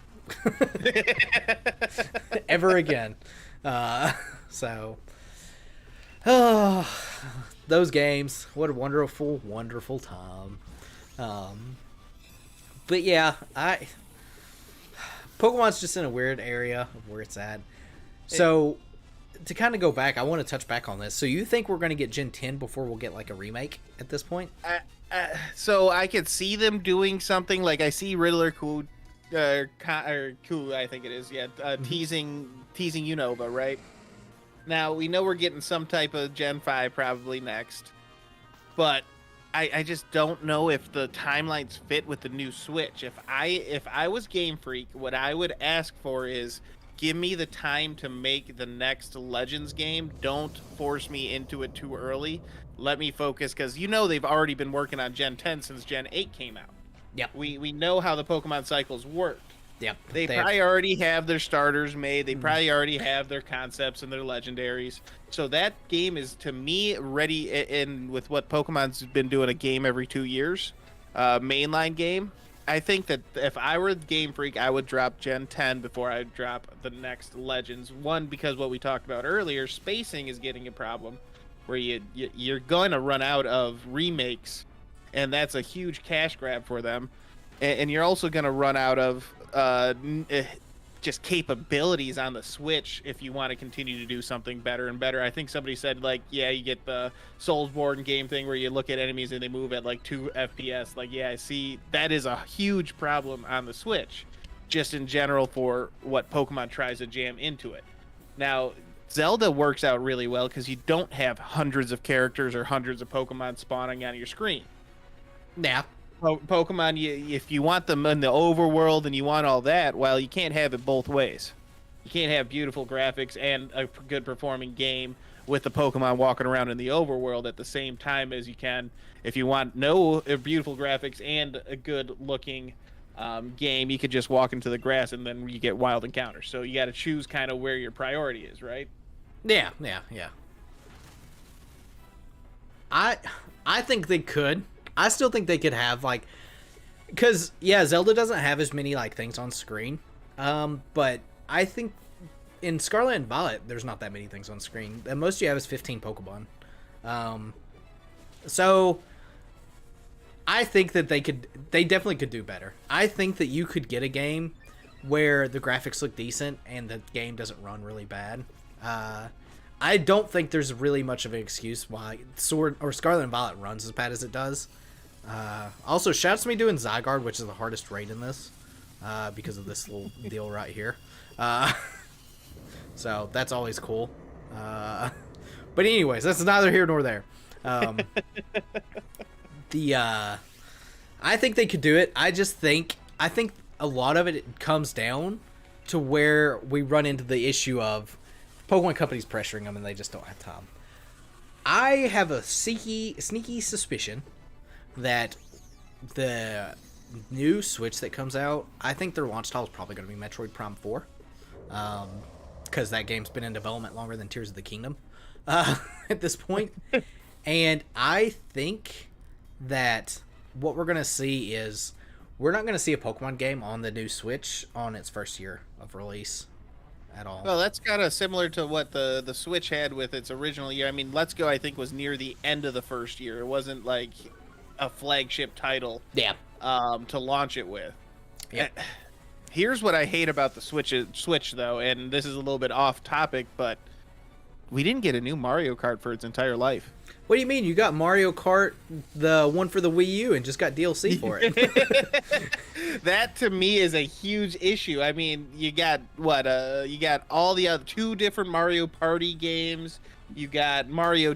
Ever again. So, those games, what a wonderful, wonderful time. But yeah, Pokemon's just in a weird area of where it's at. So, to kind of go back, I want to touch back on this. So, you think we're going to get Gen 10 before we'll get like a remake at this point? So I could see them doing something like I see Riddler Coup, I think it is, teasing Unova, right? Now we know we're getting some type of Gen 5 probably next, but I just don't know if the timelines fit with the new Switch. If I was Game Freak, what I would ask for is give me the time to make the next Legends game. Don't force me into it too early. Let me focus, because they've already been working on Gen 10 since Gen 8 came out. Yep. We know how the Pokemon cycles work. Yep. They probably already have their starters made. They probably already have their concepts and their legendaries. So that game is, to me, ready in with what Pokemon's been doing, a game every 2 years. Mainline game. I think that if I were Game Freak, I would drop Gen 10 before I drop the next Legends. One, because what we talked about earlier, spacing is getting a problem, where you're going to run out of remakes, and that's a huge cash grab for them. And you're also going to run out of just capabilities on the Switch if you want to continue to do something better and better. I think somebody said, like, yeah, you get the Soulsborne game thing where you look at enemies and they move at like 2 FPS. Like, yeah, I see that is a huge problem on the Switch, just in general for what Pokemon tries to jam into it. Now, Zelda works out really well because you don't have hundreds of characters or hundreds of Pokemon spawning on your screen. Yeah. Pokemon, if you want them in the overworld and you want all that, well, you can't have it both ways. You can't have beautiful graphics and a good performing game with the Pokemon walking around in the overworld at the same time as you can. If you want no beautiful graphics and a good looking game, you could just walk into the grass and then you get wild encounters. So you got to choose kind of where your priority is, right? Yeah. I think they could. I still think they could have, like, because, yeah, Zelda doesn't have as many, like, things on screen, but I think in Scarlet and Violet, there's not that many things on screen. The most you have is 15 Pokemon. So I think that they definitely could do better. I think that you could get a game where the graphics look decent and the game doesn't run really bad. I don't think there's really much of an excuse why Scarlet and Violet runs as bad as it does. Also, shouts to me doing Zygarde, which is the hardest raid in this, because of this little deal right here. So that's always cool. But anyways, that's neither here nor there. I think they could do it. I think a lot of it comes down to where we run into the issue of Pokemon companies pressuring them and they just don't have time. I have a sneaky suspicion that the new Switch that comes out, I think their launch title is probably going to be Metroid Prime 4. Because that game's been in development longer than Tears of the Kingdom at this point. And I think that what we're going to see is we're not going to see a Pokemon game on the new Switch on its first year of release at all. Well, that's kind of similar to what the Switch had with its original year. I mean, Let's Go, I think, was near the end of the first year. It wasn't like a flagship title to launch it with. Yeah. Here's what I hate about the Switch, though, and this is a little bit off topic, but we didn't get a new Mario Kart for its entire life. What do you mean? You got Mario Kart, the one for the Wii U, and just got DLC for it. That to me is a huge issue. I mean, you got what? You got all the other 2 different Mario Party games. You got Mario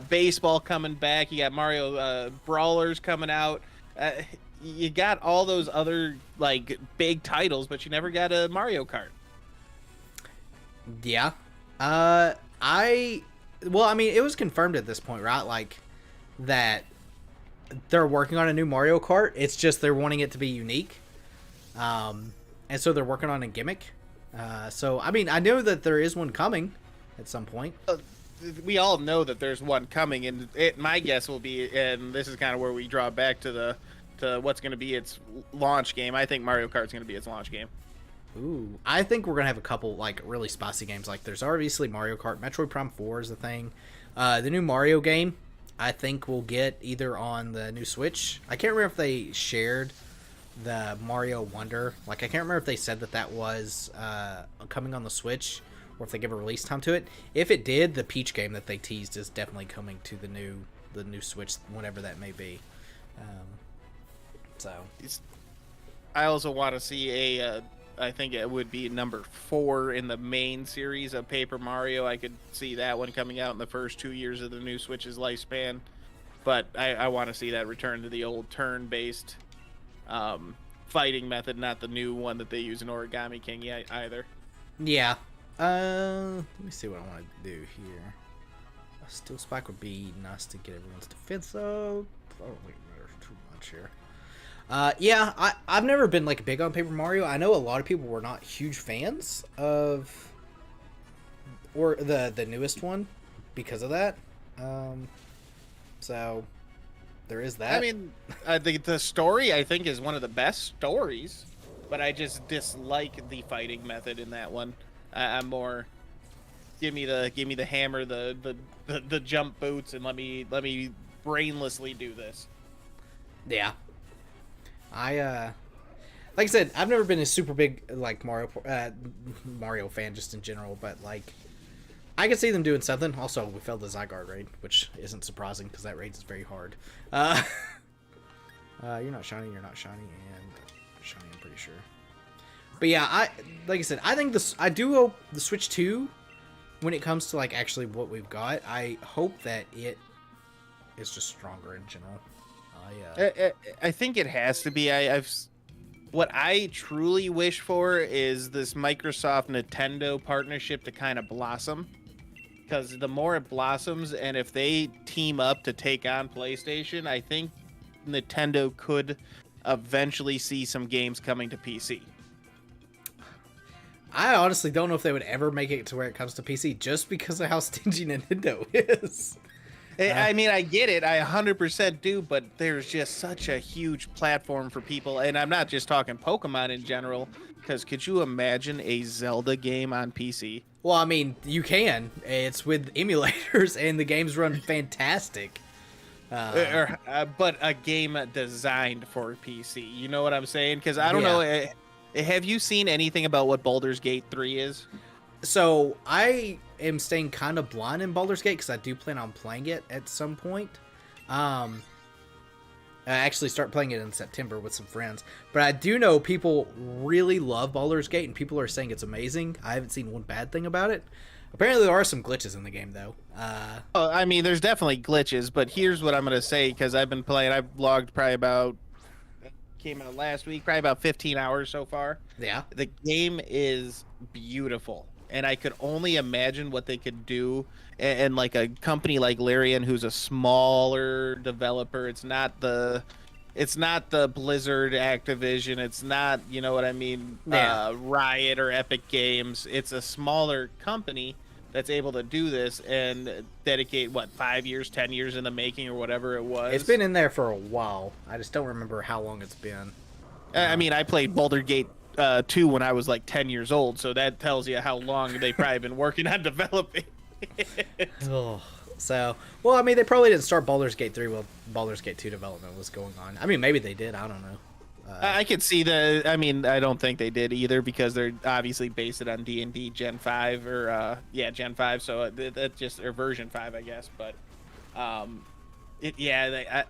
Baseball coming back. You got Mario Brawlers coming out. You got all those other like big titles, but you never got a Mario Kart. Yeah. Well, I mean, it was confirmed at this point, right? Like, that they're working on a new Mario Kart. It's just they're wanting it to be unique. And so they're working on a gimmick. So, I mean, I know that there is one coming at some point. We all know that there's one coming, and my guess will be, and this is kind of where we draw back to what's going to be its launch game. I think Mario Kart's going to be its launch game. Ooh, I think we're gonna have a couple like really spicy games. Like there's obviously Mario Kart, Metroid Prime 4 is the thing. The new Mario game, I think we'll get either on the new Switch. I can't remember if they shared the Mario Wonder. Like I can't remember if they said that was coming on the Switch or if they give a release time to it. If it did, the Peach game that they teased is definitely coming to the new Switch, whenever that may be. I also want to see I think it would be number 4 in the main series of Paper Mario. I could see that one coming out in the first 2 years of the new Switch's lifespan. But I want to see that return to the old turn-based fighting method, not the new one that they use in Origami King either. Yeah. Let me see what I want to do here. A Steel Spike would be nice to get everyone's defense up. I don't think there's too much here. Yeah, I've never been like big on Paper Mario. I know a lot of people were not huge fans of the newest one because of that. So there is that. I mean, the story I think is one of the best stories, but I just dislike the fighting method in that one. I'm more give me the hammer, the jump boots, and let me brainlessly do this. Yeah. Like I said, I've never been a super big like Mario fan just in general, but like I could see them doing something. Also, we failed the Zygarde raid, which isn't surprising because that raid is very hard. You're not shiny, and shiny, I'm pretty sure. But yeah, like I said, I think I do hope the Switch 2, when it comes to like actually what we've got, I hope that it is just stronger in general. I think it has to be. What I truly wish for is this Microsoft Nintendo partnership to kind of blossom, because the more it blossoms, and if they team up to take on PlayStation, I think Nintendo could eventually see some games coming to PC. I honestly don't know if they would ever make it to where it comes to PC, just because of how stingy Nintendo is. I mean, I get it. I 100% do, but there's just such a huge platform for people. And I'm not just talking Pokemon in general, because could you imagine a Zelda game on PC? Well, I mean, you can. It's with emulators, and the games run fantastic. But a game designed for PC. You know what I'm saying? Because I don't know. Have you seen anything about what Baldur's Gate 3 is? So I am staying kind of blind in Baldur's Gate because I do plan on playing it at some point. I actually start playing it in September with some friends. But I do know people really love Baldur's Gate, and people are saying it's amazing. I haven't seen one bad thing about it. Apparently there are some glitches in the game, though. I mean, there's definitely glitches, but here's what I'm going to say, because I've been playing. I've logged probably about... came out last week, probably about 15 hours so far. Yeah. The game is beautiful. And I could only imagine what they could do, and like a company like Larian, who's a smaller developer. It's not the Blizzard, Activision. It's not, you know what I mean, Riot or Epic Games. It's a smaller company that's able to do this and dedicate 5 years, 10 years in the making, or whatever it was. It's been in there for a while. I just don't remember how long it's been. I mean, I played Baldur's Gate 2 when I was like 10 years old, so that tells you how long they've probably been working on developing. So, well, I mean, they probably didn't start Baldur's Gate 3 while Baldur's Gate 2 development was going on. I mean, maybe they did. I don't know. I could see I mean, I don't think they did either, because they're obviously based it on D&D Gen 5 or Gen 5, so that just or version 5, I guess. But The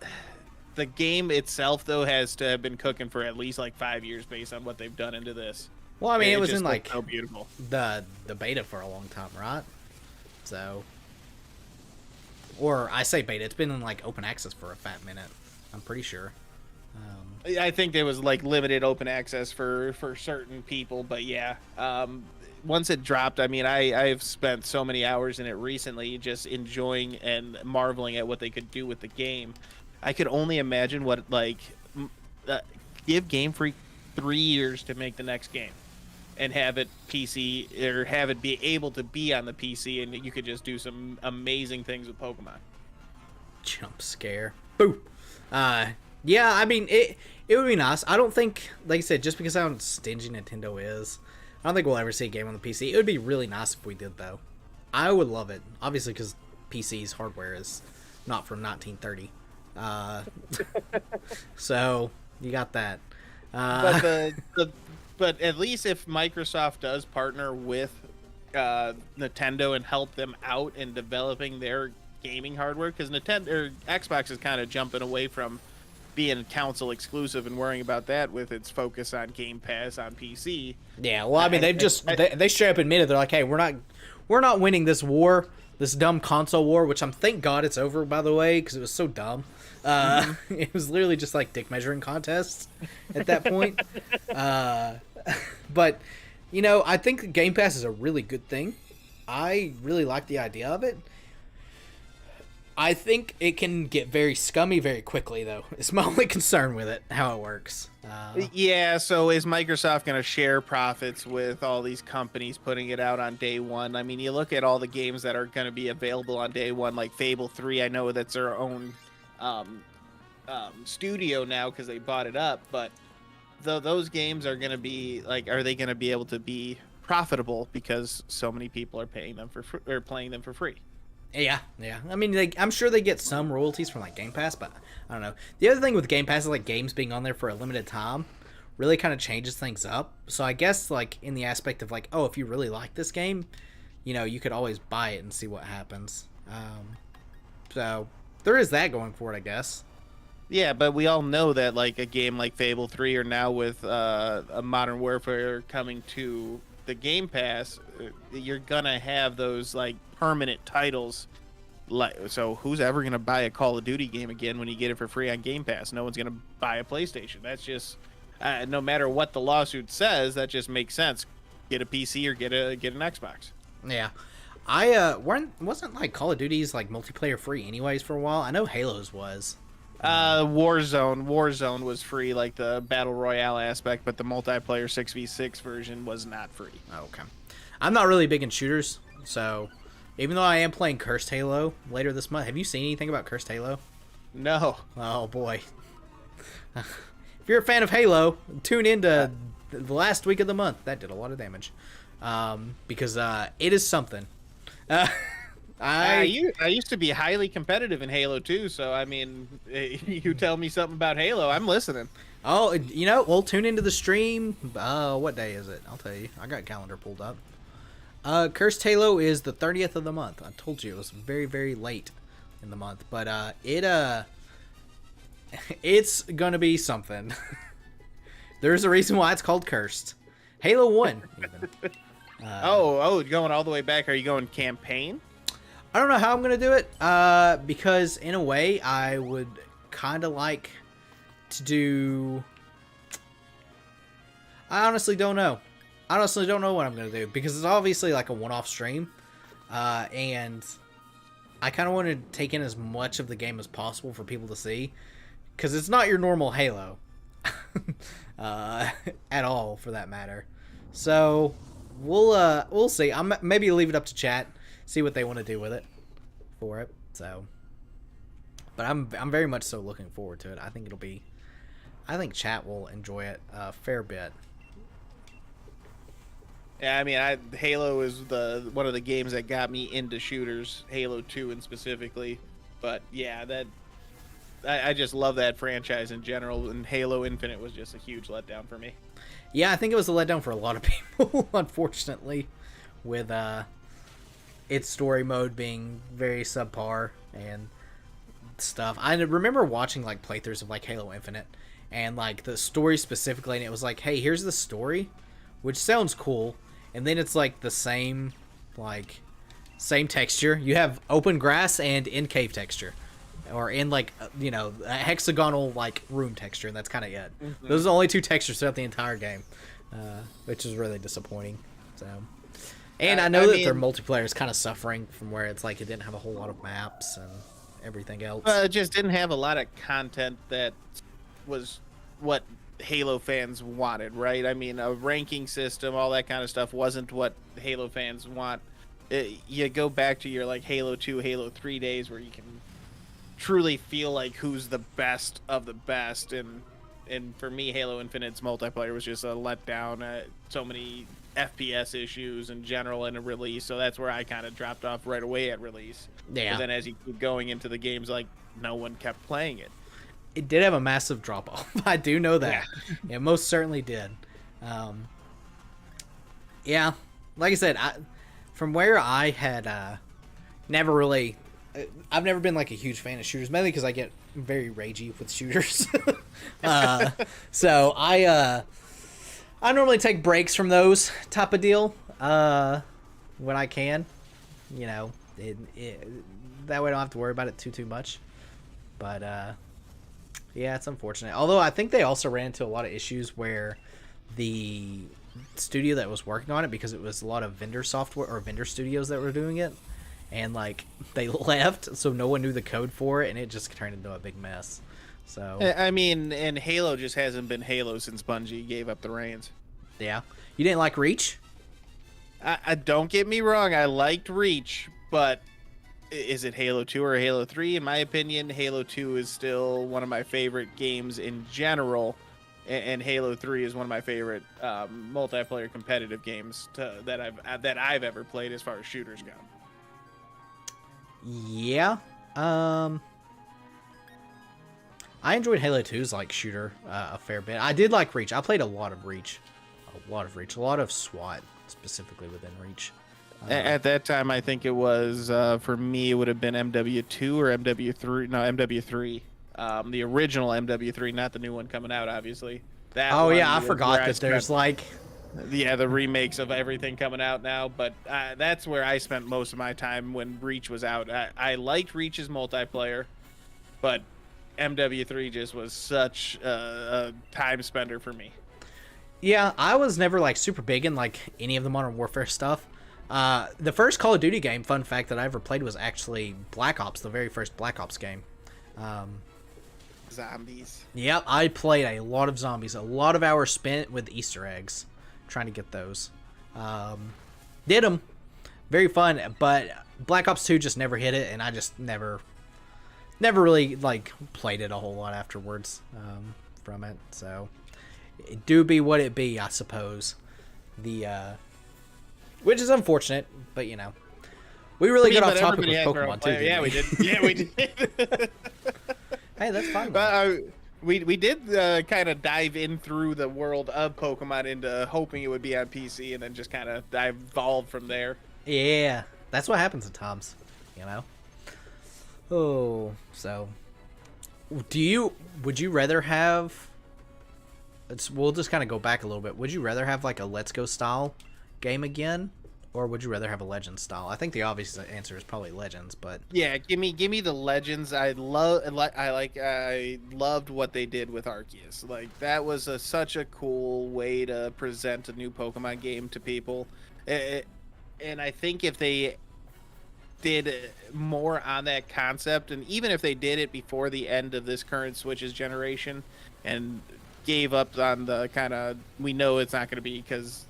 game itself though has to have been cooking for at least like 5 years based on what they've done into this. Well, I mean, it was just in like so beautiful. the beta for a long time, right? So, or I say beta, it's been in like open access for a fat minute. I'm pretty sure. I think there was like limited open access for certain people, but yeah. Once it dropped, I mean, I've spent so many hours in it recently, just enjoying and marveling at what they could do with the game. I could only imagine what give Game Freak 3 years to make the next game, and have it PC or have it be able to be on the PC, and you could just do some amazing things with Pokemon. Jump scare. Boo. Yeah, I mean, it would be nice. I don't think, like I said, just because how stingy Nintendo is, I don't think we'll ever see a game on the PC. It would be really nice if we did, though. I would love it. Obviously, because PC's hardware is not from 1930. So, you got that. But at least if Microsoft does partner with Nintendo and help them out in developing their gaming hardware, because Nintendo or Xbox is kind of jumping away from being console exclusive and worrying about that with its focus on Game Pass on PC. Yeah, well, I mean, they straight up admitted, they're like, hey, we're not winning this war, this dumb console war, which thank God it's over, by the way, because it was so dumb. It was literally just like dick measuring contests at that point. But you know, I think Game Pass is a really good thing. I really like the idea of it. I think it can get very scummy very quickly, though. It's my only concern with it, how it works. Yeah, so is Microsoft going to share profits with all these companies putting it out on day one? I mean, you look at all the games that are going to be available on day one, like Fable 3. I know that's their own studio now because they bought it up, but those games are going to be, like, are they going to be able to be profitable because so many people are paying them or playing them for free? Yeah. I mean, I'm sure they get some royalties from like Game Pass, but I don't know. The other thing with Game Pass is like games being on there for a limited time really kind of changes things up. So I guess like in the aspect of like, oh, if you really like this game, you know, you could always buy it and see what happens. So there is that going for it, I guess. Yeah, but we all know that like a game like Fable 3 or now with a Modern Warfare coming to the Game Pass, you're gonna have those like permanent titles. Like, so who's ever gonna buy a Call of Duty game again when you get it for free on Game Pass? No one's gonna buy a PlayStation. That's just no matter what the lawsuit says, that just makes sense. Get a PC or get an Xbox. Yeah, wasn't like Call of Duty's like multiplayer free anyways for a while. I know Halo's was. Warzone was free, like the battle royale aspect, but the multiplayer 6v6 version was not free. Oh, okay. I'm not really big in shooters, so even though I am playing Cursed Halo later this month, have you seen anything about Cursed Halo? No. Oh boy. If you're a fan of Halo, tune into the last week of the month. That did a lot of damage, because it is something. I used to be highly competitive in Halo 2, so I mean, you tell me something about Halo, I'm listening. Oh, you know, we'll tune into the stream. What day is it? I'll tell you. I got calendar pulled up. Cursed Halo is the 30th of the month. I told you it was very, very late in the month, but it's gonna be something. There's a reason why it's called Cursed. Halo 1, even. Going all the way back. Are you going campaign? I don't know how I'm going to do it, because in a way I would kind of like to do... I honestly don't know. I honestly don't know what I'm going to do, because it's obviously like a one-off stream, and I kind of want to take in as much of the game as possible for people to see, because it's not your normal Halo, at all, for that matter. So, we'll see. Maybe leave it up to chat. See what they want to do with it for it. So, but I'm very much so looking forward to it. I think chat will enjoy it a fair bit. Yeah, I mean, Halo is one of the games that got me into shooters, Halo 2 and specifically. But yeah, I just love that franchise in general, and Halo Infinite was just a huge letdown for me. Yeah, I think it was a letdown for a lot of people, unfortunately, with its story mode being very subpar, and stuff. I remember watching like playthroughs of like Halo Infinite and like the story specifically, and it was like, hey, here's the story, which sounds cool, and then it's like the same texture. You have open grass and in cave texture, or in like a hexagonal like room texture, and that's kind of it. Mm-hmm. Those are the only two textures throughout the entire game, which is really disappointing. So, and I know that their multiplayer is kind of suffering from where it's like it didn't have a whole lot of maps and everything else. It just didn't have a lot of content that was what Halo fans wanted, right? I mean, a ranking system, all that kind of stuff wasn't what Halo fans want. You go back to your like Halo 2, Halo 3 days where you can truly feel like who's the best of the best, and for me, Halo Infinite's multiplayer was just a letdown. So many FPS issues in general in a release, so that's where I kind of dropped off right away at release. Yeah. But then as you keep going into the games, like, no one kept playing it. It did have a massive drop off. I do know that. Yeah. It most certainly did. Yeah, like I said, from where I had never really, I've never been like a huge fan of shooters, mainly because I get very ragey with shooters. So I normally take breaks from those type of deal when I can. That way I don't have to worry about it too much. But yeah, it's unfortunate. Although I think they also ran into a lot of issues where the studio that was working on it, because it was a lot of vendor software or vendor studios that were doing it, and like they left, so no one knew the code for it, and it just turned into a big mess. So I mean, and Halo just hasn't been Halo since Bungie gave up the reins. Yeah, you didn't like Reach? I don't get me wrong, I liked Reach, but is it Halo 2 or Halo 3? In my opinion, Halo 2 is still one of my favorite games in general, and Halo 3 is one of my favorite multiplayer competitive games that I've ever played as far as shooters go. Yeah, I enjoyed Halo 2's like shooter a fair bit. I did like Reach. I played a lot of Reach, a lot of SWAT specifically within Reach. At that time, I think it was, for me, it would have been MW2 or MW3. No, MW3. The original MW3, not the new one coming out, obviously. I forgot that there's like... Yeah, the remakes of everything coming out now, but that's where I spent most of my time when Reach was out. I liked Reach's multiplayer, but MW3 just was such a time spender for me. Yeah, I was never like super big in like any of the Modern Warfare stuff. The first Call of Duty game, fun fact, that I ever played was actually Black Ops, the very first Black Ops game. Zombies. Yep, I played a lot of zombies, a lot of hours spent with Easter eggs, trying to get those. Did them. Very fun, but Black Ops 2 just never hit it, and I just never really like played it a whole lot afterwards from it. So it do be what it be, I suppose. Which is unfortunate, but we really got off topic with Pokemon too. Yeah, we did. Yeah, we did. Hey, that's fine. But we did kind of dive in through the world of Pokemon into hoping it would be on PC, and then just kind of evolved from there. Yeah, that's what happens at times, Oh, so would you rather have? We'll just kind of go back a little bit. Would you rather have like a Let's Go style game again, or would you rather have a Legends style? I think the obvious answer is probably Legends, but yeah, give me the Legends. I loved what they did with Arceus. Like that was such a cool way to present a new Pokemon game to people, and I think if they did more on that concept, and even if they did it before the end of this current Switch's generation, and gave up on the kind of, we know it's not going to be, because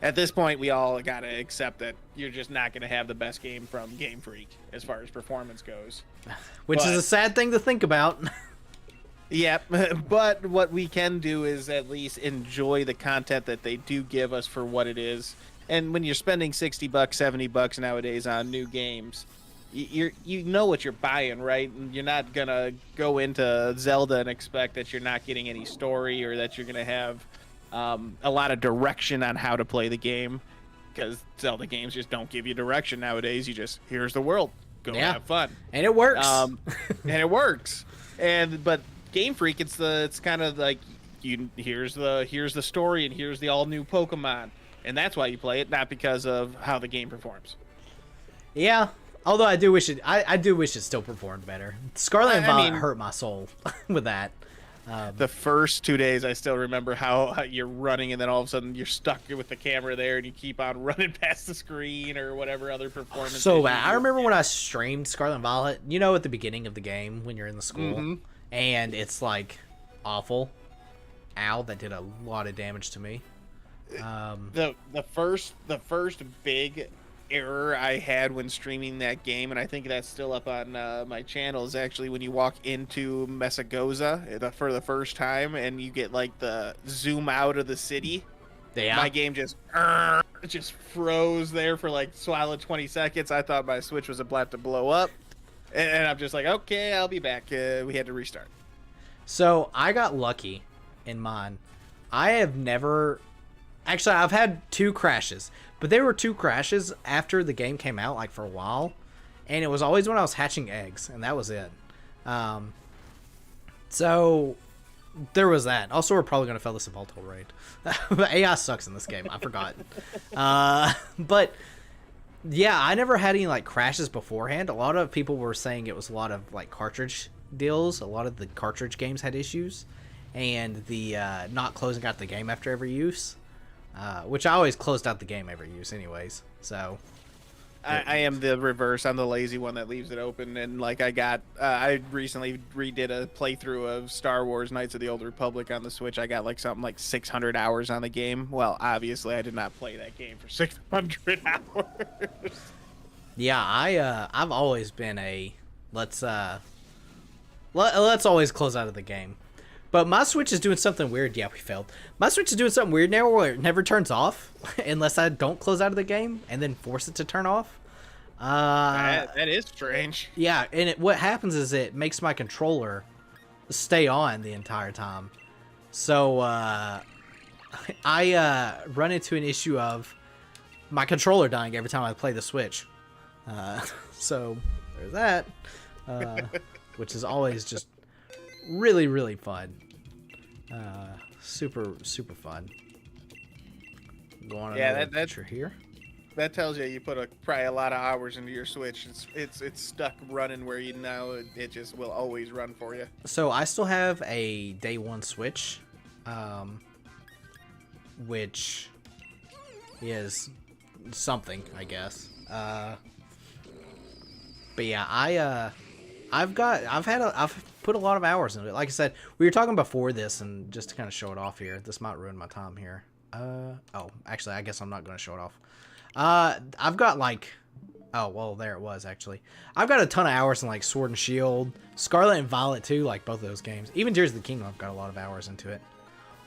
at this point we all got to accept that you're just not going to have the best game from Game Freak as far as performance goes, which is a sad thing to think about. Yeah, but what we can do is at least enjoy the content that they do give us for what it is. And when you're spending $60, $70 nowadays on new games, you know what you're buying, right? And you're not gonna go into Zelda and expect that you're not getting any story, or that you're gonna have a lot of direction on how to play the game, because Zelda games just don't give you direction nowadays. You just, here's the world, go Yeah. have fun. And it works. And it works. But Game Freak, it's kind of like here's the story and here's the all new Pokemon, and that's why you play it, not because of how the game performs. Yeah. Although I do wish it still performed better. Scarlet and Violet hurt my soul with that. The first 2 days, I still remember how you're running, and then all of a sudden you're stuck with the camera there, and you keep on running past the screen or whatever other performance. So bad. I remember when I streamed Scarlet and Violet, you know, at the beginning of the game when you're in the school, and it's like awful. Ow, that did a lot of damage to me. The first big error I had when streaming that game, and I think that's still up on my channel, is actually when you walk into Mesagoza for the first time and you get like the zoom out of the city. Yeah. My game just froze there for like solid 20 seconds. I thought my Switch was about to blow up, and I'm just like, okay, I'll be back. We had to restart. So I got lucky in mine. I have never... Actually, I've had 2 crashes, but there were 2 crashes after the game came out, like for a while, and it was always when I was hatching eggs, and that was it. So there was that. Also, we're probably gonna fail the Sepultal raid. AI sucks in this game. I forgot. But yeah, I never had any like crashes beforehand. A lot of people were saying it was a lot of like cartridge deals. A lot of the cartridge games had issues, and the not closing out the game after every use. Which I always closed out the game every use anyways, so... I am the reverse. I'm the lazy one that leaves it open, and like I recently redid a playthrough of Star Wars Knights of the Old Republic on the Switch. I got like something like 600 hours on the game. Well, obviously I did not play that game for 600 hours. Yeah, I've always been a... Let's always close out of the game. But my Switch is doing something weird. Yeah, we failed. My Switch is doing something weird now where it never turns off unless I don't close out of the game and then force it to turn off. That is strange. Yeah, and what happens is it makes my controller stay on the entire time. So I run into an issue of my controller dying every time I play the Switch. So there's that, which is always just really, really fun. Super fun. Go on. Yeah, that's here. That tells you put probably a lot of hours into your Switch. It's stuck running where you know it just will always run for you. So I still have a day 1 Switch, which is something, I guess. But yeah, I've put a lot of hours into it. Like I said, we were talking before this, and just to kind of show it off here, this might ruin my time here. Oh, actually, I guess I'm not going to show it off. I've got like, oh, well, there it was, actually. I've got a ton of hours in like Sword and Shield, Scarlet and Violet too, like both of those games. Even Tears of the Kingdom, I've got a lot of hours into it.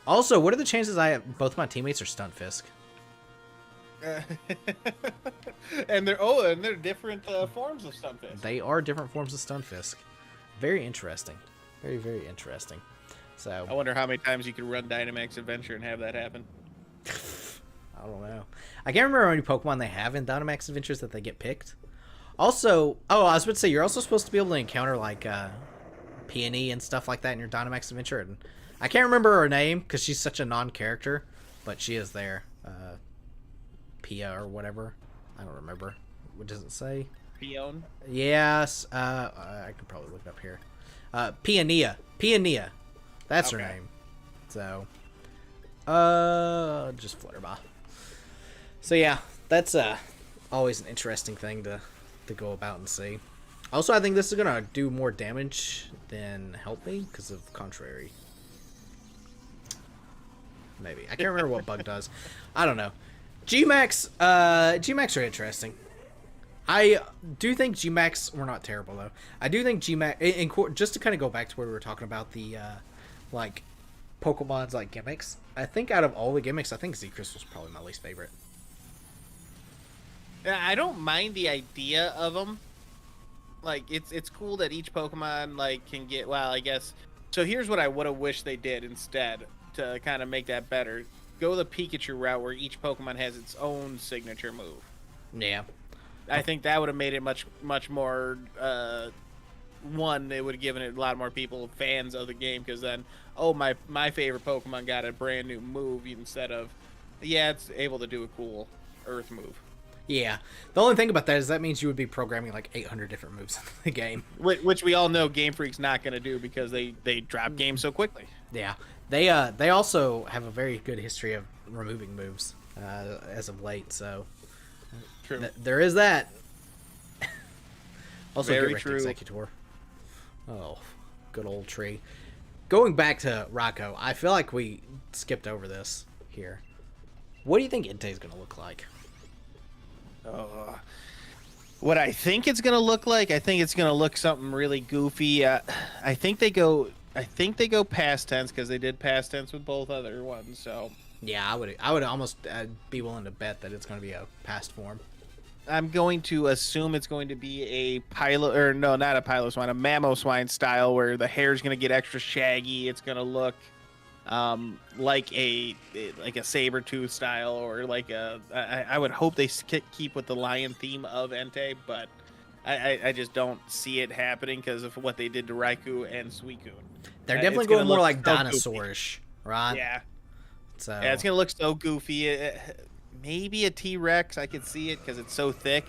Also, what are the chances both my teammates are Stunt Fisk? and they're different forms of Stunfisk. They are different forms of Stunfisk. Very interesting. Very, very interesting. So I wonder how many times you could run Dynamax Adventure and have that happen. I don't know. I can't remember how many Pokemon they have in Dynamax Adventures that they get picked. Also, I was about to say, you're also supposed to be able to encounter like Peony and stuff like that in your Dynamax Adventure. And I can't remember her name because she's such a non-character, but she is there. Pia or whatever. I don't remember. What does it say? Peon? Yes. I could probably look it up here. Peonia. That's her name. So, just Flutterby. So yeah, that's always an interesting thing to go about and see. Also, I think this is gonna do more damage than help me because of Contrary. Maybe. I can't remember what bug does. I don't know. Gmax are interesting. I do think Gmax were not terrible though. I do think Gmax, just to kind of go back to where we were talking about the like Pokemon's like gimmicks. I think out of all the gimmicks, I think Z-Crystal was probably my least favorite. I don't mind the idea of them. Like it's cool that each Pokemon like can get. Well, I guess. So here's what I would have wished they did instead to kind of make that better. Go the Pikachu route where each Pokemon has its own signature move. Yeah. I think that would have made it much more. One, it would have given it a lot more people fans of the game, because then, oh, my favorite Pokemon got a brand new move instead of, yeah, it's able to do a cool Earth move. Yeah. The only thing about that is that means you would be programming like 800 different moves in the game. Which we all know Game Freak's not going to do, because they drop games so quickly. Yeah. They also have a very good history of removing moves as of late, so True. There is that. Also, Very get true. Executor. Oh, good old tree. Going back to Rocco, I feel like we skipped over this here. What do you think Entei's going to look like? What I think it's gonna look like, I think it's gonna look something really goofy. I think they go past tense, because they did past tense with both other ones. So yeah, I would almost be willing to bet that it's going to be a past form. I'm going to assume it's going to be a not a Piloswine, a Mamoswine style, where the hair's gonna get extra shaggy. It's gonna look like a Sabertooth style, or like I would hope they keep with the lion theme of Entei, but I just don't see it happening because of what they did to Raikou and Suicune. They're definitely going more like dinosaurish, right? Yeah. So yeah, it's gonna look so goofy. Maybe a T-Rex, I could see it because it's so thick,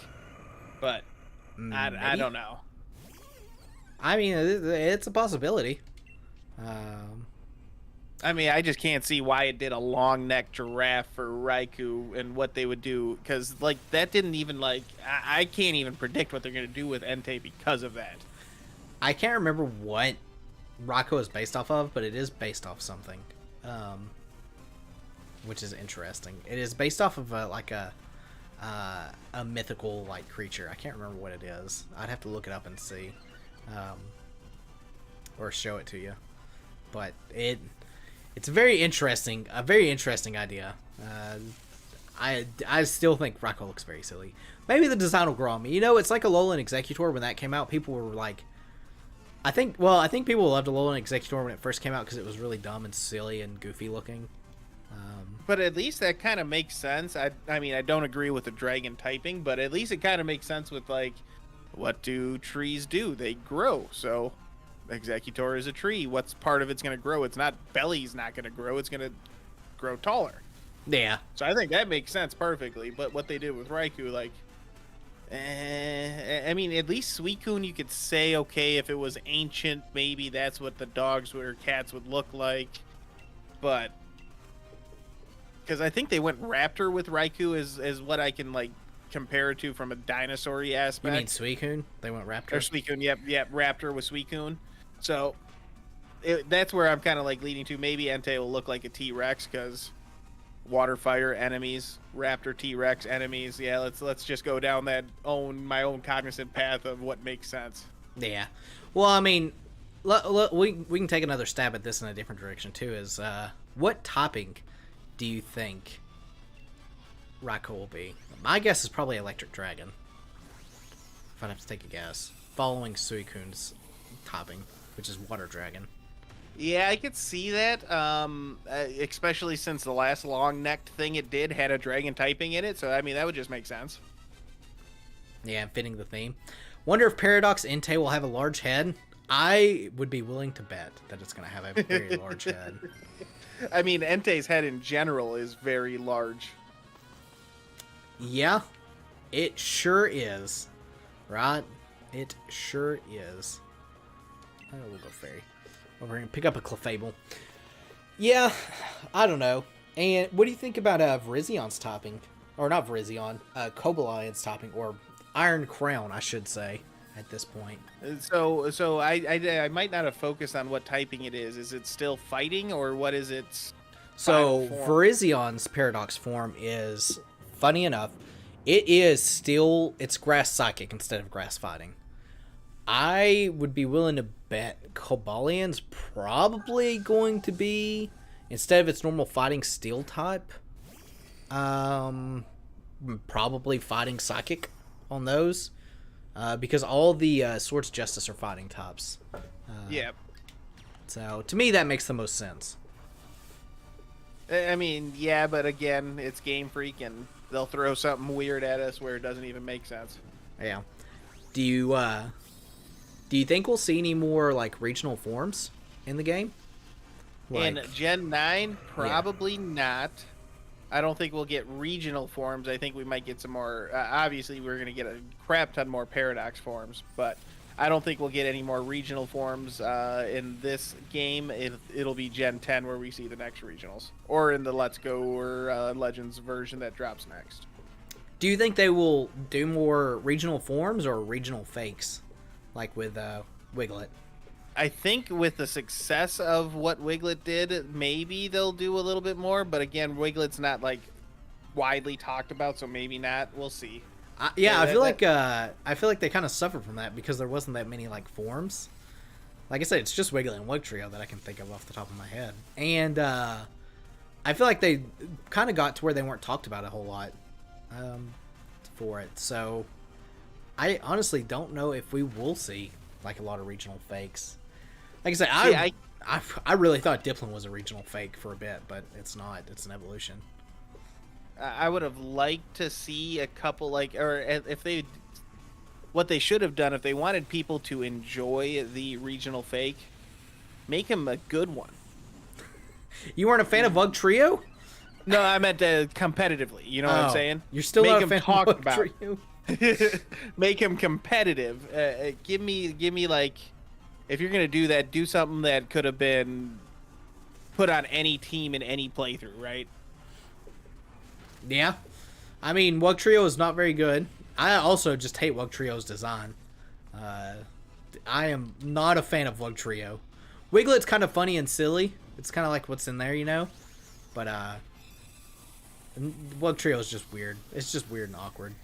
but I don't know. I mean, it's a possibility. I mean, I just can't see why it did a long neck giraffe for Raikou and what they would do, because like that didn't even I can't even predict what they're gonna do with Entei because of that. I can't remember what Rocco is based off of, but it is based off something, which is interesting. It is based off of a mythical like creature. I can't remember what it is. I'd have to look it up and see, or show it to you. But it's a very interesting idea. I still think Rocco looks very silly. Maybe the design will grow on me. You know, it's like Alolan Executor. When that came out, people were like, I think people loved Alolan Executor when it first came out because it was really dumb and silly and goofy looking. But at least that kind of makes sense. I mean, I don't agree with the dragon typing, but at least it kind of makes sense with like, what do trees do? They grow. So Executor is a tree. What's part of it's going to grow? It's not belly's not going to grow. It's going to grow taller. Yeah. So I think that makes sense perfectly. But what they did with Raikou, like, I mean, at least Suicune, you could say, okay, if it was ancient, maybe that's what the dogs or cats would look like. But because I think they went raptor with Raikou is what I can like compare it to from a dinosaur-y aspect. You mean Suicune? They went raptor? Or Suicune, yep, raptor with Suicune. So that's where I'm kind of like leading to. Maybe Entei will look like a T-Rex because water fire enemies, raptor T-Rex enemies. Yeah, let's just go down that my own cognizant path of what makes sense. Yeah. Well, I mean, we can take another stab at this in a different direction too. Is what topping do you think Raikou will be? My guess is probably Electric Dragon. If I'd have to take a guess, following Suicune's topping, which is Water Dragon. Yeah, I could see that, especially since the last long-necked thing it did had a dragon typing in it, so, I mean, that would just make sense. Yeah, fitting the theme. Wonder if Paradox Entei will have a large head? I would be willing to bet that it's going to have a very large head. I mean, Entei's head in general is very large. Yeah, it sure is. Right? It sure is. Oh, we'll go fairy. Over here and pick up a Clefable. Yeah, I don't know. And what do you think about Virizion topping? Or not Virizion, Cobalion's topping, or Iron Crown, I should say, at this point. So I might not have focused on what typing it is. Is it still fighting, or what is its So Virizion's Paradox form is, funny enough, it's Grass Psychic instead of Grass Fighting. I would be willing to bet Cobalion's probably going to be, instead of its normal fighting Steel type, probably fighting Psychic on those, because all the Swords Justice are fighting types. Yeah. So to me, that makes the most sense. I mean, yeah, but again, it's Game Freak, and they'll throw something weird at us where it doesn't even make sense. Yeah. Do you think we'll see any more like regional forms in the game? In Gen 9, probably not. I don't think we'll get regional forms. I think we might get some more. Obviously, we're going to get a crap ton more Paradox forms, but I don't think we'll get any more regional forms in this game. It'll be Gen 10 where we see the next regionals, or in the Let's Go or Legends version that drops next. Do you think they will do more regional forms or regional fakes, like with Wiglet? I think with the success of what Wiglet did, maybe they'll do a little bit more. But again, Wiglet's not like widely talked about, so maybe not. We'll see. I feel like they kind of suffered from that because there wasn't that many like forms. Like I said, it's just Wiglet and Wugtrio that I can think of off the top of my head, and I feel like they kind of got to where they weren't talked about a whole lot for it. So I honestly don't know if we will see like a lot of regional fakes. Like I said, I really thought Dipplin was a regional fake for a bit, but it's not. It's an evolution. I would have liked to see a couple what they should have done if they wanted people to enjoy the regional fake, make him a good one. You weren't a fan of Wugtrio? No, I meant competitively. You know what I'm saying? You're still make not him a fan talk of about. Wugtrio? Make him competitive. Give me like, if you're gonna do that, do something that could have been put on any team in any playthrough, right? Yeah. I mean, Wugtrio is not very good. I also just hate Wugtrio's design. I am not a fan of Wugtrio. Wiglet's kind of funny and silly. It's kind of like what's in there, you know? But Wugtrio is just weird. It's just weird and awkward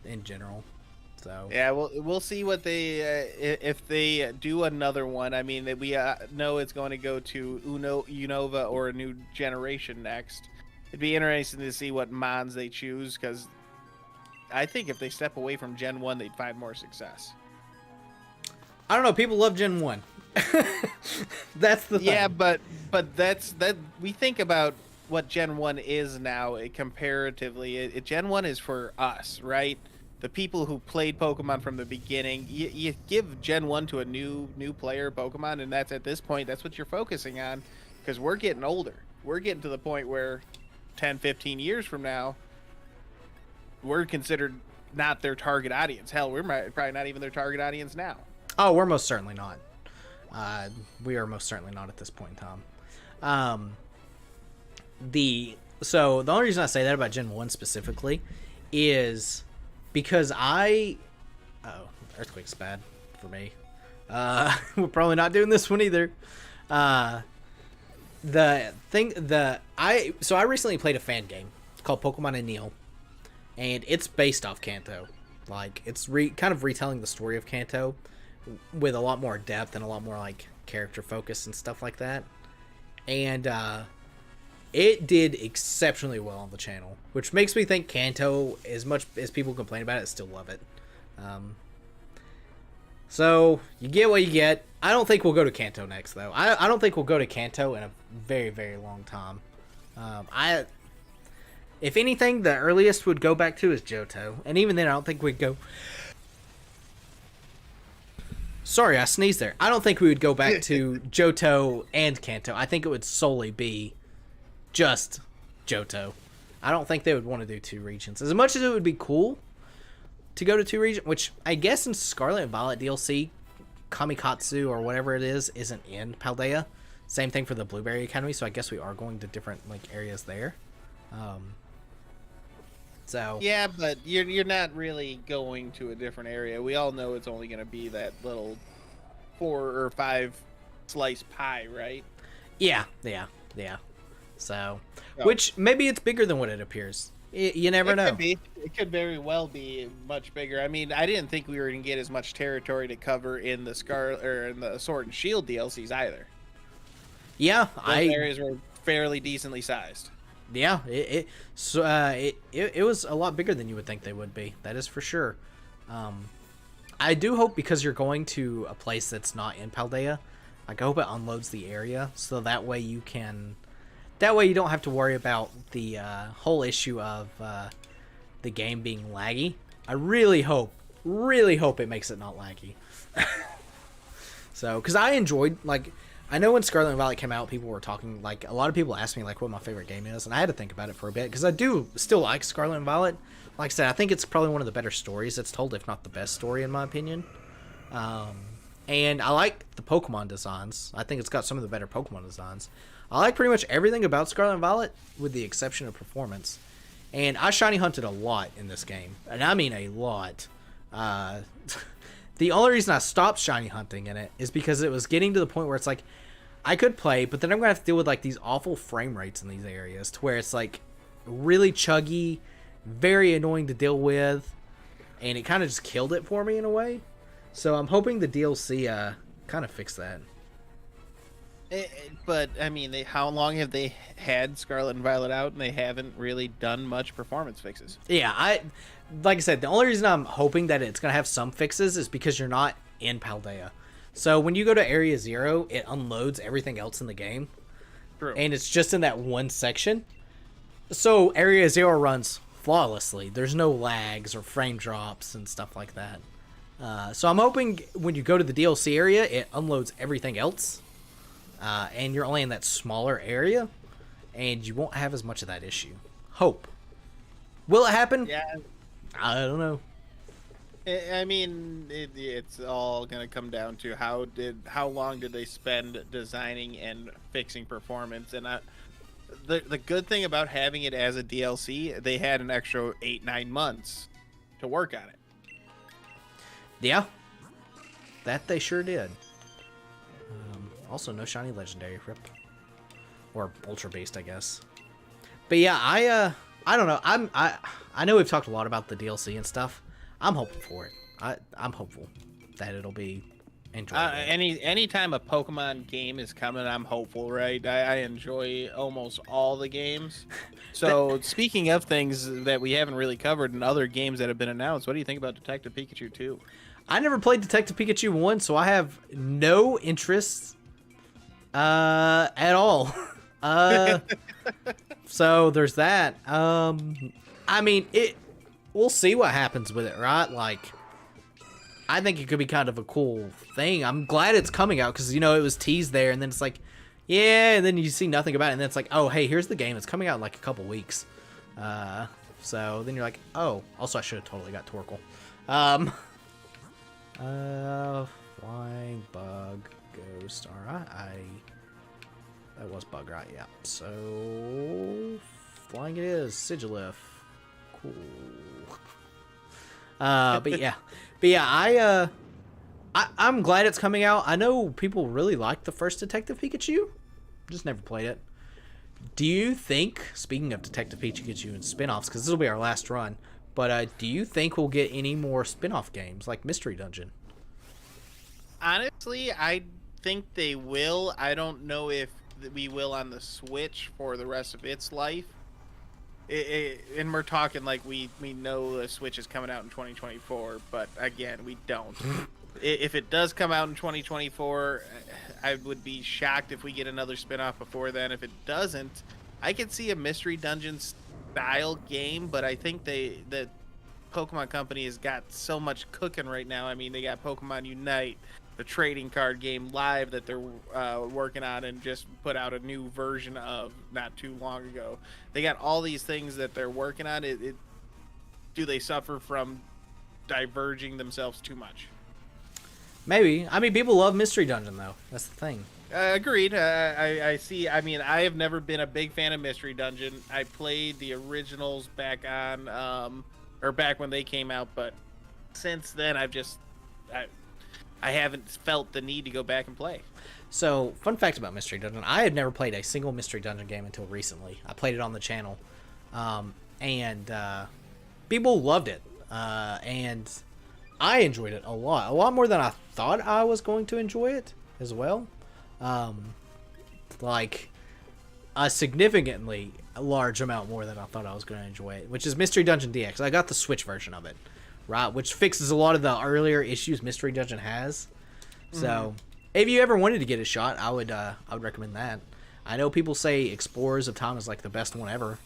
in general. So yeah, we'll see what they if they do another one. I mean, we know it's going to go to Unova or a new generation next. It'd be interesting to see what mons they choose, because I think if they step away from Gen 1, they'd find more success. I don't know. People love Gen 1. That's the thing. Yeah, but that's we think about what Gen 1 is now comparatively. Gen 1 is for us, right? The people who played Pokemon from the beginning. You give Gen 1 to a new player Pokemon, and that's at this point, that's what you're focusing on, because we're getting older. We're getting to the point where 10, 15 years from now, we're considered not their target audience. Hell, we're probably not even their target audience now. Oh, we're most certainly not. We are most certainly not at this point in time. So the only reason I say that about Gen 1 specifically is because Earthquake's bad for me. We're probably not doing this one either. I recently played a fan game called Pokemon and Neil, and it's based off Kanto. Like, it's kind of retelling the story of Kanto with a lot more depth and a lot more like character focus and stuff like that. And it did exceptionally well on the channel, which makes me think Kanto, as much as people complain about it, still love it. So you get what you get. I don't think we'll go to Kanto next, though. I don't think we'll go to Kanto in a very, very long time. If anything, the earliest would go back to is Johto, and even then, I don't think we'd go. Sorry, I sneezed there. I don't think we would go back to Johto and Kanto. I think it would solely be just Johto. I don't think they would want to do two regions. As much as it would be cool to go to two regions, which I guess in Scarlet and Violet DLC, Kamikatsu or whatever it is isn't in Paldea. Same thing for the Blueberry Academy, so I guess we are going to different like areas there. So yeah, but you're not really going to a different area. We all know it's only going to be that little 4 or 5 slice pie, right? Yeah. So, which maybe it's bigger than what it appears. You never know. It could very well be much bigger. I mean, I didn't think we were going to get as much territory to cover in the Sword and Shield DLCs either. Yeah, those areas were fairly decently sized. Yeah, it was a lot bigger than you would think they would be. That is for sure. I do hope, because you're going to a place that's not in Paldea, like I hope it unloads the area, so that way you don't have to worry about the whole issue of the game being laggy. I really hope it makes it not laggy. So, because I enjoyed, like, I know when Scarlet and Violet came out, people were talking, like, a lot of people asked me, like, what my favorite game is, and I had to think about it for a bit, because I do still like Scarlet and Violet. Like I said, I think it's probably one of the better stories it's told, if not the best story, in my opinion. And I like the Pokemon designs. I think it's got some of the better Pokemon designs. I like pretty much everything about Scarlet and Violet, with the exception of performance. And I shiny hunted a lot in this game, and I mean a lot. The only reason I stopped shiny hunting in it is because it was getting to the point where it's like, I could play, but then I'm going to have to deal with like these awful frame rates in these areas to where it's like really chuggy, very annoying to deal with, and it kind of just killed it for me in a way. So I'm hoping the DLC kind of fix that. But I mean, how long have they had Scarlet and Violet out, and they haven't really done much performance fixes? Yeah, like I said, the only reason I'm hoping that it's gonna have some fixes is because you're not in Paldea. So when you go to Area 0, it unloads everything else in the game. True. And it's just in that one section. So Area 0 runs flawlessly. There's no lags or frame drops and stuff like that. So I'm hoping when you go to the DLC area, it unloads everything else. And you're only in that smaller area. And you won't have as much of that issue. Hope. Will it happen? Yeah. I don't know. I mean, it's all gonna come down to how long did they spend designing and fixing performance. And the good thing about having it as a DLC, they had an extra 8-9 months to work on it. Yeah, that they sure did. Also, no shiny legendary rip, or ultra based, I guess. But yeah, I don't know. I know we've talked a lot about the DLC and stuff. I'm hoping for it. I'm hopeful that it'll be enjoyable. Anytime a Pokemon game is coming, I'm hopeful, right? I enjoy almost all the games. So speaking of things that we haven't really covered and other games that have been announced, what do you think about Detective Pikachu 2? I never played Detective Pikachu 1, so I have no interest at all. So there's that. I mean, we'll see what happens with it, right? Like, I think it could be kind of a cool thing. I'm glad it's coming out because, you know, it was teased there, and then it's like, yeah, and then you see nothing about it, and then it's like, oh, hey, here's the game. It's coming out in like a couple weeks. So then you're like, oh, also I should have totally got Torkoal. Flying Bug, Ghost, alright, that was Bug, right, yeah. So, flying it is, Sigilif. Cool. But yeah, I'm glad it's coming out. I know people really like the first Detective Pikachu. Just never played it. Do you think, speaking of Detective Pikachu and spin-offs, because this will be our last run, but do you think we'll get any more spin-off games like Mystery Dungeon? Honestly, I think they will. I don't know if we will on the Switch for the rest of its life. And we're talking like we know the Switch is coming out in 2024, but again, we don't. If it does come out in 2024, I would be shocked if we get another spin-off before then. If it doesn't, I could see a Mystery Dungeon style game, but I think the Pokemon Company has got so much cooking right now. I mean, they got Pokemon Unite, the trading card game live that they're working on and just put out a new version of not too long ago. They got all these things that they're working on. Do they suffer from diverging themselves too much? Maybe. I mean, people love Mystery Dungeon, though. That's the thing. Agreed. I see. I mean, I have never been a big fan of Mystery Dungeon. I played the originals back on, or back when they came out, but since then, I haven't felt the need to go back and play. So, fun fact about Mystery Dungeon. I had never played a single Mystery Dungeon game until recently. I played it on the channel. And people loved it. And I enjoyed it a lot more than I thought I was going to enjoy it as well. Like a significantly large amount more than I thought I was going to enjoy it, which is Mystery Dungeon DX. I got the Switch version of it, right, which fixes a lot of the earlier issues Mystery Dungeon has. So, if you ever wanted to get a shot, I would recommend that. I know people say Explorers of Time is like the best one ever,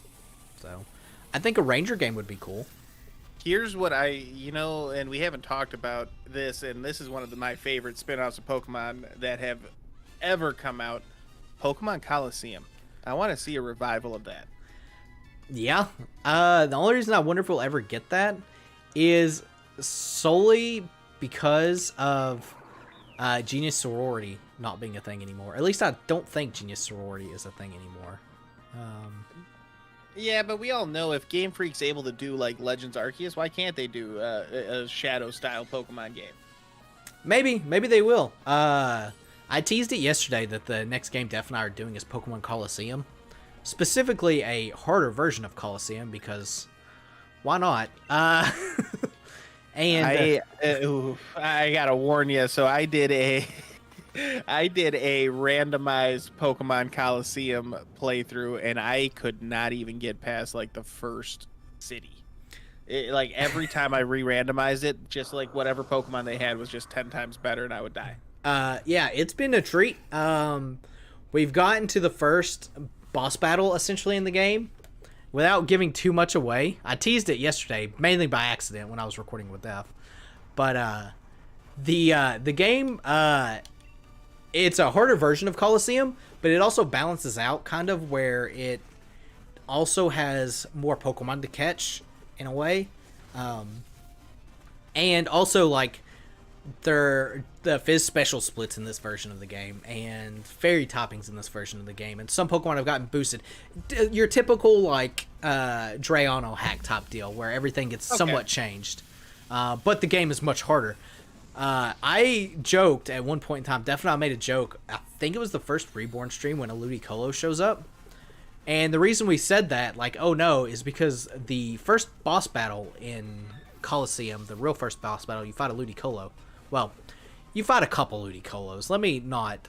so I think a Ranger game would be cool. Here's what and we haven't talked about this, and this is one of my favorite spin-offs of Pokemon that have ever come out. Pokemon Coliseum. I want to see a revival of that. Yeah. The only reason I wonder if we'll ever get that is solely because of Genius Sorority not being a thing anymore. At least I don't think Genius Sorority is a thing anymore. Yeah, but we all know if Game Freak's able to do like Legends Arceus, why can't they do a Shadow-style Pokemon game? Maybe they will. I teased it yesterday that the next game Def and I are doing is Pokemon Coliseum. Specifically a harder version of Coliseum, because why not? And I gotta warn you. So I did a randomized Pokemon Coliseum playthrough, and I could not even get past like the first city. Like every time I re-randomized it, just like whatever Pokemon they had was just 10 times better, and I would die. Yeah, it's been a treat. We've gotten to the first boss battle essentially in the game without giving too much away. I teased it yesterday, mainly by accident when I was recording with Def. But the game, it's a harder version of Coliseum, but it also balances out kind of where it also has more Pokemon to catch in a way. And also like the Fizz special splits in this version of the game, and fairy toppings in this version of the game, and some Pokemon have gotten boosted. Your typical like Drayano hack top deal where everything gets somewhat changed, but the game is much harder. I joked at one point in time, definitely made a joke, I think it was the first Reborn stream, when a Ludicolo shows up, and the reason we said that, like, oh no, is because the first boss battle in Coliseum, the real first boss battle, you fight a Ludicolo. Well, you fight a couple Ludicolos. Let me not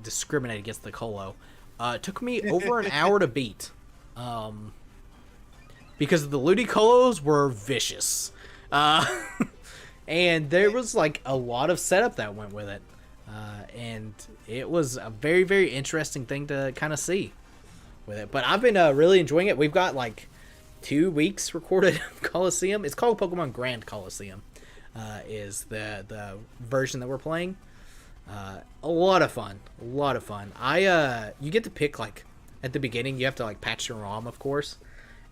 discriminate against the Colo. It took me over an hour to beat. Because the Ludicolos were vicious. And there was like a lot of setup that went with it. And it was a very, very interesting thing to kind of see with it. But I've been really enjoying it. We've got like 2 weeks recorded of Coliseum. It's called Pokemon Grand Coliseum. Is the version that we're playing. A lot of fun. You get to pick, like, at the beginning, you have to, like, patch your ROM, of course.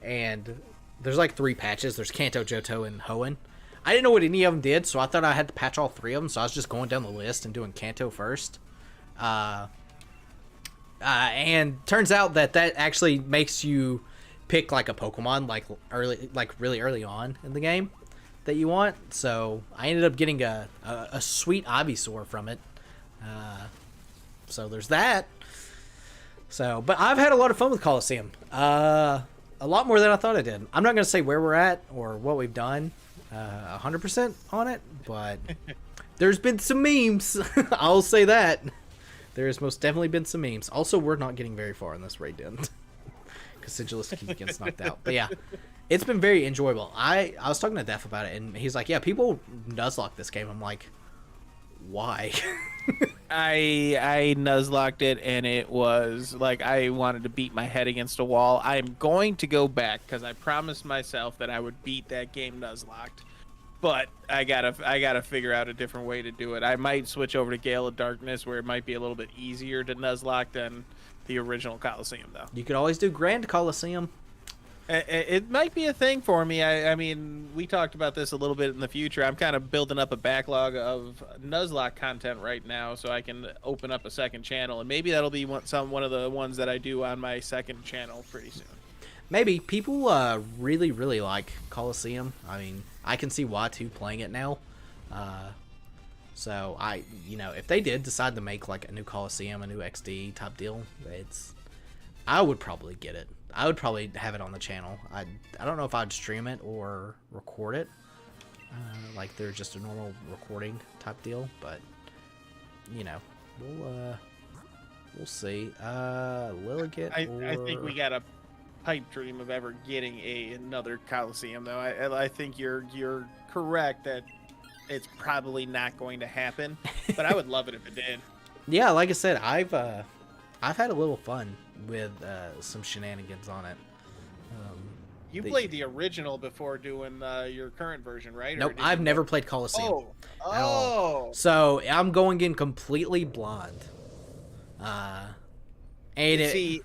And there's, like, 3 patches. There's Kanto, Johto, and Hoenn. I didn't know what any of them did, so I thought I had to patch all 3 of them, so I was just going down the list and doing Kanto first. And turns out that actually makes you pick, like, a Pokemon, really early on in the game that you want. So I ended up getting a sweet Ivysaur from it. So there's that. So, but I've had a lot of fun with Coliseum. A lot more than I thought I did. I'm not going to say where we're at or what we've done 100% on it, but there's been some memes. I'll say that. There's most definitely been some memes. Also, we're not getting very far in this raid den. Because Sigilus gets knocked out. But yeah. It's been very enjoyable. I was talking to Def about it, and he's like, yeah, people nuzlock this game. I'm like, why? I nuzlocked it, and it was like I wanted to beat my head against a wall. I'm going to go back because I promised myself that I would beat that game nuzlocked. But I gotta figure out a different way to do it. I might switch over to Gale of Darkness, where it might be a little bit easier to nuzlock than the original Coliseum, though. You could always do Grand Coliseum. It might be a thing for me. I mean, we talked about this a little bit in the future. I'm kind of building up a backlog of Nuzlocke content right now, so I can open up a second channel, and maybe that'll be one of the ones that I do on my second channel pretty soon. Maybe. People really, really like Coliseum. I mean, I can see why too playing it now. So if they did decide to make like a new Coliseum, a new XD type deal, I would probably get it. I would probably have it on the channel. I don't know if I'd stream it or record it. Like they're just a normal recording type deal, but we'll see. Lilligant. I think we got a pipe dream of ever getting another Coliseum, though. I think you're correct that it's probably not going to happen, but I would love it if it did. Yeah, like I said, I've had a little fun with some shenanigans on it. You played the original before doing your current version, right? Nope, I've never played Coliseum. At all. Oh. So I'm going in completely blind. And See,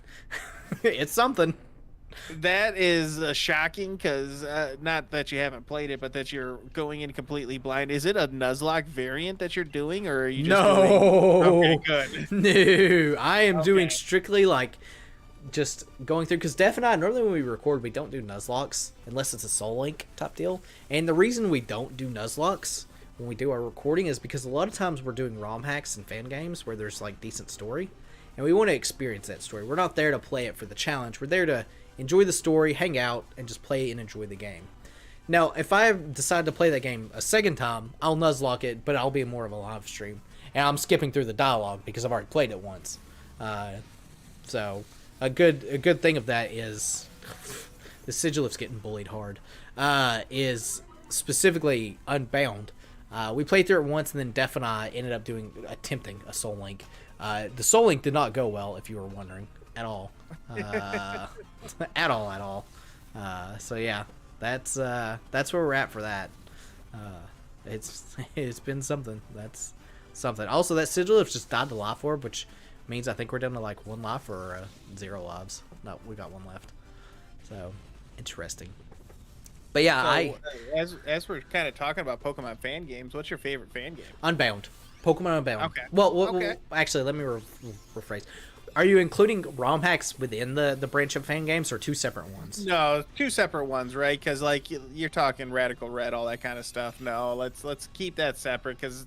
it's something. that is shocking because not that you haven't played it, but that you're going in completely blind. Is it a Nuzlocke variant that you're doing, or are you just okay, good. No, I am doing strictly like just going through, because Def and I normally when we record we don't do Nuzlocks unless it's a Soul Link type deal. And the reason we don't do Nuzlocke when we do our recording is because a lot of times we're doing ROM hacks and fan games where there's like decent story, and we want to experience that story. We're not there to play it for the challenge. We're there to enjoy the story, hang out, and just play and enjoy the game. Now, if I decide to play that game a second time, I'll Nuzlocke it, but I'll be more of a live stream, and I'm skipping through the dialogue because I've already played it once. So a good thing of that is the Sigilift's getting bullied hard. Is specifically Unbound. We played through it once, and then Def and I ended up attempting a Soul Link. The Soul Link did not go well, if you were wondering, at all. At all. So yeah, that's where we're at for that. It's been something. That's something. Also, that Sigilift just died to life orb, which means I think we're down to like 1 life or 0 lives. No, we got 1 left. So interesting. But yeah, so, as we're kind of talking about Pokemon fan games, what's your favorite fan game? Unbound. Pokemon Unbound. Okay. Well, actually, let me rephrase. Are you including ROM hacks within the branch of fan games, or 2 separate ones? No, 2 separate ones, right? Because like you're talking Radical Red, all that kind of stuff. No, let's keep that separate, because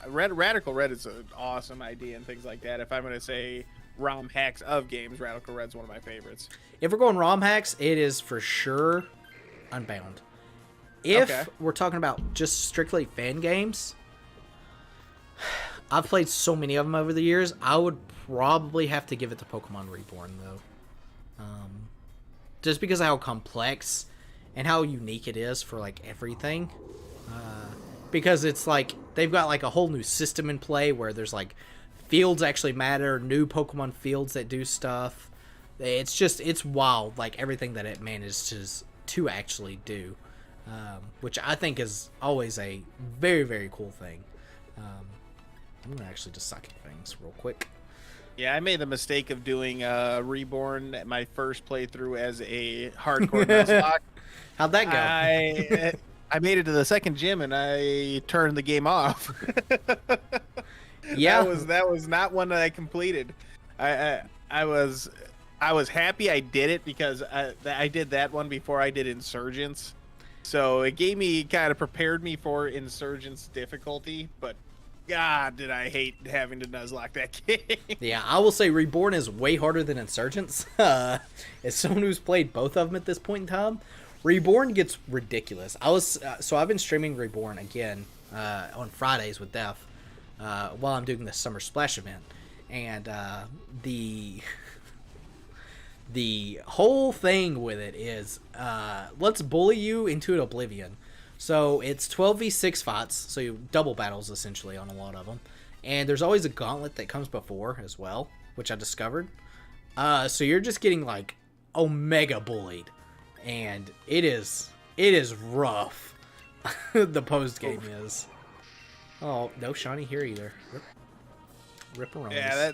Radical Red is an awesome idea and things like that. If I'm going to say ROM hacks of games, Radical Red's one of my favorites. If we're going ROM hacks, it is for sure Unbound. If we're talking about just strictly fan games, I've played so many of them over the years. I would probably have to give it to Pokemon Reborn, though. Just because of how complex and how unique it is for, like, everything. Because it's, like, they've got, like, a whole new system in play where there's, like, fields actually matter, new Pokemon fields that do stuff. It's wild, like, everything that it manages to actually do. Which I think is always a very, very cool thing. I'm gonna actually just suck at things real quick. Yeah, I made the mistake of doing Reborn at my first playthrough as a hardcore Nuzlocke. How'd that go? I made it to the second gym and I turned the game off. Yeah, that was not one that I completed. I was happy I did it because I did that one before I did Insurgents, so it gave me prepared me for Insurgents difficulty, but God, did I hate having to Nuzlocke that game. Yeah, I will say Reborn is way harder than Insurgents. As someone who's played both of them at this point in time, Reborn gets ridiculous. I've been streaming Reborn again on Fridays with Def while I'm doing the Summer Splash event, and the whole thing with it is let's bully you into an oblivion. So it's 12v6 fights, so you double battles essentially on a lot of them. And there's always a gauntlet that comes before as well, which I discovered. So you're just getting like omega bullied, and it is rough. The post game is. Oh, no shiny here either. Rip around. Yeah,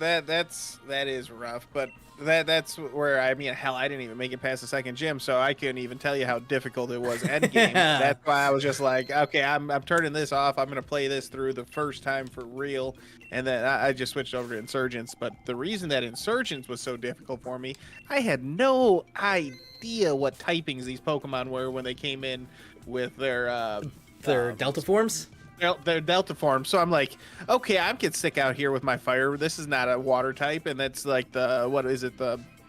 that is rough, but that's where I didn't even make it past the second gym, so I couldn't even tell you how difficult it was end game. That's why I was just like, okay, I'm turning this off. I'm gonna play this through the first time for real, and then I just switched over to Insurgents. But the reason that Insurgents was so difficult for me, I had no idea what typings these Pokemon were when they came in with their Delta forms. They're Delta forms, so I'm like, okay, I can stick out here with my fire. This is not a water type, and that's like the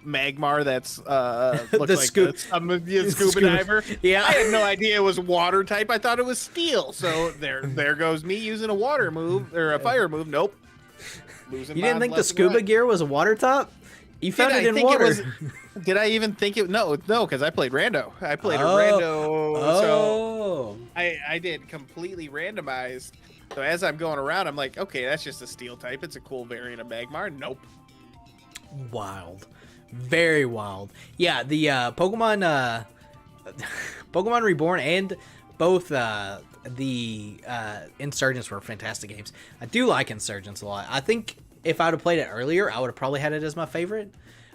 Magmar that's looks like the scuba diver. Yeah, I had no idea it was water type. I thought it was steel. So there goes me using a water move or a fire move. Nope. Losing. You didn't think the scuba gear was a water type? You found it in water. Did I even think it? No, because I played rando. I played a rando. So I did completely randomized. So as I'm going around, I'm like, okay, that's just a steel type. It's a cool variant of Magmar. Nope. Wild. Very wild. Yeah, the Pokemon Pokemon Reborn and both the Insurgents were fantastic games. I do like Insurgents a lot. I think if I would have played it earlier, I would have probably had it as my favorite.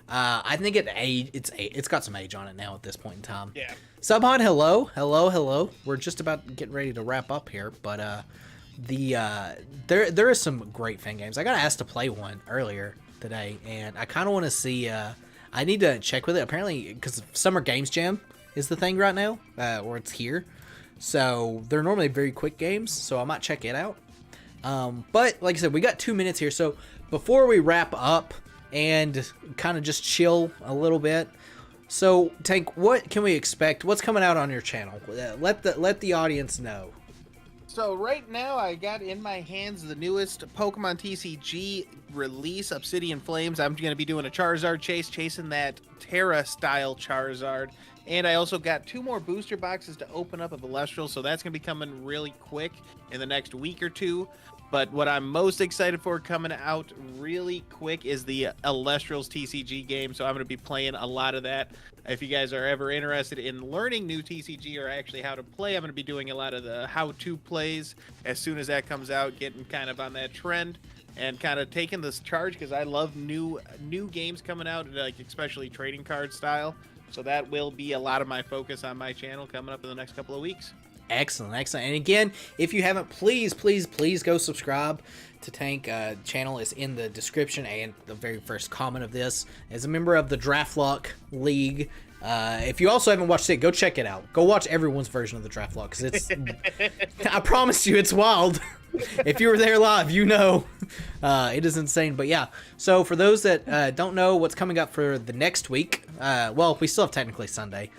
I think it's got some age on it now at this point in time. Yeah. Subhan, hello. We're just about getting ready to wrap up here, but there is some great fan games. I got asked to play one earlier today, and I kind of want to see. I need to check with it. Apparently, because Summer Games Jam is the thing right now, or it's here. So they're normally very quick games, so I might check it out. But like I said, we got 2 minutes here, so before we wrap up and kind of just chill a little bit. So Tank, what can we expect? What's coming out on your channel? Let the audience know. So right now I got in my hands the newest Pokemon TCG release, Obsidian Flames. I'm going to be doing a Charizard chasing that Terra style Charizard. And I also got 2 more booster boxes to open up of Celestial, so that's going to be coming really quick in the next week or 2. But what I'm most excited for coming out really quick is the Celestials TCG game, so I'm going to be playing a lot of that. If you guys are ever interested in learning new TCG or actually how to play, I'm going to be doing a lot of the how-to plays as soon as that comes out, getting kind of on that trend and kind of taking this charge because I love new games coming out, like especially trading card style. So that will be a lot of my focus on my channel coming up in the next couple of weeks. Excellent. And again, if you haven't, please go subscribe to Tank. Channel is in the description and the very first comment of this. As a member of the Draft Lock League, if you also haven't watched it, go check it out. Go watch everyone's version of the Draft Lock, because it's, I promise you, it's wild. If you were there live, you know. It is insane. But yeah, so for those that don't know what's coming up for the next week, well, we still have technically Sunday.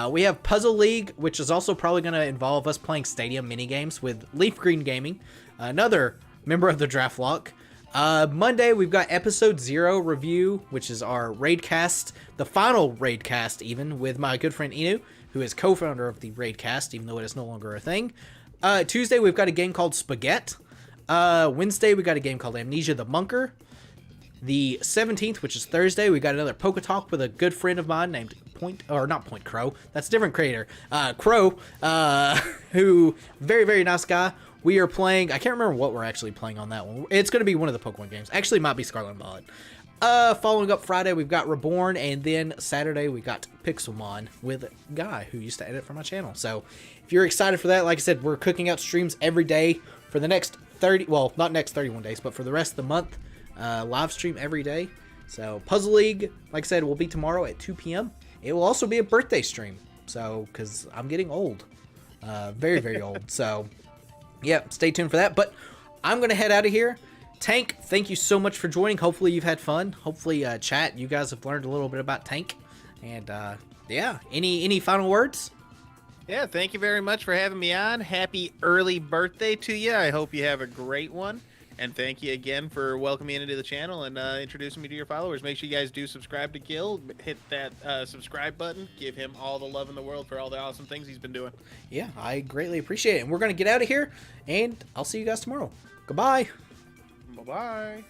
We have Puzzle League, which is also probably going to involve us playing Stadium minigames with Leaf Green Gaming, another member of the Draft Lock. Monday, we've got Episode 0 review, which is our Raidcast, the final Raidcast even, with my good friend Inu, who is co-founder of the Raidcast, even though it is no longer a thing. Tuesday, we've got a game called Spaghetti. Wednesday, we got a game called Amnesia the Monker. The 17th, which is Thursday, we got another Poke Talk with a good friend of mine named Crow. That's a different creator. Crow, who, very, very nice guy. We are playing, I can't remember what we're actually playing on that one. It's going to be one of the Pokemon games. Actually, it might be Scarlet and Violet. Following up Friday, we've got Reborn, and then Saturday, we got Pixelmon with a guy who used to edit for my channel. So, if you're excited for that, like I said, we're cooking out streams every day for the next 30, well, not next 31 days, but for the rest of the month. Live stream every day. So, Puzzle League, like I said, will be tomorrow at 2 p.m. It will also be a birthday stream. So, because I'm getting old. Very, very old. So, yeah, stay tuned for that. But I'm going to head out of here. Tank, thank you so much for joining. Hopefully you've had fun. Hopefully, chat, you guys have learned a little bit about Tank. And, yeah, any final words? Yeah, thank you very much for having me on. Happy early birthday to you. I hope you have a great one. And thank you again for welcoming me into the channel and introducing me to your followers. Make sure you guys do subscribe to Gil. Hit that subscribe button. Give him all the love in the world for all the awesome things he's been doing. Yeah, I greatly appreciate it. And we're going to get out of here, and I'll see you guys tomorrow. Goodbye. Bye-bye.